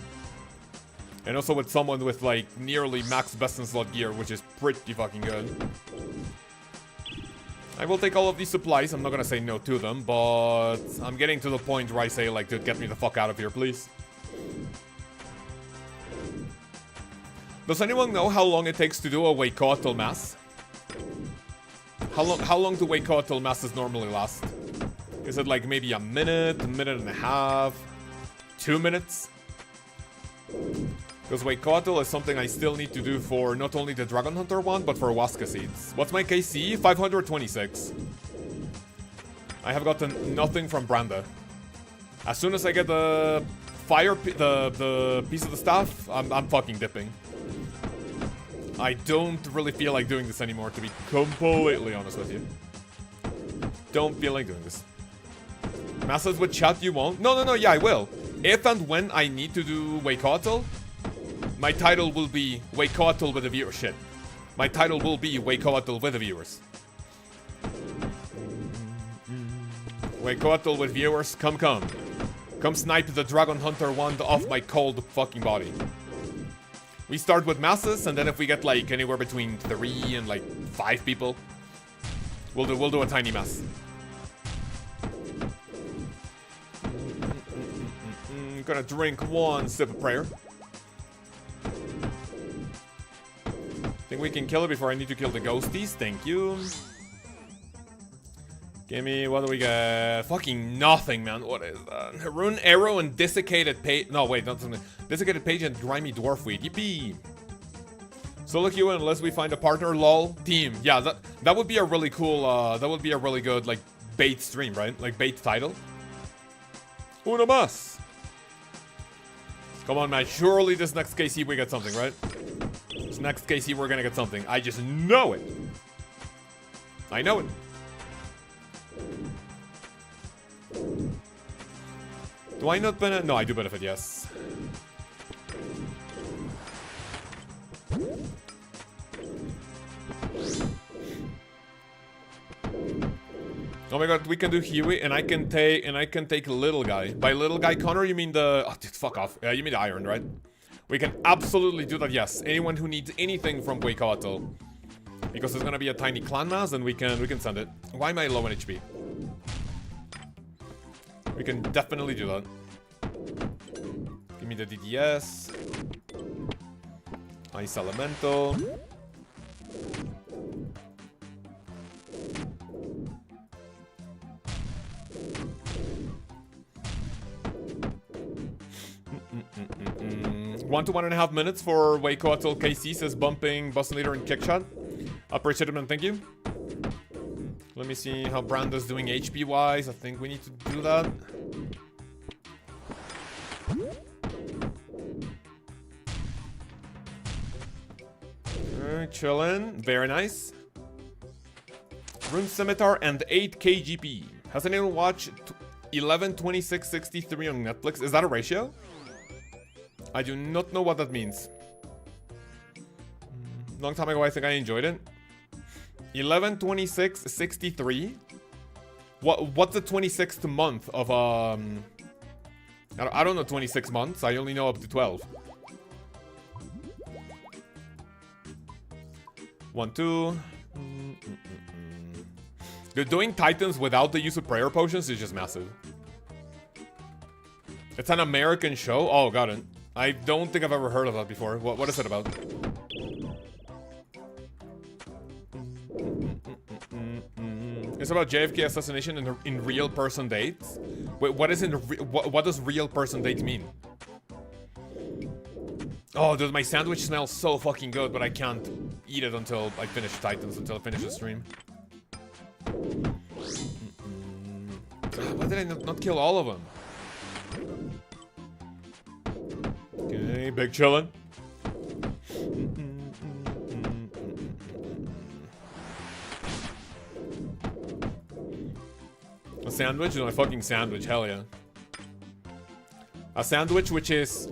And also with someone with like nearly max best in slot gear, which is pretty fucking good. I will take all of these supplies. I'm not gonna say no to them, but I'm getting to the point where I say like, dude, get me the fuck out of here, please. Does anyone know how long it takes to do a Lkaoz Mass? How long do Lkaoz Masses normally last? Is it like maybe a minute and a half, 2 minutes? Because Lkaoz is something I still need to do for not only the Dragon Hunter one, but for Waska Seeds. What's my KC? 526. I have gotten nothing from Branda. As soon as I get the the piece of the staff, I'm fucking dipping. I don't really feel like doing this anymore, to be completely honest with you. Don't feel like doing this. Masses with chat you won't? No, yeah, I will. If and when I need to do Lkaoz, my title will be Lkaoz with the viewership. My title will be Lkaoz with the viewers. Lkaoz with viewers, come. Come snipe the Dragon Hunter wand off my cold fucking body. We start with masses, and then if we get like anywhere between 3 and like 5 people, we'll do a tiny mass. Gonna drink 1 sip of prayer. Think we can kill it before I need to kill the ghosties. Thank you. Give me, what do we get? Fucking nothing, man. What is that? Rune Arrow and Desiccated Page. No, wait, not something. Desiccated Page and Grimy Dwarf Weed. Yippee. Solo queue unless we find a partner, lol. Team. Yeah, that would be a really cool, that would be a really good, like, bait stream, right? Like, bait title. Uno más. Come on, man. Surely this next KC we get something, right? This next KC we're gonna get something. I just know it. I know it. Do I not benefit? No, I do benefit, yes. Oh my god, we can do Huey, and I can take little guy. By little guy, Connor, you mean the... Oh, dude, fuck off. You mean the iron, right? We can absolutely do that, yes. Anyone who needs anything from Lkaoz. Because there's gonna be a tiny clan mass, and we can send it. Why am I low on HP? We can definitely do that. Give me the DDS. Ice Elemental. One to 1.5 minutes for Lkaoz KC, says bumping Boston Leader and Kickshot. Appreciate it, man. Thank you. Let me see how Branda's doing HP wise. I think we need to do that. Alright, chillin'. Very nice. Rune Scimitar and 8 KGP. Has anyone watched 11/26/63 on Netflix? Is that a ratio? I do not know what that means. Long time ago, I think I enjoyed it. 11/26/63. What's the 26th month of I don't know 26 months. I only know up to 12. 1, 2. Dude, doing Titans without the use of prayer potions is just massive. It's an American show. Oh, got it. I don't think I've ever heard of that before. What is it about? It's about JFK assassination in real person dates. Wait, what does real person date mean? Oh, dude, my sandwich smells so fucking good, but I can't eat it until I finish Titans, until I finish the stream. Why did I not kill all of them? Okay, big chillin'. A sandwich? No, a fucking sandwich, hell yeah. A sandwich which is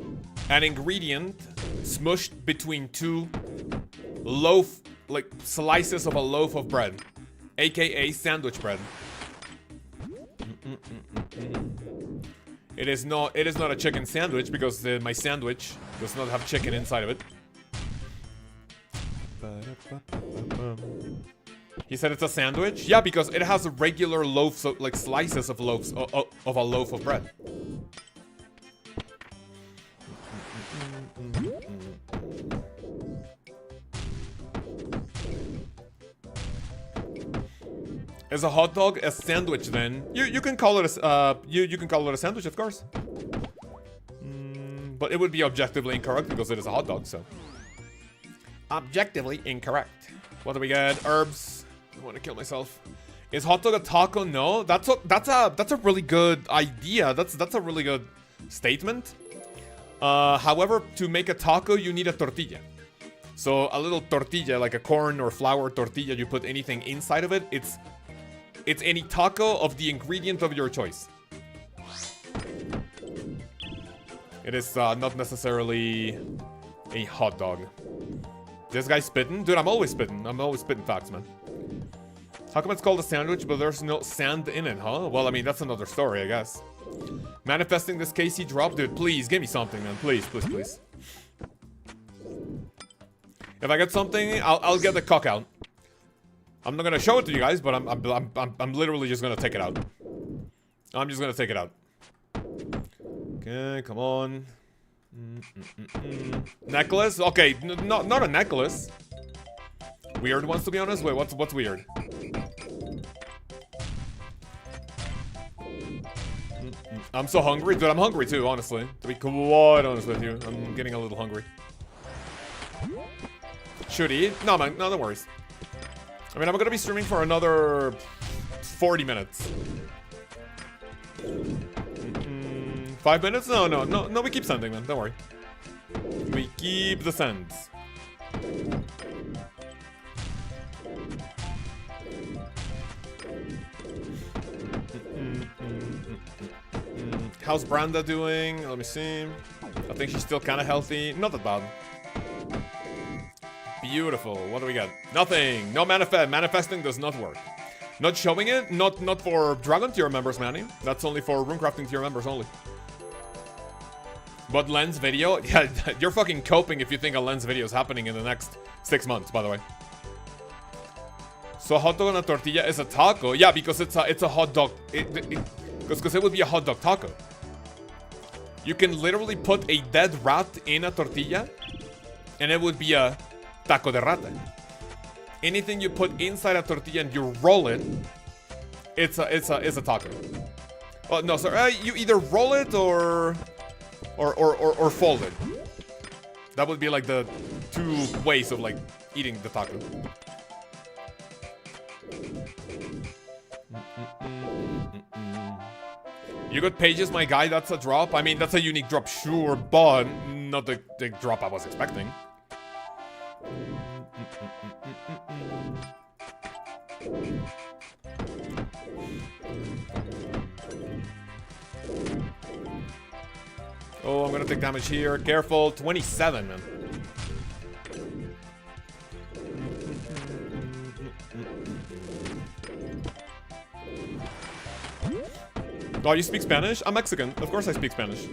an ingredient smushed between 2 slices of a loaf of bread. AKA sandwich bread. It is not a chicken sandwich because my sandwich does not have chicken inside of it. He said it's a sandwich? Yeah, because it has regular loaves, like slices of loaves of a loaf of bread. Is a hot dog a sandwich then? You can call it a you can call it a sandwich, of course. But it would be objectively incorrect because it is a hot dog, so. Objectively incorrect. What do we get? Herbs. I want to kill myself. Is hot dog a taco? No. That's a really good idea. That's a really good statement. However, to make a taco, you need a tortilla. So a little tortilla, like a corn or flour tortilla, you put anything inside of it. It's any taco of the ingredient of your choice. It is not necessarily a hot dog. This guy's spitting? Dude, I'm always spitting. I'm always spitting facts, man. How come it's called a sandwich, but there's no sand in it, huh? Well, I mean, that's another story, I guess. Manifesting this KC drop? Dude, please, give me something, man. Please, please, please. If I get something, I'll get the cock out. I'm not gonna show it to you guys, but I'm literally just gonna take it out. I'm just gonna take it out. Okay, come on. Necklace? Okay, not a necklace. Weird ones, to be honest. Wait, what's weird? I'm so hungry. Dude, I'm hungry too, honestly. To be quite honest with you. I'm getting a little hungry. Should eat? No, man. No worries. I mean, I'm gonna be streaming for another 40 minutes. 5 minutes? No, we keep sending, man. Don't worry. We keep the sends. How's Branda doing? Let me see. I think she's still kind of healthy. Not that bad. Beautiful. What do we got? Nothing. No manifest. Manifesting does not work. Not showing it. Not for Dragon tier members, Manny. That's only for Runecrafting tier members only. But lens video? Yeah, you're fucking coping if you think a lens video is happening in the next 6 months, by the way. So hot dog on a tortilla is a taco? Yeah, because it's a hot dog. Because it would be a hot dog taco. You can literally put a dead rat in a tortilla, and it would be a taco de rata. Anything you put inside a tortilla and you roll it, it's a taco. Oh no, sorry. You either roll it or fold it. That would be like the 2 ways of like eating the taco. You got Pages, my guy. That's a drop. I mean, that's a unique drop, sure, but not the drop I was expecting. Oh, I'm gonna take damage here. Careful. 27, man. Oh, you speak Spanish? I'm Mexican. Of course I speak Spanish.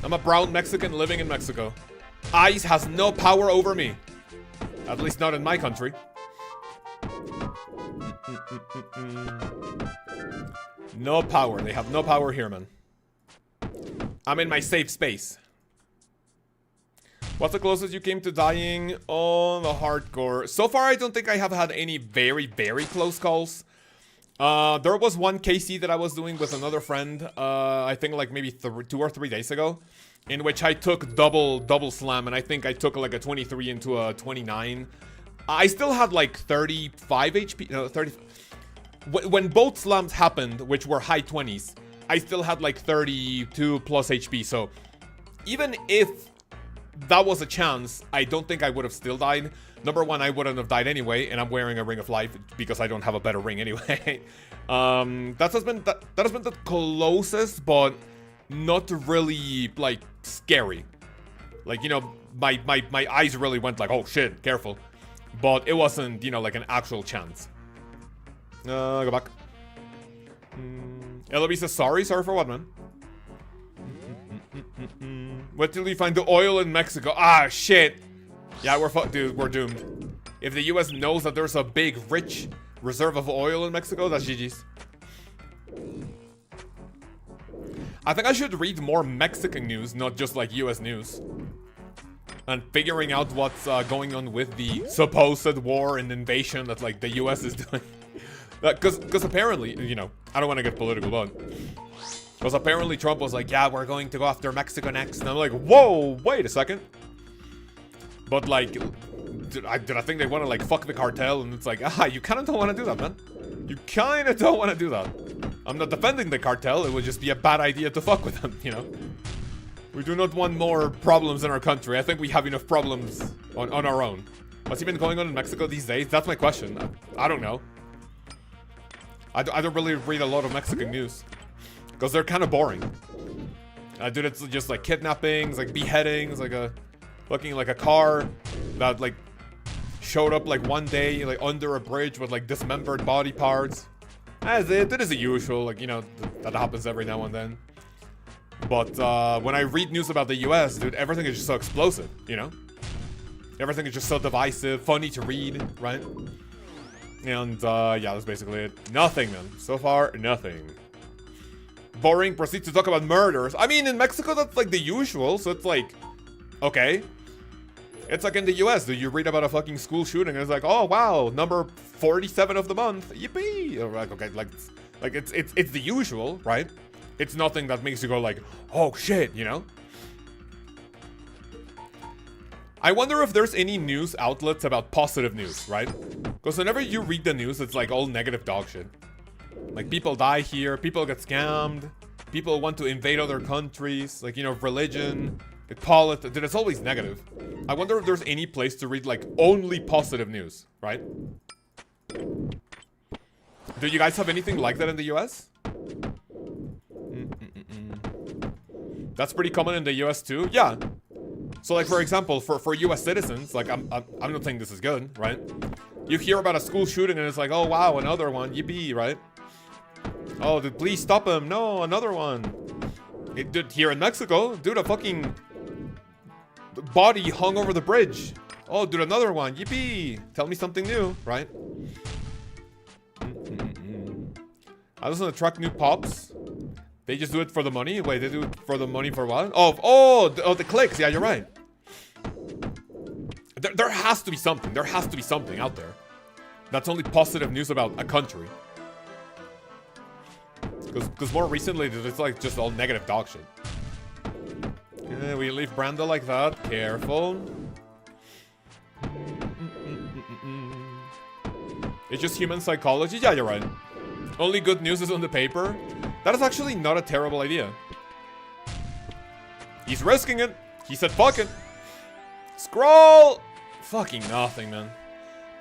I'm a brown Mexican living in Mexico. ICE has no power over me. At least not in my country. No power. They have no power here, man. I'm in my safe space. What's the closest you came to dying on the hardcore? So far, I don't think I have had any very, very close calls. There was one KC that I was doing with another friend, I think like maybe 2 or 3 days ago, in which I took double slam, and I think I took like a 23 into a 29. I still had like 35 HP, no, 30. When both slams happened, which were high 20s, I still had like 32 plus HP, so even if that was a chance, I don't think I would have still died. Number one, I wouldn't have died anyway, and I'm wearing a Ring of Life because I don't have a better ring anyway. That has been the closest, but not really like scary. Like, you know, my eyes really went like, oh shit, careful. But it wasn't, you know, like an actual chance. Go back. LB says sorry for what, man? Wait till you find the oil in Mexico. Ah, shit. Yeah, dude, we're doomed. If the US knows that there's a big, rich reserve of oil in Mexico, that's GG's. I think I should read more Mexican news, not just like US news. And figuring out what's going on with the supposed war and invasion that like the US is doing. Because apparently, you know, I don't want to get political, but because apparently Trump was like, yeah, we're going to go after Mexico next. And I'm like, whoa, wait a second. But like, did I think they want to like fuck the cartel, and it's like, you kind of don't want to do that, man. You kind of don't want to do that. I'm not defending the cartel. It would just be a bad idea to fuck with them, you know. We do not want more problems in our country. I think we have enough problems on our own. What's even going on in Mexico these days? That's my question. I don't know. I don't really read a lot of Mexican news because they're kind of boring. Dude, it's just like kidnappings, like beheadings, like looking like a car that like showed up like one day like under a bridge with like dismembered body parts. That is the usual, like, you know, that happens every now and then. But when I read news about the US, dude, everything is just so explosive, you know? Everything is just so divisive, funny to read, right? And yeah, that's basically it. Nothing, man. So far, nothing. Boring. Proceed to talk about murders. I mean, in Mexico, that's like the usual, so it's like, okay. It's like in the US, do you read about a fucking school shooting and it's like, oh wow, number 47 of the month, yippee! Or like, okay, like it's the usual, right? It's nothing that makes you go like, oh shit, you know? I wonder if there's any news outlets about positive news, right? Because whenever you read the news, it's like all negative dog shit. Like, people die here, people get scammed, people want to invade other countries, like, you know, religion, like politics, dude, it's always negative. I wonder if there's any place to read, like, only positive news, right? Do you guys have anything like that in the US? That's pretty common in the US too? Yeah. So, like, for example, for US citizens, like, I'm not saying this is good, right? You hear about a school shooting and it's like, oh wow, another one, yippee, right? Oh, dude, please stop him. No, another one. Dude, here in Mexico, dude, a fucking body hung over the bridge. Oh, dude, another one, yippee. Tell me something new, right? I doesn't attract new pops. They just do it for the money? Wait, they do it for the money for what? Oh, the clicks. Yeah, you're right. There has to be something. There has to be something out there that's only positive news about a country. Because more recently, it's like just all negative dog shit. Yeah, we leave Brando like that. Careful. It's just human psychology? Yeah, you're right. Only good news is on the paper. That is actually not a terrible idea. He's risking it. He said fuck it. Scroll! Fucking nothing, man.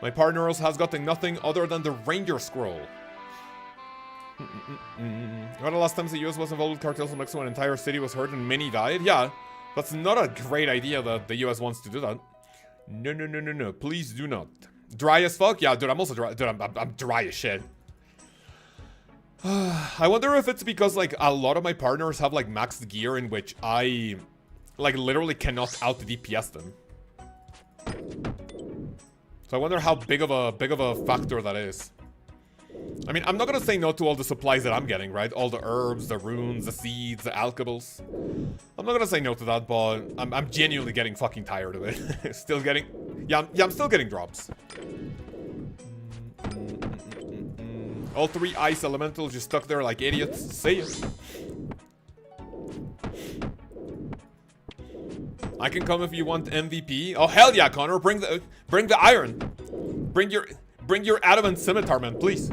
My partner has gotten nothing other than the Ranger Scroll. One of the last times the US was involved with cartels in Mexico, an entire city was hurt and many died? Yeah, that's not a great idea that the US wants to do that. No. Please do not. Dry as fuck? Yeah, dude, I'm also dry. Dude, I'm dry as shit. I wonder if it's because, like, a lot of my partners have, like, maxed gear in which I, like, literally cannot out-DPS them. So I wonder how big of a factor that is. I mean, I'm not gonna say no to all the supplies that I'm getting, right? All the herbs, the runes, the seeds, the alchemables. I'm not gonna say no to that, but I'm genuinely getting fucking tired of it. Still getting... Yeah, I'm still getting drops. All three ice elementals just stuck there like idiots. See ya. I can come if you want MVP. Oh hell yeah, Connor! Bring the iron. Bring your adamant scimitar, man, please.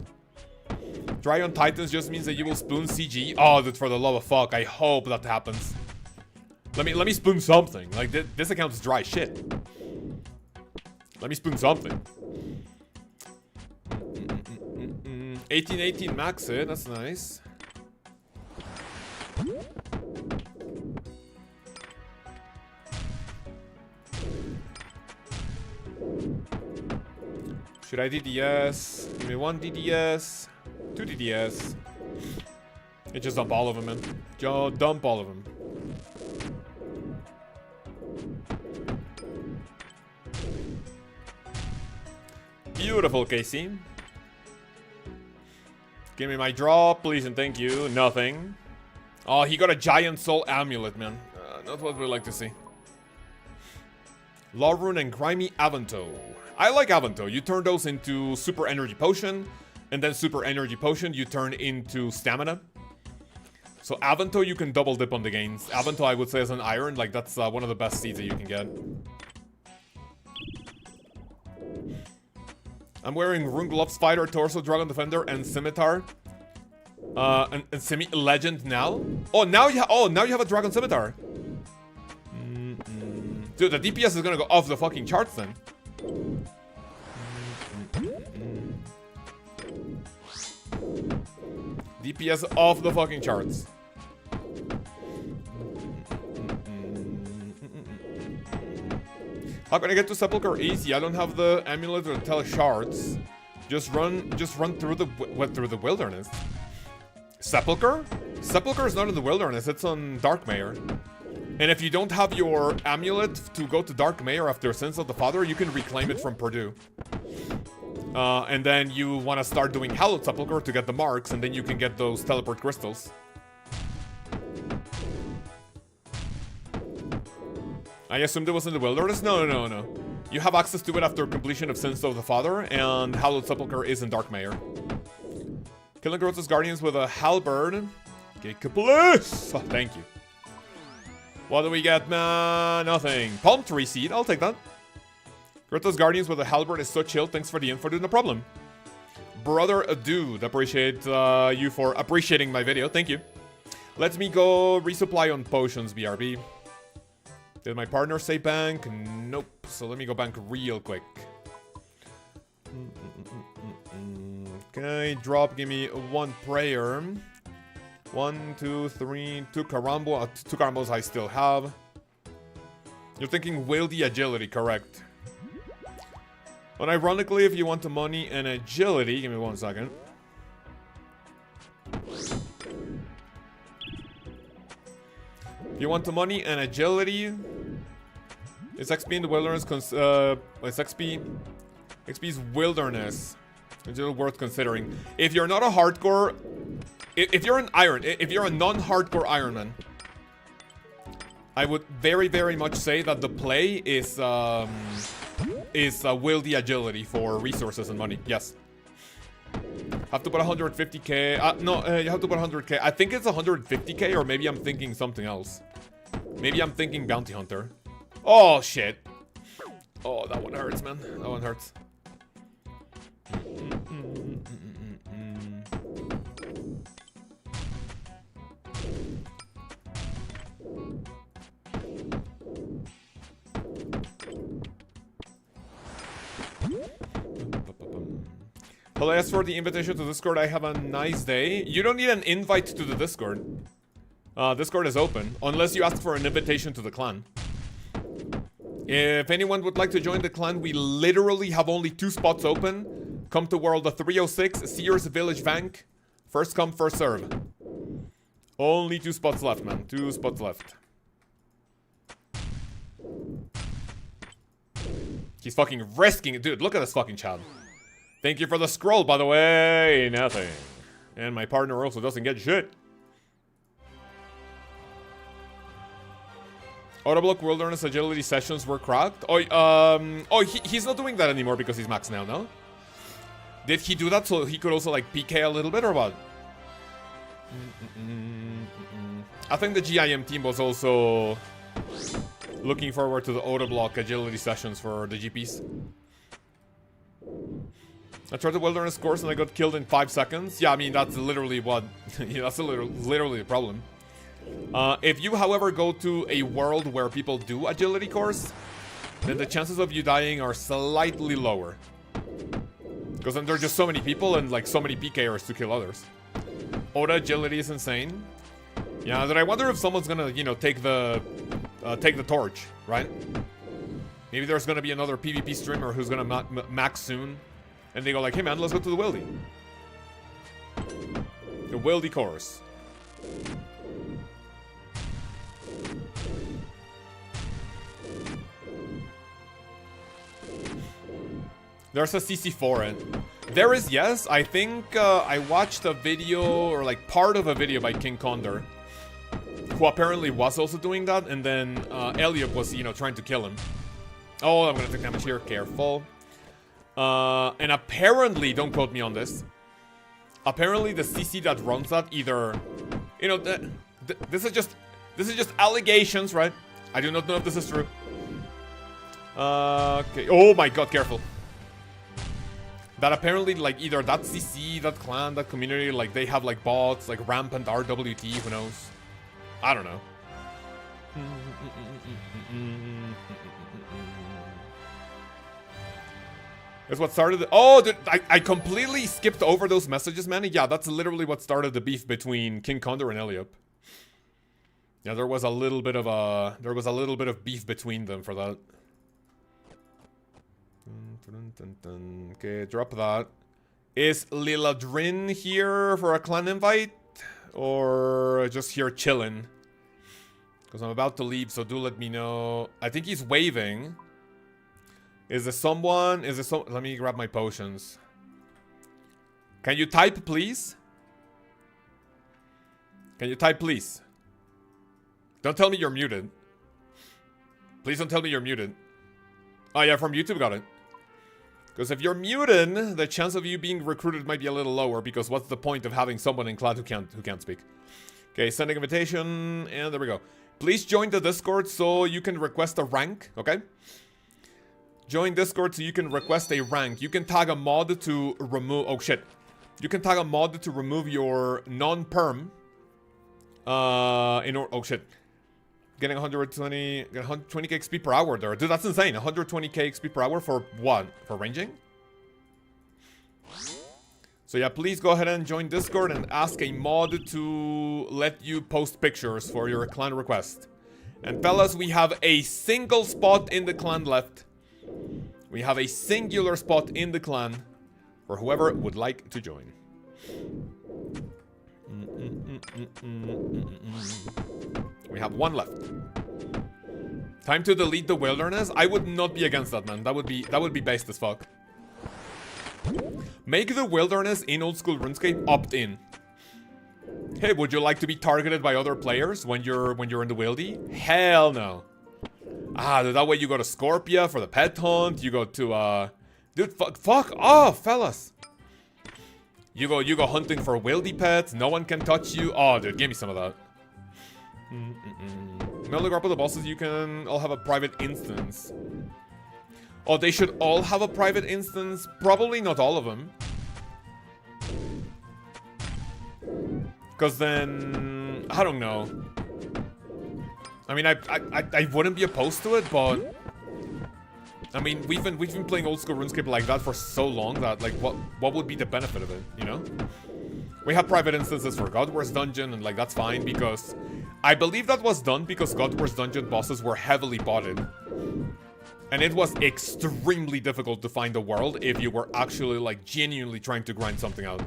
Dry on Titans just means that you will spoon CG. Oh, dude, for the love of fuck, I hope that happens. Let me spoon something. Like this account is dry shit. Let me spoon something. 1818 max it. That's nice. Should I DDS? Give me 1 DDS, 2 DDS. It just dump all of them, man. Just dump all of them. Beautiful, Casey. Give me my draw, please and thank you. Nothing. Oh, he got a giant soul amulet, man. Not what we like to see. Laurun and Grimy Avanto. I like Avanto. You turn those into Super Energy Potion, and then Super Energy Potion you turn into Stamina. So Avanto, you can double dip on the gains. Avanto, I would say, as an iron, like that's one of the best seeds that you can get. I'm wearing Rune Gloves, Fighter, Torso, Dragon Defender, and Scimitar. And Semi-Legend now? Oh, now you have a Dragon Scimitar. Dude, the DPS is gonna go off the fucking charts then. DPS off the fucking charts. How can I get to Sepulchre easy? I don't have the amulet or tele shards. Just run through the wilderness. Sepulchre? Sepulchre is not in the wilderness, it's on Darkmere. And if you don't have your amulet to go to Darkmere after Sins of the Father, you can reclaim it from Purdue. And then you want to start doing Hallowed Sepulchre to get the marks, and then you can get those teleport crystals. I assumed it was in the wilderness? No. You have access to it after completion of Sins of the Father, and Hallowed Sepulchre is in Darkmere. Killing Grotus Guardians with a halberd. Okay, Capulis! Oh, thank you. What do we get, man? Nothing. Palm Tree Seed, I'll take that. Grotus Guardians with a halberd is so chill. Thanks for the info, dude. No problem. Brother Dude, appreciate you for appreciating my video. Thank you. Let me go resupply on potions, BRB. Did my partner say bank? Nope. So let me go bank real quick. Okay, drop. Give me one prayer. 1, 2, 3, 2 Karambo. 2 Karambos I still have. You're thinking wieldy agility, correct? But ironically, if you want the money and agility, give me 1 second. If you want the money and agility, it's XP in the wilderness. It's XP's wilderness. It's still worth considering. If you're not a hardcore, if you're an iron, if you're a non-hardcore Ironman, I would very, very much say that the play is wieldy agility for resources and money. Yes. Have to put 150k. No, you have to put 100k. I think it's 150k, or maybe I'm thinking something else. Maybe I'm thinking Bounty Hunter. Oh, shit. Oh, that one hurts, man. That one hurts. Well, as for the invitation to Discord, I have a nice day. You don't need an invite to the Discord. Discord is open, unless you ask for an invitation to the clan. If anyone would like to join the clan, we literally have only 2 spots open. Come to World of 306, Sears Village Bank. First come, first serve. Only 2 spots left, man. 2 spots left. He's fucking risking it. Dude, look at this fucking child. Thank you for the scroll, by the way. Nothing. And my partner also doesn't get shit. Autoblock Wilderness Agility sessions were cracked. He's not doing that anymore because he's max now, no? Did he do that so he could also, like, PK a little bit, or what? I think the GIM team was also looking forward to the Autoblock Agility sessions for the GPs. I tried the Wilderness course and I got killed in 5 seconds. Yeah, I mean, that's literally what... yeah, that's literally the problem. If you, however, go to a world where people do agility course, then the chances of you dying are slightly lower. Because then there are just so many people and, like, so many pkers to kill others. Oda agility is insane. Yeah, then I wonder if someone's gonna, you know, take the torch, right? Maybe there's gonna be another PvP streamer who's gonna max soon. And they go like, hey man, let's go to the Wildy. The Wildy course. There's a CC for it. There is, yes. I think I watched a video, or like part of a video by King Condor, who apparently was also doing that, and then Elliot was, you know, trying to kill him. Oh, I'm gonna take damage here. Careful. And apparently, don't quote me on this, apparently the CC that runs that either, you know, this is just allegations, right? I do not know if this is true. Okay. Oh my god, careful. That apparently, like, either that CC, that clan, that community, like, they have, like, bots, like, rampant RWT, who knows? I don't know. That's what started the... Oh, dude, I completely skipped over those messages, man. Yeah, that's literally what started the beef between King Condor and Eliop. Yeah, there was a little bit of beef between them for that. Okay, drop that. Is Liladrin here for a clan invite? Or just here chilling? Because I'm about to leave, so do let me know. I think he's waving. Is there someone? Is there some? Let me grab my potions. Can you type, please? Can you type, please? Don't tell me you're muted. Please don't tell me you're muted. Oh yeah, from YouTube, got it. Because if you're muted, the chance of you being recruited might be a little lower. Because what's the point of having someone in clan who can't speak? Okay, sending invitation, and there we go. Please join the Discord so you can request a rank. Okay. Join Discord so you can request a rank. You can tag a mod to remove... Oh, shit. You can tag a mod to remove your non-perm. Oh, shit. Getting 120... Get 120k XP per hour there. Dude, that's insane. 120k XP per hour for what? For ranging? So yeah, please go ahead and join Discord and ask a mod to let you post pictures for your clan request. And fellas, we have a single spot in the clan left. We have a singular spot in the clan for whoever would like to join. We have one left. Time to delete the wilderness. I would not be against that, man. That would be based as fuck. Make the wilderness in old school RuneScape opt-in. Hey, would you like to be targeted by other players when you're in the wildy? Hell no. Ah, that way you go to Scorpia for the pet hunt. You go to dude, fuck off, fellas. You go hunting for wildy pets. No one can touch you. Oh, dude, give me some of that. Mail group of the bosses. You can all have a private instance. Oh, they should all have a private instance. Probably not all of them. Because then I don't know. I mean, I wouldn't be opposed to it, but I mean, we've been playing old school RuneScape like that for so long that like what would be the benefit of it, you know? We have private instances for God Wars Dungeon, and like that's fine because I believe that was done because God Wars Dungeon bosses were heavily botted. And it was extremely difficult to find a world if you were actually like genuinely trying to grind something out.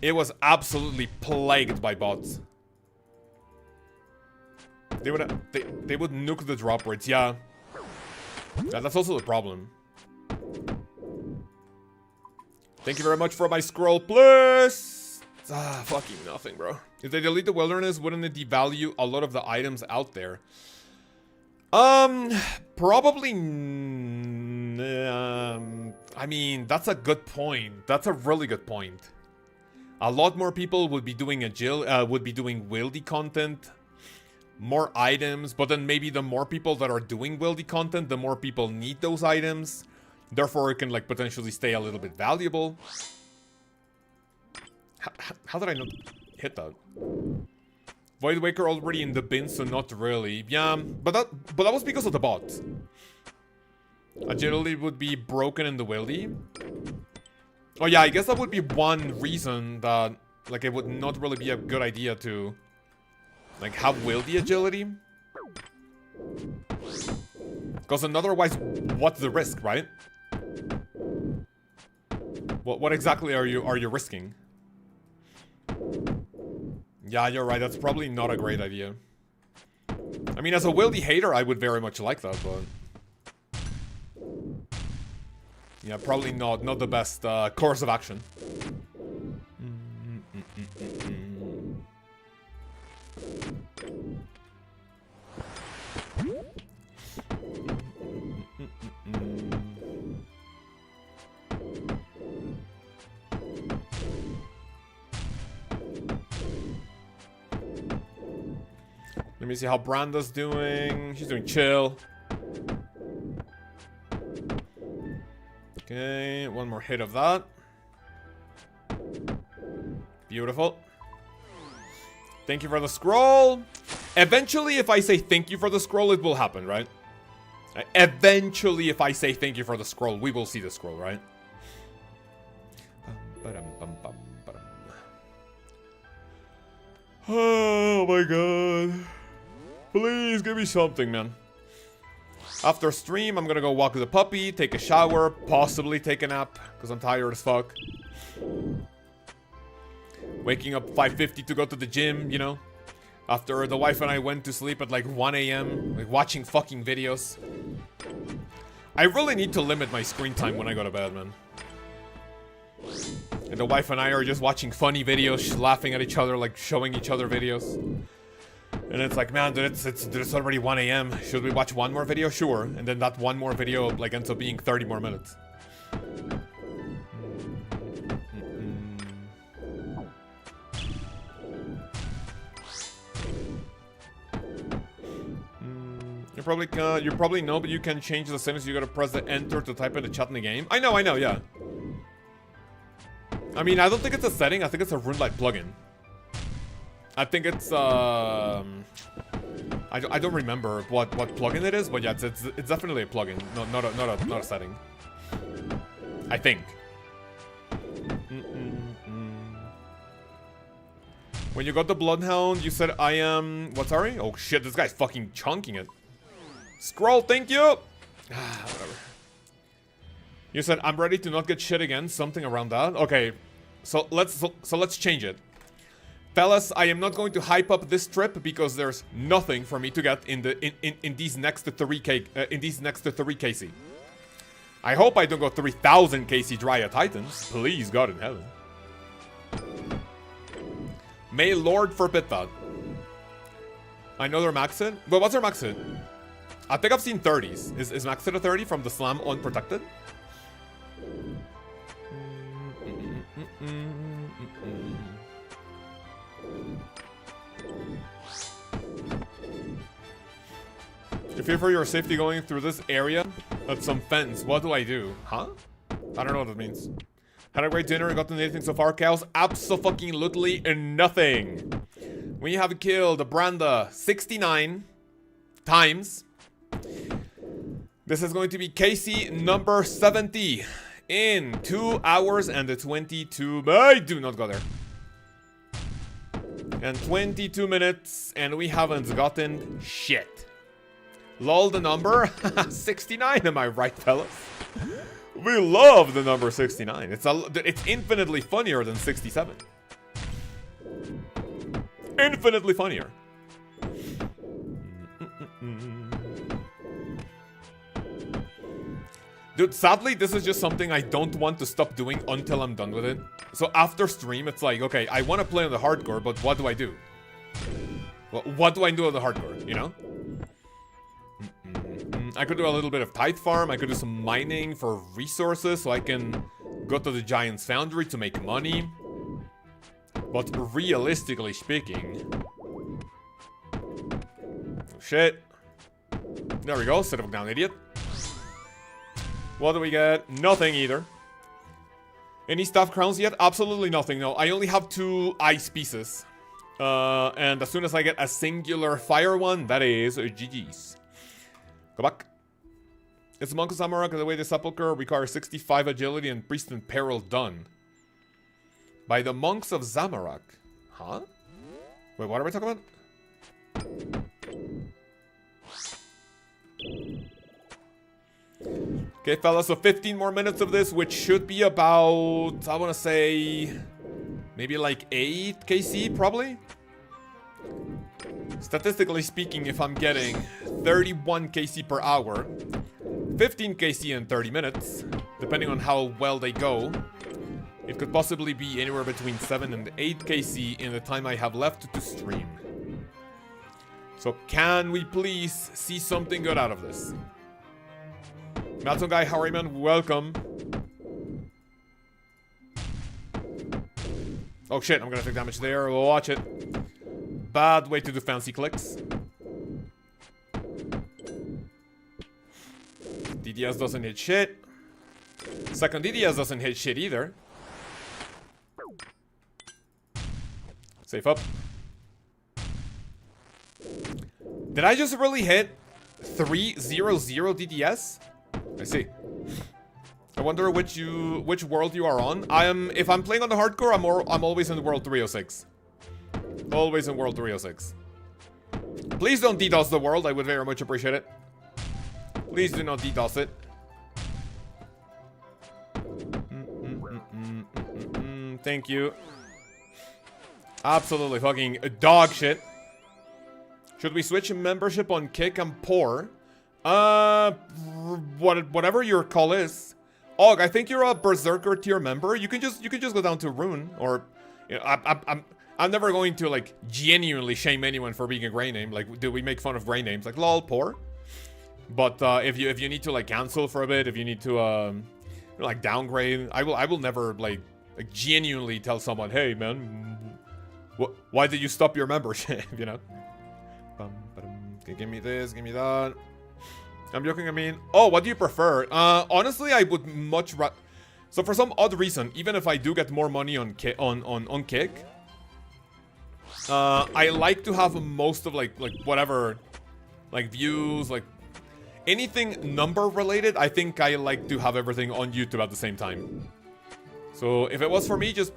It was absolutely plagued by bots. They would nuke the drop rates, yeah. Yeah, that's also the problem. Thank you very much for my scroll, plus. Ah, fucking nothing, bro. If they delete the wilderness, wouldn't it devalue a lot of the items out there? Probably. I mean, that's a good point. That's a really good point. A lot more people would be doing wildy content. More items, but then maybe the more people that are doing wildy content, the more people need those items. Therefore, it can like potentially stay a little bit valuable. How did I not hit that? Void Waker already in the bin, so not really. Yeah, but that was because of the bot. Agility would be broken in the wildy. Oh yeah, I guess that would be one reason that like it would not really be a good idea to like have wildy agility. Because otherwise, what's the risk, right? What exactly are you risking? Yeah, you're right. That's probably not a great idea. I mean, as a wildy hater, I would very much like that, but yeah, probably not the best course of action. Let me see how Branda's doing. She's doing chill. Okay, one more hit of that. Beautiful. Thank you for the scroll. Eventually, if I say thank you for the scroll, it will happen, right? Eventually, if I say thank you for the scroll, we will see the scroll, right? Oh my god. Please give me something, man. After stream, I'm gonna go walk the puppy, take a shower, possibly take a nap, because I'm tired as fuck. Waking up 5:50 to go to the gym, you know? After the wife and I went to sleep at like 1 AM, like watching fucking videos. I really need to limit my screen time when I go to bed, man. And the wife and I are just watching funny videos, laughing at each other, like showing each other videos. And it's like, man, dude, it's already 1 AM. Should we watch one more video? Sure. And then that one more video like ends up being 30 more minutes. You probably know, but you can change the settings. You gotta press the enter to type in the chat in the game. I know, yeah. I mean, I don't think it's a setting. I think it's a RuneLite plugin. I think it's I don't remember what plugin it is, but yeah, it's definitely a plugin. No, not a setting. I think. When you got the Bloodhound, you said I am what? Sorry? Oh shit, this guy's fucking chunking it. Scroll, thank you. Whatever. You said I'm ready to not get shit again. Something around that. Okay, so let's change it. Fellas, I am not going to hype up this trip because there's nothing for me to get in these next 3k in these next 3 KC. I hope I don't go 3,000 KC Dryad Titans. Please, God in heaven. May Lord forbid that. I know they're maxed it, but what's their max hit? I think I've seen 30s. Is max hit a 30 from the slam unprotected? You fear for your safety going through this area at some fence. What do I do? Huh? I don't know what that means. Had a great dinner and gotten anything so far, Kaoz? Abso-fucking-lutely nothing. We have killed Branda 69 times. This is going to be KC number 70 in 2 hours and 22. I do not go there. And 22 minutes, and we haven't gotten shit. Lol, the number 69. Am I right, fellas? We love the number 69. It's infinitely funnier than 67. Infinitely funnier. Dude, sadly, this is just something I don't want to stop doing until I'm done with it. So after stream, it's like, okay, I want to play on the hardcore, but what do I do? Well, what do I do on the hardcore, you know? I could do a little bit of tithe farm. I could do some mining for resources so I can go to the Giant's Foundry to make money. But realistically speaking... Shit. There we go. Sit him down, idiot. What do we get? Nothing either. Any staff crowns yet? Absolutely nothing, no. I only have 2 ice pieces. And as soon as I get a singular fire one, that is GG's. Go back. It's Monk of Zamorak, the way the Sepulchre requires 65 agility and Priest in Peril done. By the Monks of Zamorak. Huh? Wait, what are we talking about? Okay, fellas, so 15 more minutes of this, which should be about, I want to say, maybe like 8 KC, probably? Statistically speaking, if I'm getting 31 KC per hour, 15 KC in 30 minutes, depending on how well they go, it could possibly be anywhere between 7 and 8 KC in the time I have left to stream. So can we please see something good out of this? Matson Guy, how are you, man? Welcome. Oh shit, I'm gonna take damage there. Watch it. Bad way to do fancy clicks. DDS doesn't hit shit. Second DDS doesn't hit shit either. Safe up. Did I just really hit 300 DDS? I see. I wonder which world you are on. If I'm playing on the hardcore, I'm always in world 306. Always in world 306. Please don't DDoS the world. I would very much appreciate it. Please do not DDoS it. Thank you. Absolutely fucking dog shit. Should we switch membership on Kick? I'm poor. Whatever your call is. Og, I think you're a Berserker tier member. You can just go down to Rune, or you know, I'm never going to like genuinely shame anyone for being a gray name. Like, do we make fun of gray names? Like, lol, poor. But if you need to like cancel for a bit, if you need to like downgrade, I will never like genuinely tell someone, hey man, why did you stop your membership? You know. Give me this, give me that. I'm joking, I mean, oh, what do you prefer? Honestly, I would much rather. So for some odd reason, even if I do get more money on Kick, I like to have most of like whatever, like views, like anything number related. I think I like to have everything on YouTube at the same time. So if it was for me, just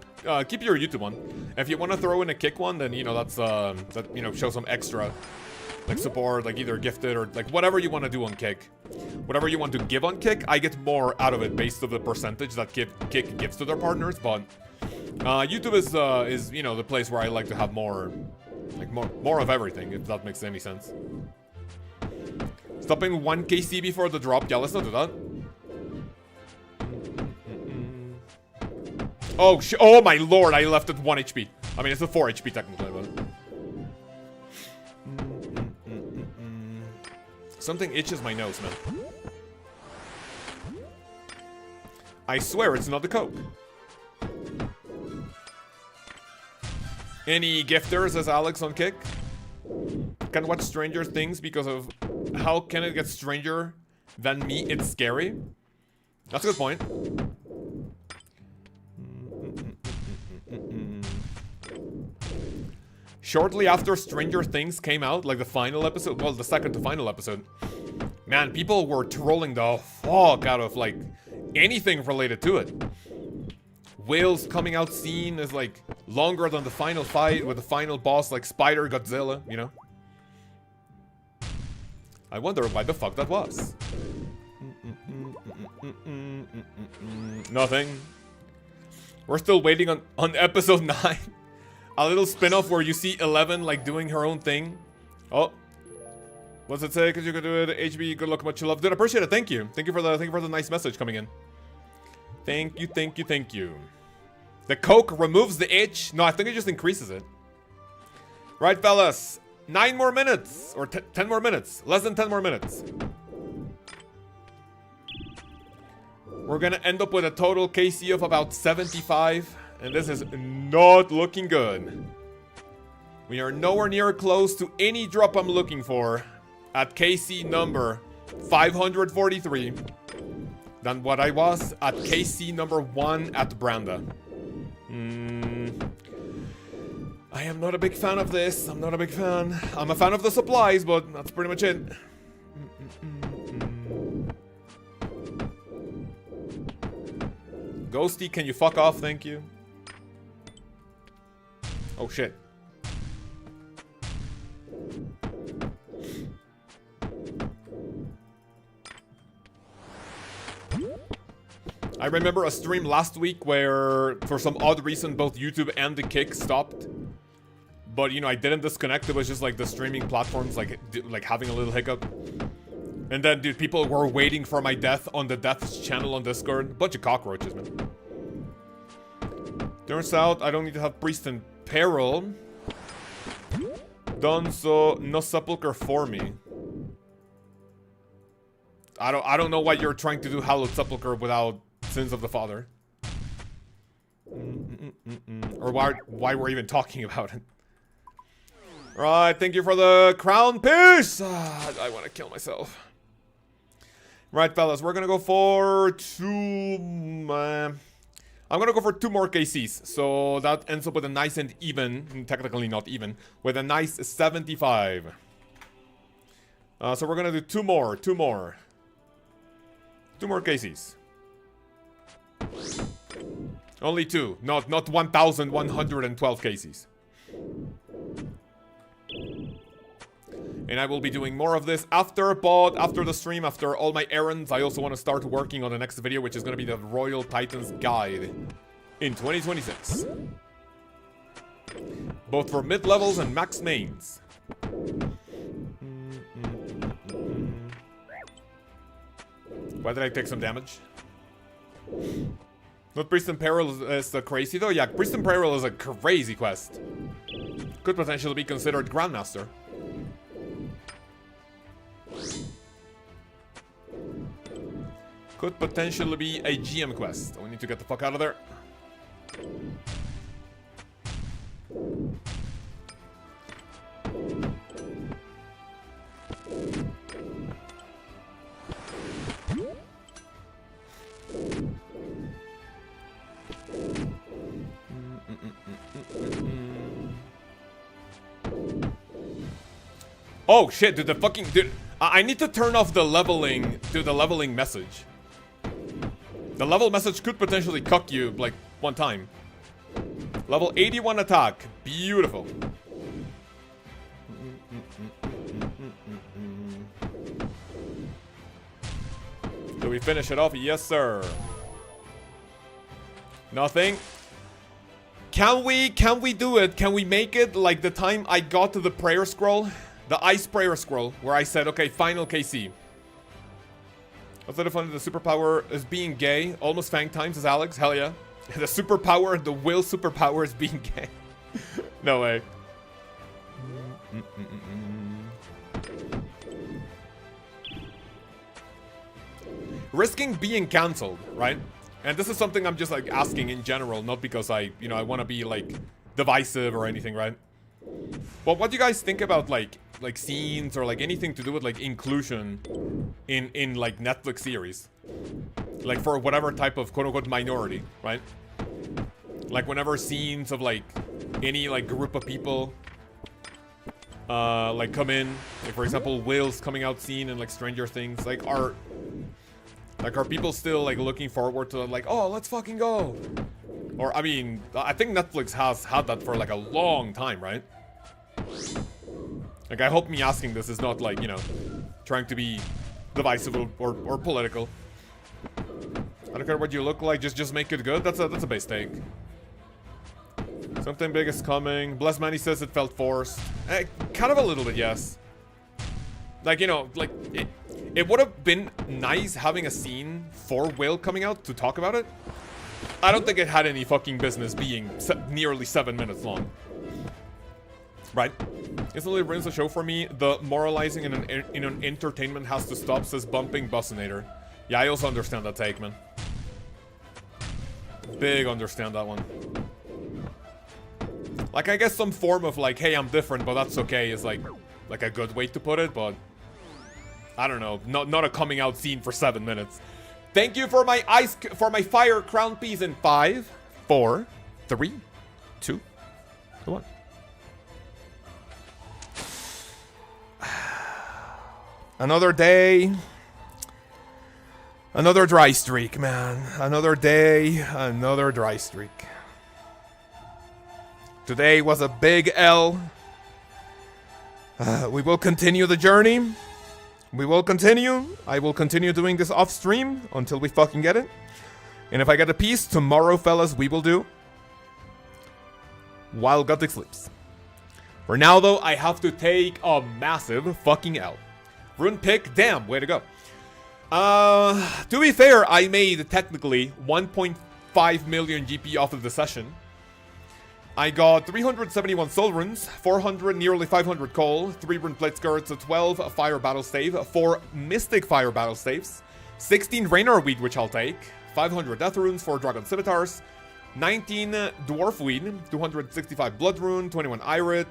keep your YouTube on. If you want to throw in a Kick one, then you know that's that, you know, show some extra like support, like either gifted or like whatever you want to do on Kick. Whatever you want to give on Kick, I get more out of it based on the percentage that Kick gives to their partners. But YouTube is you know the place where I like to have more, like more of everything, if that makes any sense. Stopping 1 KC before the drop. Yeah, let's not do that. Oh oh my lord, I left it 1 HP. I mean, it's a 4 HP technically, but something itches my nose, man. I swear it's not the Coke. Any gifters, as Alex on Kick? Can watch Stranger Things because of how can it get stranger than me? It's scary. That's a good point. Shortly after Stranger Things came out, like the final episode, well, the second to final episode, man, people were trolling the fuck out of like anything related to it. Whale's coming out scene is like longer than the final fight with the final boss, like Spider Godzilla, you know? I wonder why the fuck that was. Nothing. We're still waiting on episode 9. A little spin-off where you see 11 like doing her own thing. Oh, what's it say? Because you could do it. HB, good luck, much love. Dude, I appreciate it. Thank you. Thank you for the nice message coming in. Thank you, thank you, thank you. The Coke removes the itch. No, I think it just increases it. Right, fellas. 9 more minutes or 10 more minutes. Less than 10 more minutes. We're gonna end up with a total KC of about 75. And this is not looking good. We are nowhere near close to any drop I'm looking for at KC number 543 than what I was at KC number 1 at Branda. I am not a big fan of this. I'm not a big fan. I'm a fan of the supplies, but that's pretty much it. Ghosty, can you fuck off? Thank you. Oh shit. I remember a stream last week where, for some odd reason, both YouTube and the Kick stopped. But, you know, I didn't disconnect. It was just like the streaming platforms, like having a little hiccup. And then, dude, people were waiting for my death on the Death's channel on Discord. Bunch of cockroaches, man. Turns out I don't need to have Priest in Peril. Done, so no sepulcher for me. I don't know why you're trying to do Hallowed Sepulcher without Sins of the Father. Or why we're even talking about it. Right, thank you for the crown piece. I want to kill myself. Right, fellas, we're gonna go for I'm gonna go for 2 more KCs, so that ends up with a nice and even, technically not even, with a nice 75. So we're gonna do 2 more. 2 more KCs. Only 2, not 1,112 KCs. And I will be doing more of this after the stream, after all my errands. I also want to start working on the next video, which is going to be the Royal Titans Guide in 2026. Both for mid-levels and max mains. Why did I take some damage? Not Priest in Peril is crazy though? Yeah, Priest in Peril is a crazy quest. Could potentially be considered Grandmaster. Could potentially be a GM quest. We need to get the fuck out of there. Oh shit, dude, dude, I need to turn off the leveling, dude, the leveling message. The level message could potentially cuck you, like, one time. Level 81 attack. Beautiful. Do we finish it off? Yes, sir. Nothing. Can we do it? Can we make it like the time I got to the prayer scroll? The ice prayer scroll, where I said, okay, final KC. What's the fun of the superpower is being gay? Almost Fang times, says Alex. Hell yeah. The superpower, the will superpower is being gay. No way. Risking being cancelled, right? And this is something I'm just like asking in general, not because I want to be like divisive or anything, right? But what do you guys think about like scenes or like anything to do with like inclusion in like Netflix series, like for whatever type of quote-unquote minority, right? Like whenever scenes of like any like group of people like come in, like for example Will's coming out scene and like Stranger Things, like are people still like looking forward to like, oh, let's fucking go? Or I mean, I think Netflix has had that for like a long time, right? Like, I hope me asking this is not like, you know, trying to be divisive or political. I don't care what you look like, just make it good. That's a base take. Something big is coming. Bless Manny says it felt forced. Kind of a little bit, yes. Like, you know, like it would have been nice having a scene for Will coming out to talk about it. I don't think it had any fucking business being nearly 7 minutes long. Right? Instantly ruins the show for me. The moralizing in an entertainment has to stop, says Bumping Bussinator. Yeah, I also understand that take, man. Big understand that one. Like, I guess some form of like, hey, I'm different, but that's okay is like a good way to put it, but I don't know. Not a coming out scene for 7 minutes. Thank you for my fire crown piece in 5, 4, 3, 2, 1. Another day. Another dry streak, man. Another day, another dry streak. Today was a big L. We will continue the journey. We will continue. I will continue doing this off stream until we fucking get it. And if I get a piece tomorrow, fellas, we will do While Gothic Sleeps. For now, though, I have to take a massive fucking L. Rune pick, damn, way to go. To be fair, I made technically 1.5 million GP off of the session. I got 371 soul runes, 400, nearly 500 coal, 3 rune plate skirts, 12 fire battle stave, 4 mystic fire battle staves, 16 Raynor weed, which I'll take, 500 death runes, 4 dragon scimitars, 19 dwarf weed, 265 blood rune, 21 irit,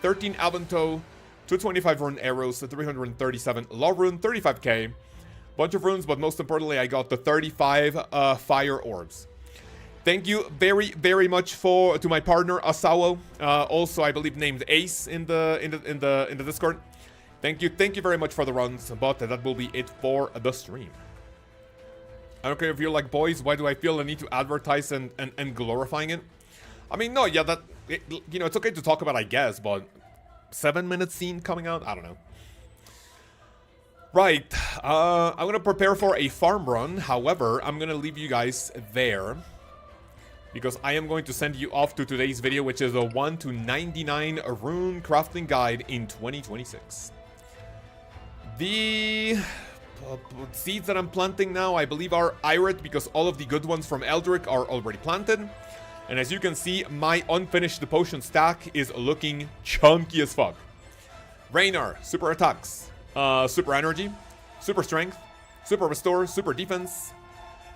13 avento, 225 rune arrows, 337 law rune, 35k, Bunch of runes, but most importantly, I got the 35 fire orbs. Thank you very, very much to my partner Asawo, also I believe named Ace in the Discord. Thank you very much for the runs, but that will be it for the stream. I don't care if you're like, boys, why do I feel the need to advertise and glorifying it? I mean, no, yeah, you know, it's okay to talk about, I guess, but 7-minute scene coming out, I don't know. Right, I'm gonna prepare for a farm run. However, I'm gonna leave you guys there, because I am going to send you off to today's video, which is a 1 to 99 rune crafting guide in 2026. The seeds that I'm planting now, I believe, are Irit, because all of the good ones from Eldrick are already planted. And as you can see, my unfinished potion stack is looking chunky as fuck. Raynar, super attacks, super energy, super strength, super restore, super defense,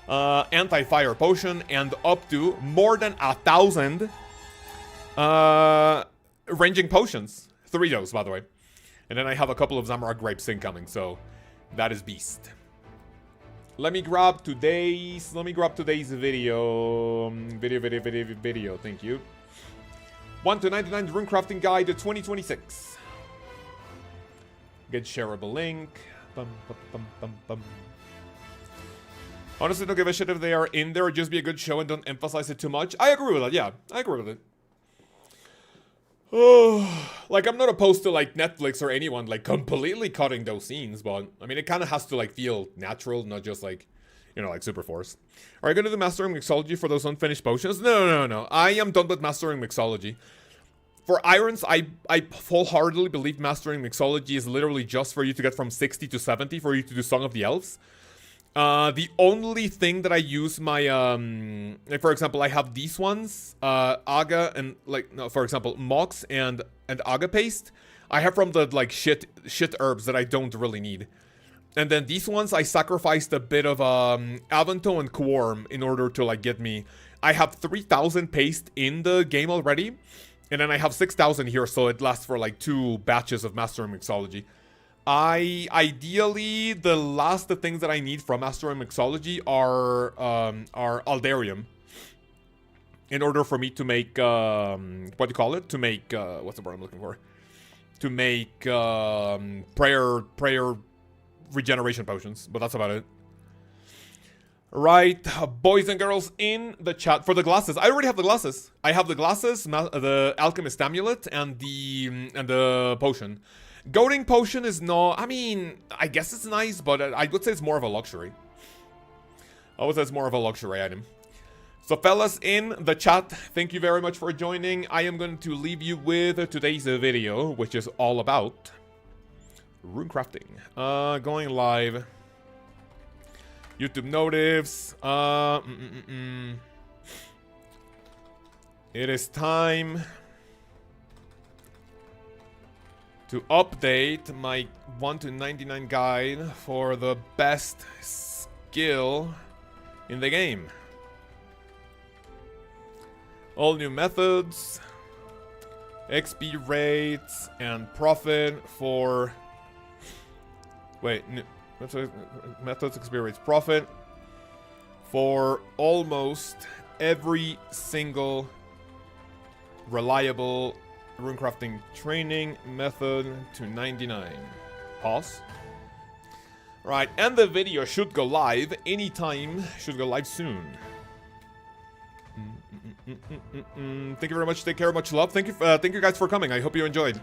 anti-fire potion, and up to more than 1,000 ranging potions. 3 dose, by the way. And then I have a couple of Zamara grapes incoming, so that is beast. Let me grab today's video. Video, thank you. 1 to 99 rune crafting guide 2026. Get shareable link. Bum, bum, bum, bum, bum. Honestly, don't give a shit if they are in there. Just be a good show and don't emphasize it too much. I agree with that. Yeah, I agree with it. Oh, like, I'm not opposed to, like, Netflix or anyone, like, completely cutting those scenes, but, I mean, it kind of has to, like, feel natural, not just, like, you know, like, super forced. Are you going to do Mastering Mixology for those unfinished potions? No. I am done with Mastering Mixology. For Irons, I wholeheartedly believe Mastering Mixology is literally just for you to get from 60 to 70 for you to do Song of the Elves. The only thing that I use my, like, for example, I have these ones, Aga and, like, no, for example, Mox and Aga paste. I have from the, like, shit herbs that I don't really need. And then these ones, I sacrificed a bit of, Avanto and Quorm in order to, like, get me. I have 3,000 paste in the game already, and then I have 6,000 here, so it lasts for, like, 2 batches of Mastering Mixology. Ideally, the last things that I need from Mastering Mixology are Aldarium. In order for me to make, what do you call it? To make, what's the word I'm looking for? To make, prayer regeneration potions, but that's about it. Right, boys and girls in the chat for the glasses. I already have the glasses. I have the glasses, the Alchemist Amulet, and the potion. Goading potion is no, I mean, I guess it's nice, but I would say it's more of a luxury. I would say it's more of a luxury item. So fellas in the chat, thank you very much for joining. I am going to leave you with today's video, which is all about rune crafting. Going live. YouTube notifs. It is time to update my 1 to 99 guide for the best skill in the game. All new methods, XP rates, and profit for... Wait, methods, XP rates, profit for almost every single reliable runecrafting training method to 99. Pause. Right, and the video should go live anytime, should go live soon. Thank you very much, take care, much love. Thank you guys for coming, I hope you enjoyed.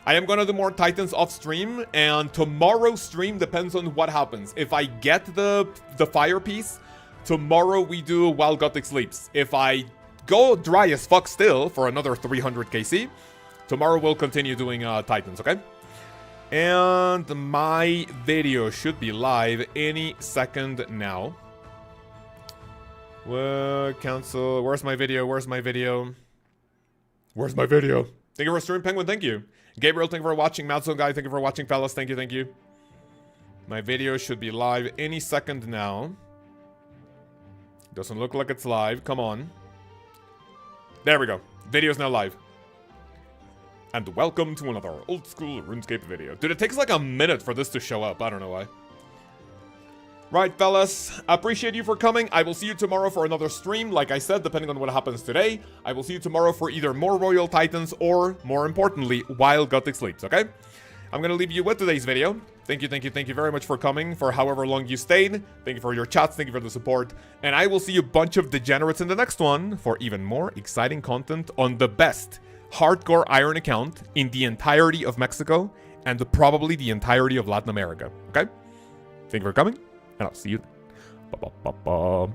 I am gonna do more Titans off stream, and tomorrow's stream depends on what happens. If I get the fire piece, tomorrow we do While Gothic Sleeps. If I go dry as fuck still for another 300 KC, tomorrow we'll continue doing Titans, okay? And my video should be live any second now. Cancel. Where's my video? Where's my video? Where's my video? Thank you for streaming, Penguin. Thank you. Gabriel, thank you for watching. Madson Guy, thank you for watching. Fellas, thank you, thank you. My video should be live any second now. Doesn't look like it's live. Come on. There we go. Video's now live. And welcome to another old school RuneScape video. Dude, it takes like a minute for this to show up. I don't know why. Right, fellas, appreciate you for coming. I will see you tomorrow for another stream. Like I said, depending on what happens today, I will see you tomorrow for either more Royal Titans or, more importantly, while Gothic sleeps, okay? I'm gonna leave you with today's video. Thank you very much for coming, for however long you stayed. Thank you for your chats, thank you for the support. And I will see you a bunch of degenerates in the next one for even more exciting content on the best hardcore Iron account in the entirety of Mexico and probably the entirety of Latin America, okay? Thank you for coming. And I'll see you. Ba-ba-ba-ba.